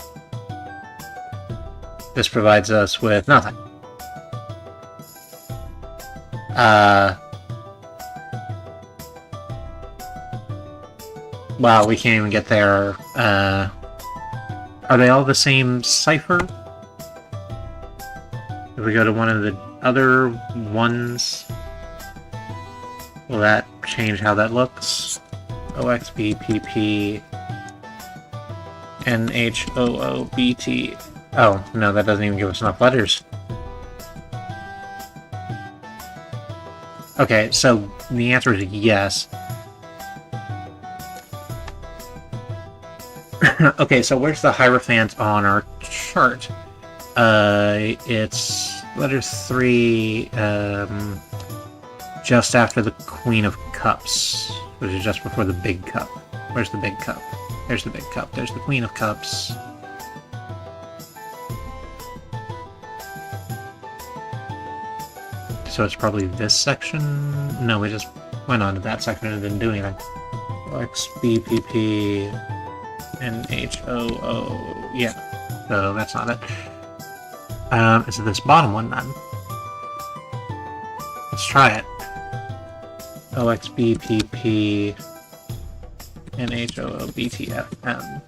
this provides us with nothing. Wow, we can't even get there, Are they all the same cipher? If we go to one of the other ones, will that change how that looks? OXBPP NHOOBT. Oh, no, that doesn't even give us enough letters. Okay, so the answer is yes. Okay, so where's the Hierophant on our chart? It's letter 3, just after the Queen of Cups, which is just before the Big Cup. Where's the Big Cup? There's the Big Cup. There's the Queen of Cups. So it's probably this section? No, we just went on to that section and didn't do anything. XBPP NHOO. Yeah, so that's not it. Is it this bottom one then? Let's try it. OXBPP NHOOBTFM.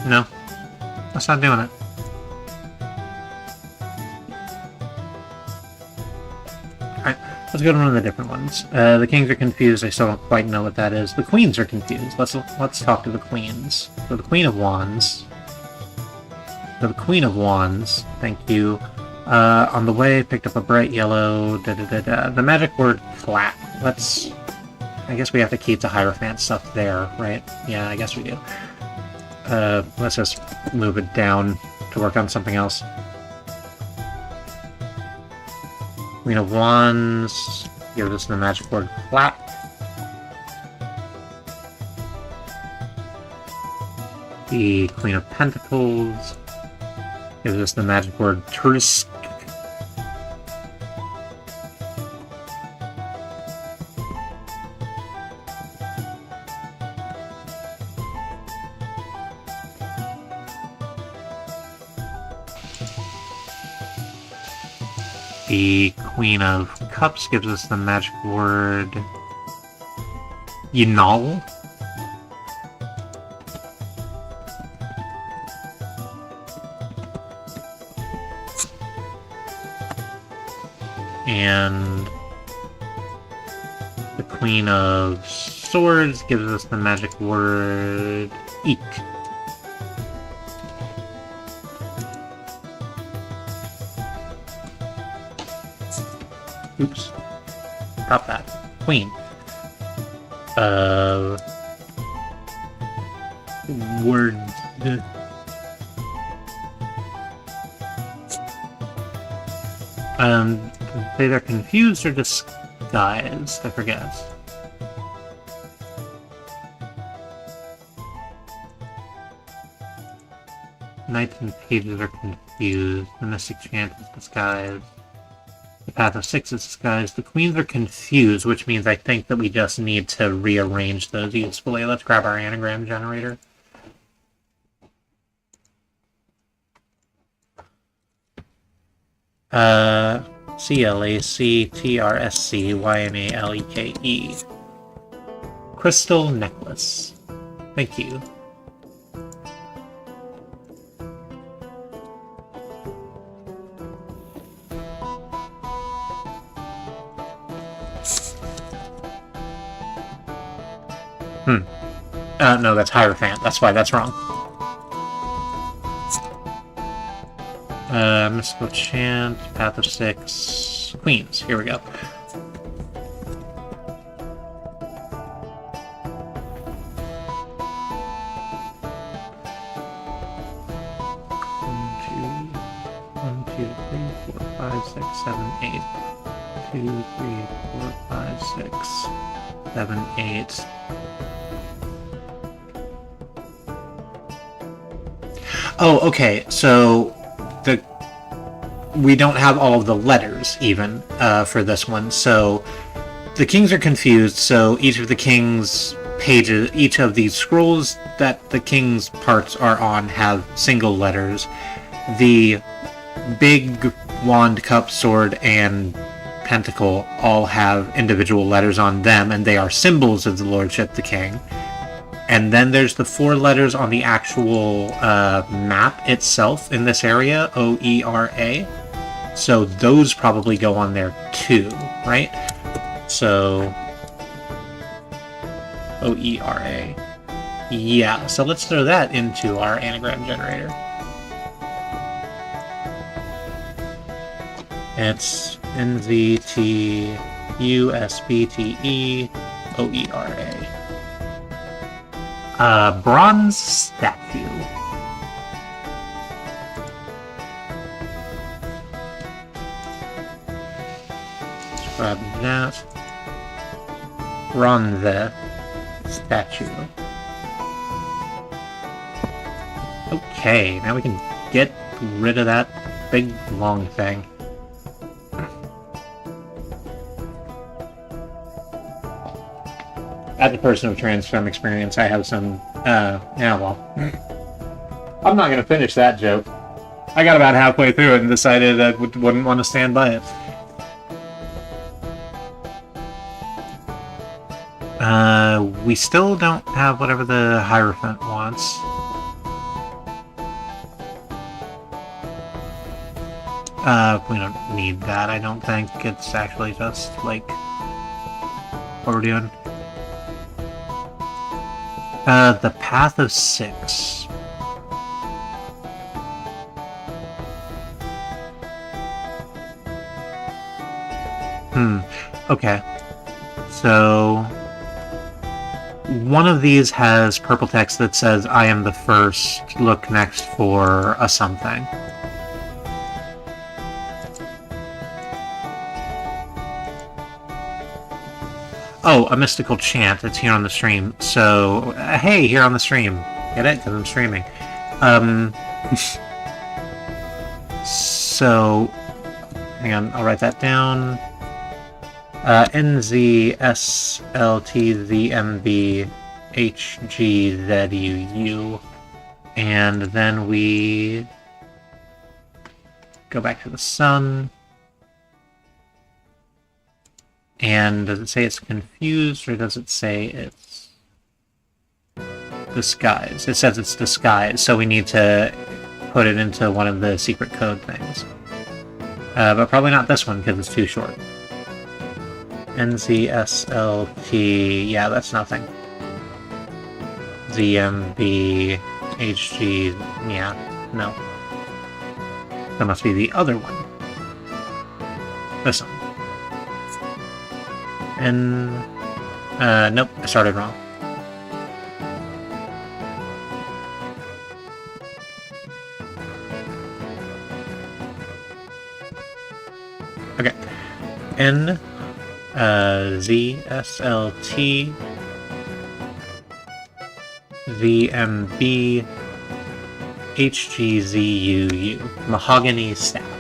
No. That's not doing it. Alright, let's go to one of the different ones. The kings are confused, I still don't quite know what that is. The queens are confused. Let's talk to the queens. So the Queen of Wands. So the Queen of Wands, thank you. On the way, picked up a bright yellow, The magic word clap. I guess we have to keep the Hierophant stuff there, right? Yeah, I guess we do. Let's just move it down to work on something else. Queen of Wands, give us the magic word clap. The Queen of Pentacles gives us the magic word Tursk. The Queen of Cups gives us the magic word Yinal. And the Queen of Swords gives us the magic word Eek. Oops. Drop that. Queen. Word. Say they're confused or disguised, I forget. Knights and pages are confused. The mystic chant is disguised. The path of 6 is disguised. The queens are confused, which means I think that we just need to rearrange those usefully. Let's grab our anagram generator. CLACTRSCYNALEKE. Crystal necklace. Thank you. No, that's Hierophant. That's why that's wrong. Mystical Chant, Path of 6, Queens. Here we go. One, two, three, four, five, six, seven, 8. 2, 3, 4, 5, 6, 7, 8. Oh, okay, so we don't have all of the letters, even, for this one, so the kings are confused, so each of the king's pages, each of these scrolls that the king's parts are on have single letters. The big wand, cup, sword, and pentacle all have individual letters on them, and they are symbols of the lordship of the king. And then there's the 4 letters on the actual map itself in this area, O-E-R-A. So those probably go on there too, right? So O-E-R-A. Yeah, so let's throw that into our anagram generator. It's N-Z-T-U-S-B-T-E-O-E-R-A. Bronze statue. Let's grab that. Bronze statue. Okay, now we can get rid of that big long thing. As a person with transform experience, I have some, yeah, well, I'm not going to finish that joke. I got about halfway through it and decided I wouldn't want to stand by it. We still don't have whatever the Hierophant wants. We don't need that, I don't think. It's actually just, like, what we're doing. The Path of 6. Okay. So one of these has purple text that says, I am the first, look next for a something. Oh, a mystical chant. It's here on the stream. So, hey, here on the stream. Get it? Because I'm streaming. So, hang on, I'll write that down. NZSLTZMBHGZUU. And then we go back to the sun. And does it say it's confused, or does it say it's disguised? It says it's disguised, so we need to put it into one of the secret code things. But probably not this one, because it's too short. NZSLT... yeah, that's nothing. ZMBHG... yeah, no. That must be the other one. This one. And... nope, I started wrong. Okay. N... ZSLT... VMB... HGZUU. Mahogany staff.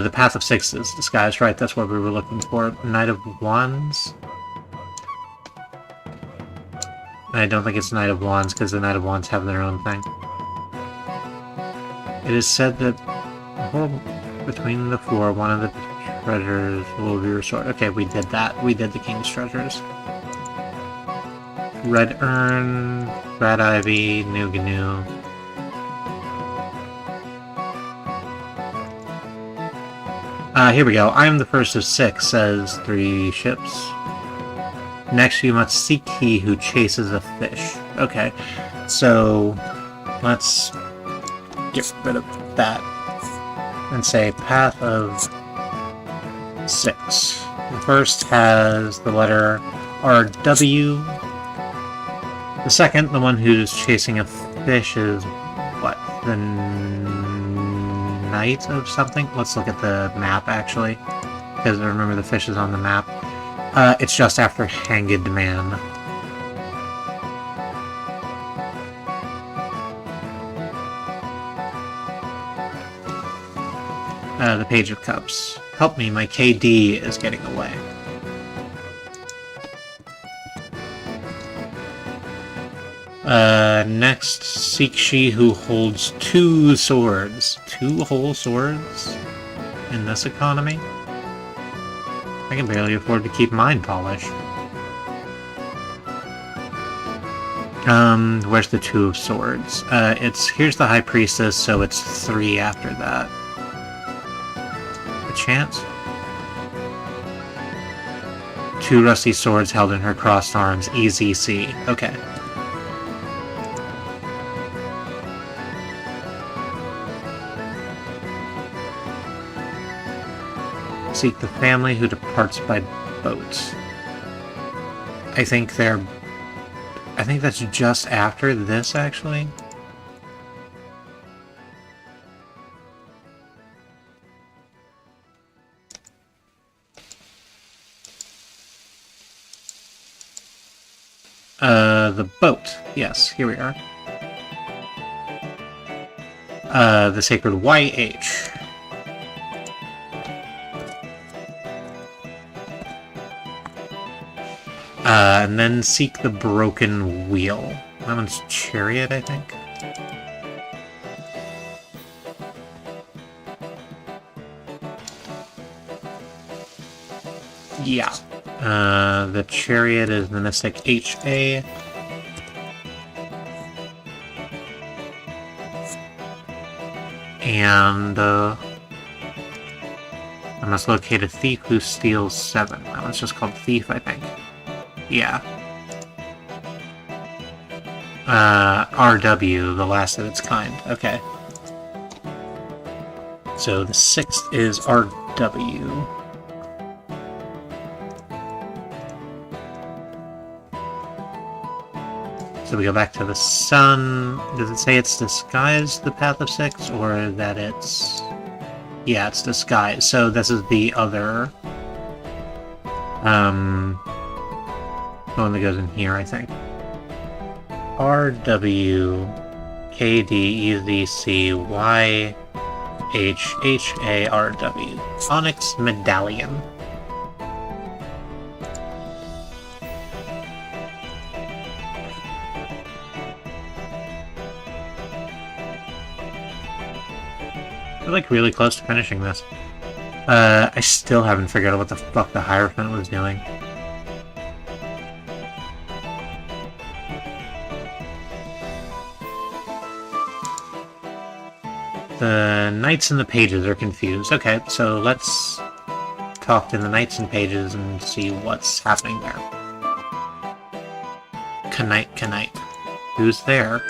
The Path of 6 is disguised, right? That's what we were looking for. Knight of Wands? I don't think it's Knight of Wands, because the Knight of Wands have their own thing. It is said that between the 4, one of the treasures will be restored. Okay, we did that. We did the King's treasures. Red Urn, Red Ivy, New Gnu. Here we go. I am the first of 6, says 3 ships. Next, you must seek he who chases a fish. Okay, so let's get rid of that and say Path of 6. The first has the letter RW. The second, the one who's chasing a fish, is what? The Knight of something? Let's look at the map, actually, because I remember the fish is on the map. It's just after Hanged Man. The Page of Cups. Help me, my KD is getting away. Next, seek she who holds 2 swords. 2 whole swords? In this economy? I can barely afford to keep mine polished. Where's the 2 of swords? Here's the High Priestess, so it's 3 after that. A chance? 2 rusty swords held in her crossed arms, EZC. Okay. Seek the family who departs by boat. I think that's just after this, actually. The boat. Yes, here we are. The sacred YH. And then seek the broken wheel. That one's chariot, I think. Yeah. The chariot is the mystic HA. And, I must locate a thief who steals 7. That one's just called Thief, I think. Yeah. RW, the last of its kind. Okay. So the 6th is RW. So we go back to the sun. Does it say it's disguised, the Path of 6, or that it's... Yeah, it's disguised. So this is the other... the one that goes in here, I think. RW KDEZC YHHARW. Onyx Medallion. We're like really close to finishing this. I still haven't figured out what the fuck the Hierophant was doing. The Knights and the Pages are confused. Okay, so let's talk to the Knights and Pages and see what's happening there. Knight. Who's there?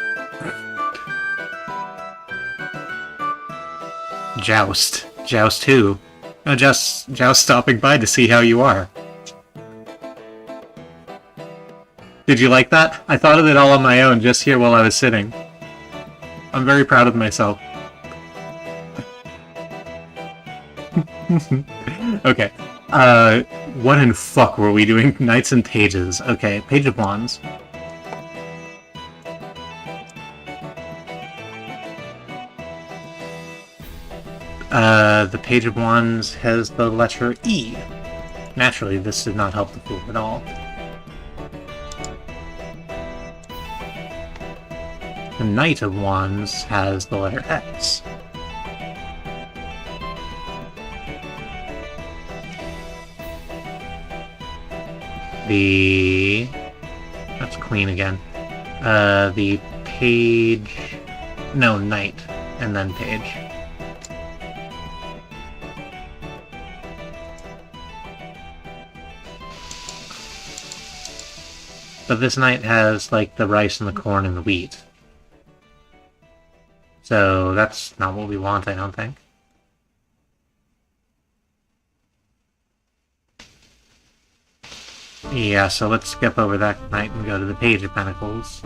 Joust. Joust who? Oh, Joust stopping by to see how you are. Did you like that? I thought of it all on my own just here while I was sitting. I'm very proud of myself. Okay. What in fuck were we doing? Knights and Pages. Okay, Page of Wands. The Page of Wands has the letter E. Naturally, this did not help the fool at all. The Knight of Wands has the letter X. That's Queen again. The Page... No, Knight, and then Page. But this Knight has, like, the rice and the corn and the wheat. So that's not what we want, I don't think. Yeah, so let's skip over that Knight and go to the Page of Pentacles.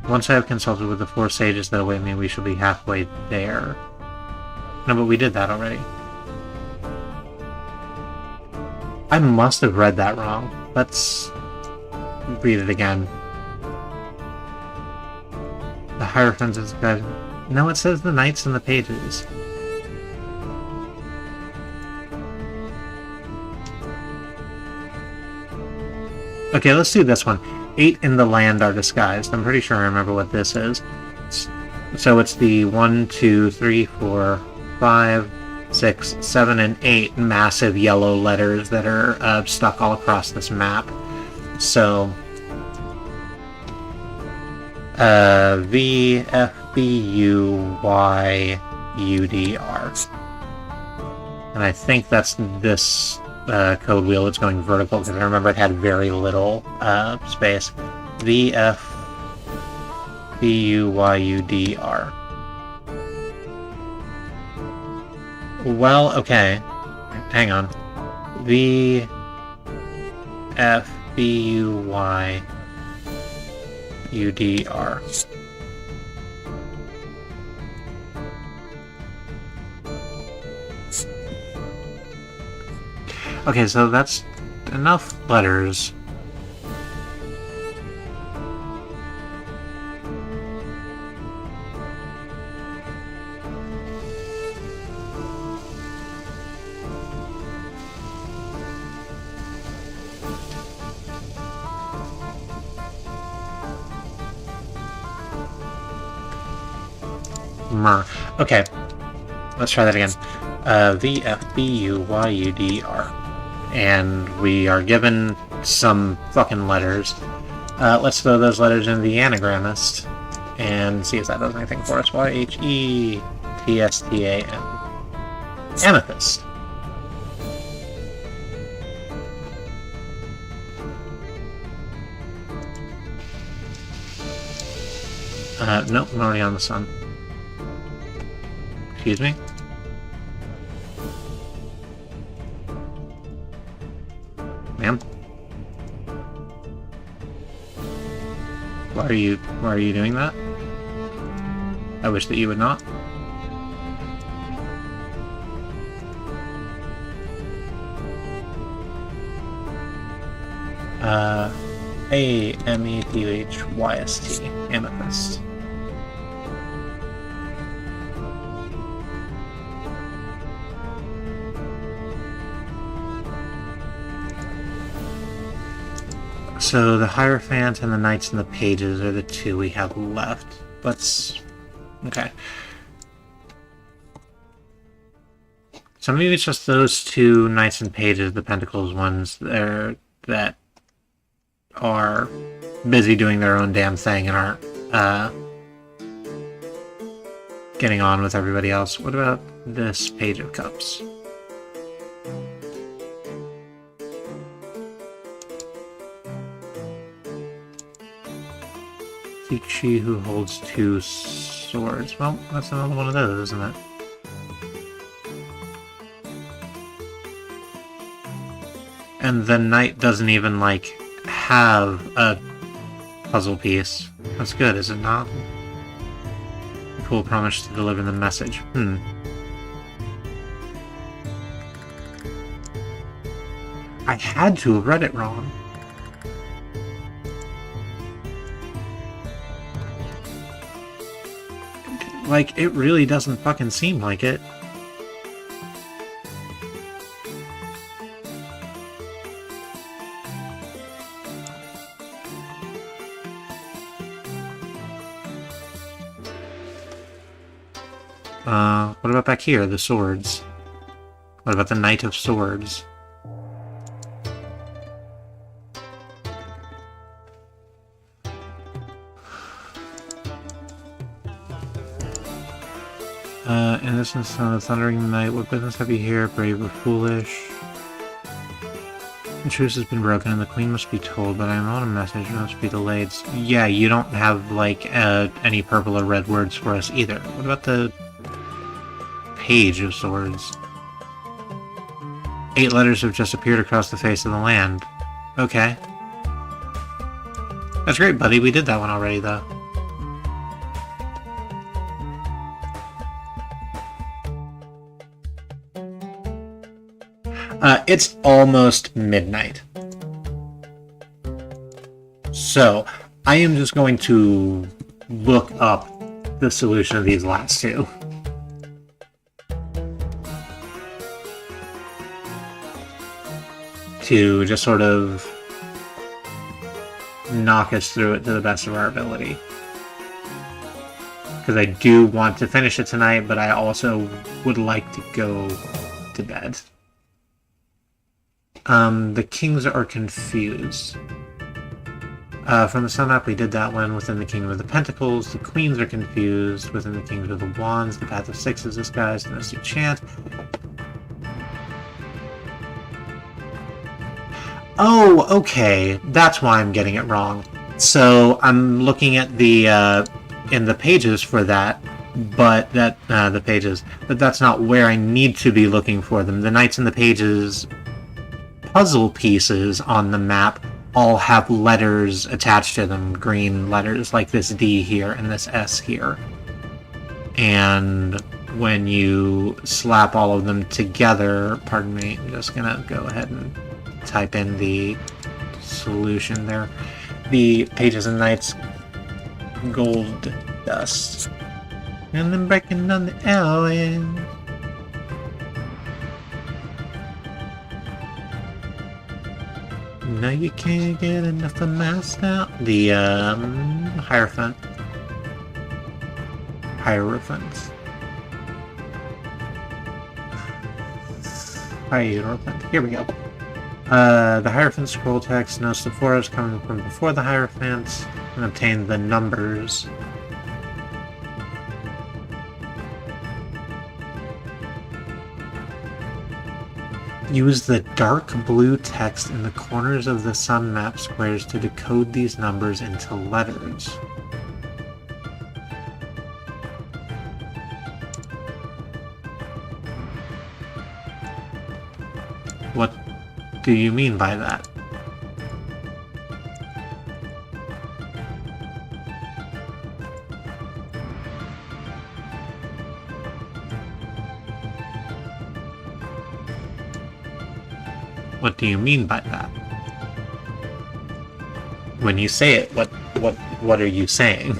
Once I have consulted with the 4 sages that await me, we shall be halfway there. No, but we did that already. I must have read that wrong. Let's read it again. The Hierophant is good. No, it says the Knights and the Pages. Okay, let's do this one. 8 in the land are disguised. I'm pretty sure I remember what this is. So it's the 1, 2, 3, 4, 5, 6, 7, and 8 massive yellow letters that are stuck all across this map. So, V, F, B, U, Y, U, D, R. And I think that's this code wheel that's going vertical, because I remember it had very little space. V, F, B, U, Y, U, D, R. Well, okay. Hang on. V, F, B, U, Y, U, D, R. Okay, so that's enough letters. Mer. Okay, let's try that again. V, F, B, U, Y, U, D, R. And we are given some fucking letters. Let's throw those letters into the anagrammist and see if that does anything for us. Y-H-E-T-S-T-A-N. Amethyst. Nope, I'm already on the sun. Excuse me? Ma'am? Why are you doing that? I wish that you would not. A-M-E-T-H-Y-S-T. Amethyst. So the Hierophant and the Knights and the Pages are the two we have left. Let's... okay. So maybe it's just those two Knights and Pages, the Pentacles ones, there that are busy doing their own damn thing and aren't getting on with everybody else. What about this Page of Cups? She who holds two swords. Well, that's another one of those, isn't it? And the knight doesn't even, like, have a puzzle piece. That's good, is it not? The fool promised to deliver the message. I had to have read it wrong. Like, it really doesn't fucking seem like it. What about back here, the swords? What about the Knight of Swords? Innocent son of the thundering night, what business have you here, brave or foolish? The truce has been broken and the queen must be told, but I am on a message, it must be delayed. Yeah, you don't have, like, any purple or red words for us either. What about the Page of Swords? 8 letters have just appeared across the face of the land. Okay. That's great, buddy. We did that one already, though. It's almost midnight. So, I am just going to look up the solution of these last two. To just sort of knock us through it to the best of our ability. Because I do want to finish it tonight, but I also would like to go to bed. The kings are confused. From the Sun Map, we did that one. Within the Kingdom of the Pentacles, the queens are confused. Within the Kingdom of the Wands, the Path of Sixes disguised, the Mystic Chant. Oh, okay. That's why I'm getting it wrong. So I'm looking at the in the pages for that, but that but that's not where I need to be looking for them. The Knights in the Pages puzzle pieces on the map all have letters attached to them, green letters like this D here and this S here. And when you slap all of them together, pardon me, I'm just gonna go ahead and type in the solution there. The Pages and Knights gold dust. And then breaking on the alley. No, you can't get enough of Master. The Hierophant. Hierophant. Here we go. The Hierophant scroll text notes the forest coming from before the Hierophant and obtain the numbers. Use the dark blue text in the corners of the sun map squares to decode these numbers into letters. What do you mean by that? What do you mean by that? When you say it, what are you saying?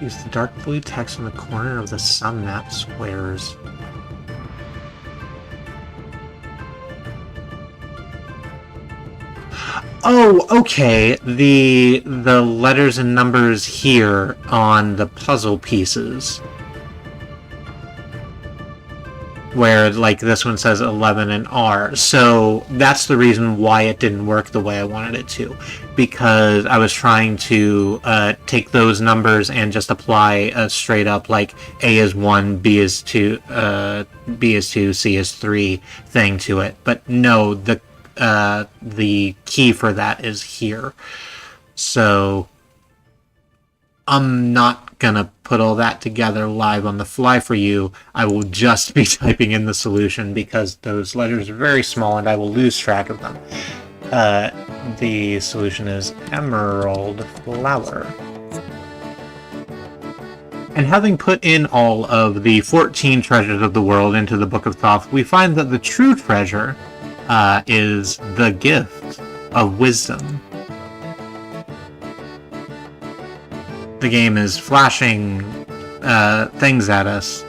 Use the dark blue text in the corner of the sun map squares. Oh, okay. The letters and numbers here on the puzzle pieces. Where, like, this one says 11 and R. So that's the reason why it didn't work the way I wanted it to. Because I was trying to take those numbers and just apply a straight up, like, A is 1, B is 2, B is 2, C is 3 thing to it. But no, the key for that is here. So I'm not gonna put all that together live on the fly for you. I will just be typing in the solution because those letters are very small and I will lose track of them. The solution is emerald flower. And having put in all of the 14 treasures of the world into the Book of Thoth, we find that the true treasure is the gift of wisdom. The game is flashing things at us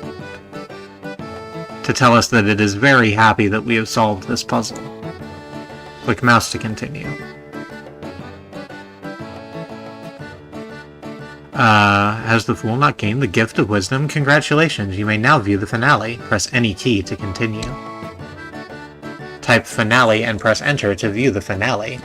to tell us that it is very happy that we have solved this puzzle. Click mouse to continue. Has the fool not gained the gift of wisdom? Congratulations, you may now view the finale. Press any key to continue. Type finale and press enter to view the finale.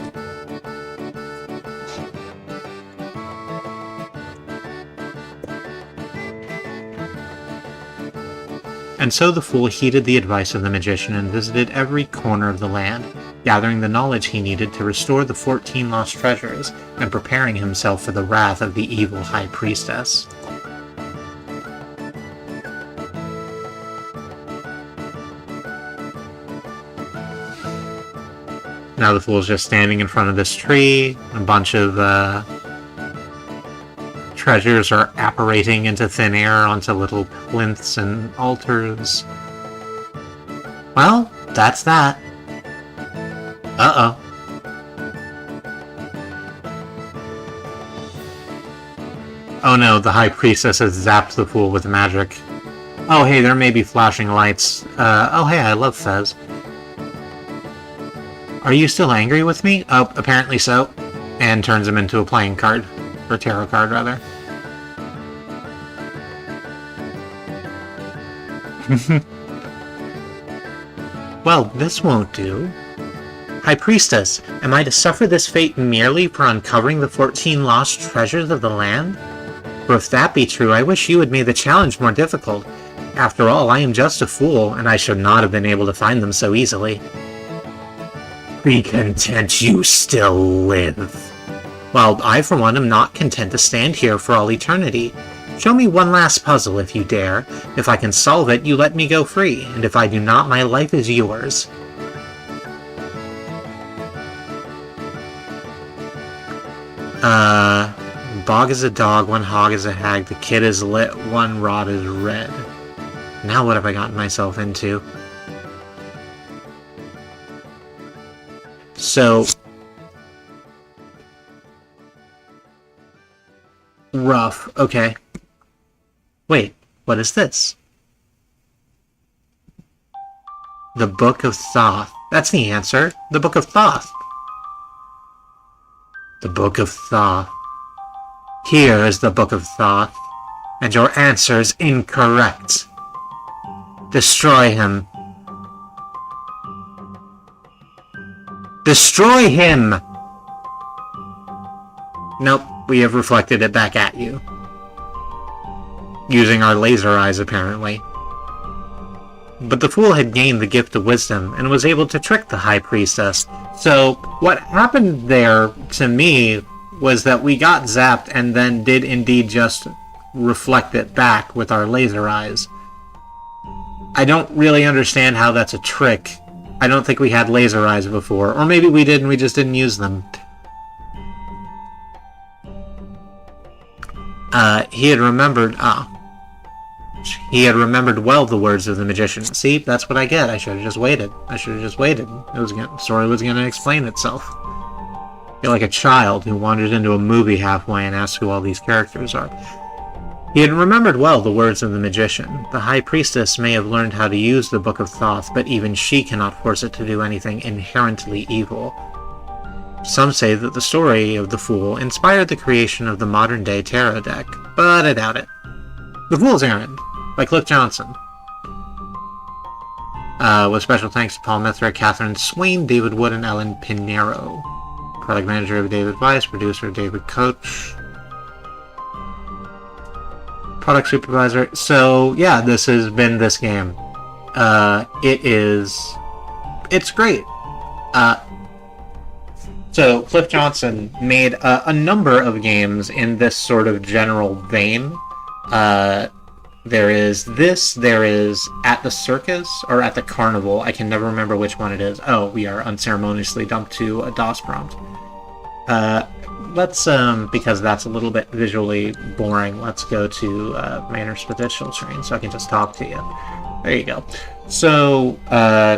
And so the fool heeded the advice of the magician and visited every corner of the land, gathering the knowledge he needed to restore the 14 lost treasures, and preparing himself for the wrath of the evil high priestess. Now the fool's just standing in front of this tree, a bunch of treasures are apparating into thin air onto little plinths and altars. Well, that's that. Uh-oh. Oh no, the High Priestess has zapped the fool with magic. Oh hey, there may be flashing lights. Oh hey, I love Fez. Are you still angry with me? Oh, apparently so. And turns him into a playing card. Or tarot card, rather. Well, this won't do. High Priestess, am I to suffer this fate merely for uncovering the 14 lost treasures of the land? For if that be true, I wish you had made the challenge more difficult. After all, I am just a fool, and I should not have been able to find them so easily. Be content you still live. Well, I for one am not content to stand here for all eternity. Show me one last puzzle if you dare. If I can solve it, you let me go free, and if I do not, my life is yours. Bog is a dog, one hog is a hag, the kid is lit, one rod is red. Now what have I gotten myself into? So... rough, okay. Wait, what is this? The Book of Thoth. That's the answer. The Book of Thoth. The Book of Thoth. Here is the Book of Thoth, and your answer is incorrect. Destroy him. Destroy him! Nope, we have reflected it back at you. Using our laser eyes, apparently. But the fool had gained the gift of wisdom, and was able to trick the High Priestess. So, what happened there, to me, was that we got zapped and then did indeed just reflect it back with our laser eyes. I don't really understand how that's a trick. I don't think we had laser eyes before. Or maybe we did and we just didn't use them. He had remembered... He had remembered well the words of the magician. See, that's what I get. I should have just waited. The story was gonna explain itself. I feel like a child who wandered into a movie halfway and asked who all these characters are. He had remembered well the words of the magician. The High Priestess may have learned how to use the Book of Thoth, but even she cannot force it to do anything inherently evil. Some say that the story of the Fool inspired the creation of the modern-day tarot deck, but I doubt it. The Fool's Errand, by Cliff Johnson. With special thanks to Paul Mithra, Catherine Swain, David Wood, and Ellen Pinero. Product manager of David Weiss, producer David Coach. Product supervisor. So, yeah, this has been this game. It's great. So, Cliff Johnson made a number of games in this sort of general vein. There is this, there is At the Circus, or At the Carnival. I can never remember which one it is. Oh, we are unceremoniously dumped to a DOS prompt. Let's, because that's a little bit visually boring, let's go to Manor's Digital Train so I can just talk to you. There you go. So,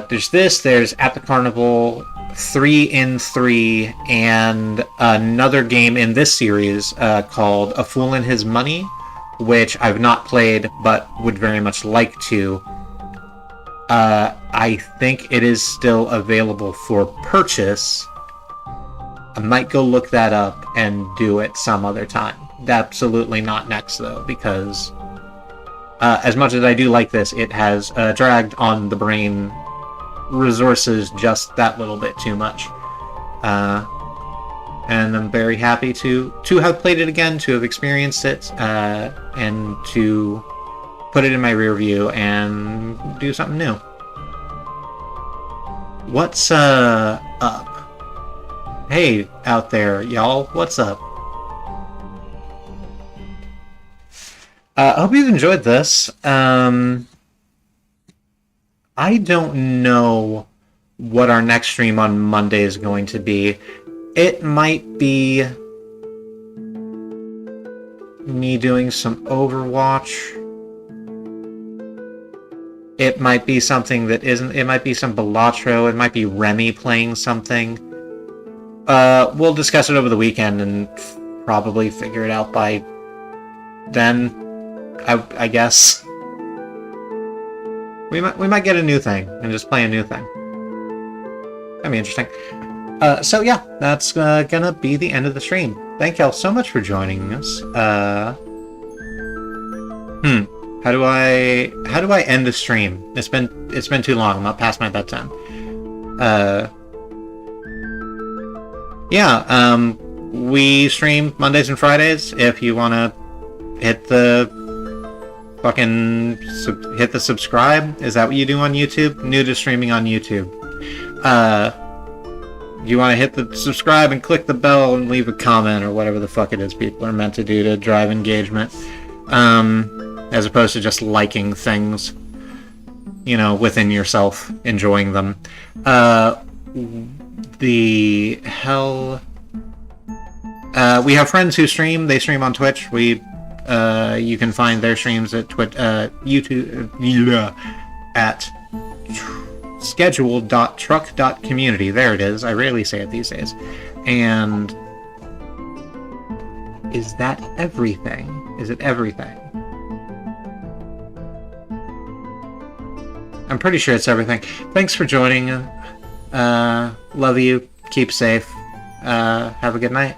there's this, there's At the Carnival, 3 in 3, and another game in this series called A Fool and His Money, which I've not played, but would very much like to. I think it is still available for purchase. I might go look that up and do it some other time. Absolutely not next, though, because as much as I do like this, it has dragged on the brain resources just that little bit too much. And I'm very happy to have played it again, to have experienced it, and to put it in my rear view and do something new. What's up? Hey, out there, y'all, what's up? I hope you've enjoyed this. I don't know what our next stream on Monday is going to be. It might be me doing some Overwatch. It might be something that isn't. It might be some Balatro. It might be Remy playing something. We'll discuss it over the weekend and probably figure it out by then. I guess we might get a new thing and just play a new thing. That'd be interesting. So yeah, that's gonna be the end of the stream. Thank y'all so much for joining us. How do I end the stream? It's been too long. I'm not past my bedtime. Yeah, we stream Mondays and Fridays. If you wanna hit the hit the subscribe. Is that what you do on YouTube? New to streaming on YouTube. You want to hit the subscribe and click the bell and leave a comment or whatever the fuck it is people are meant to do to drive engagement. As opposed to just liking things, you know, within yourself, enjoying them. The hell... we have friends who stream. They stream on Twitch. You can find their streams at YouTube at scheduled.truck.community. There it is. I rarely say it these days. And is that everything? Is it everything? I'm pretty sure it's everything. Thanks for joining. Love you. Keep safe. Have a good night.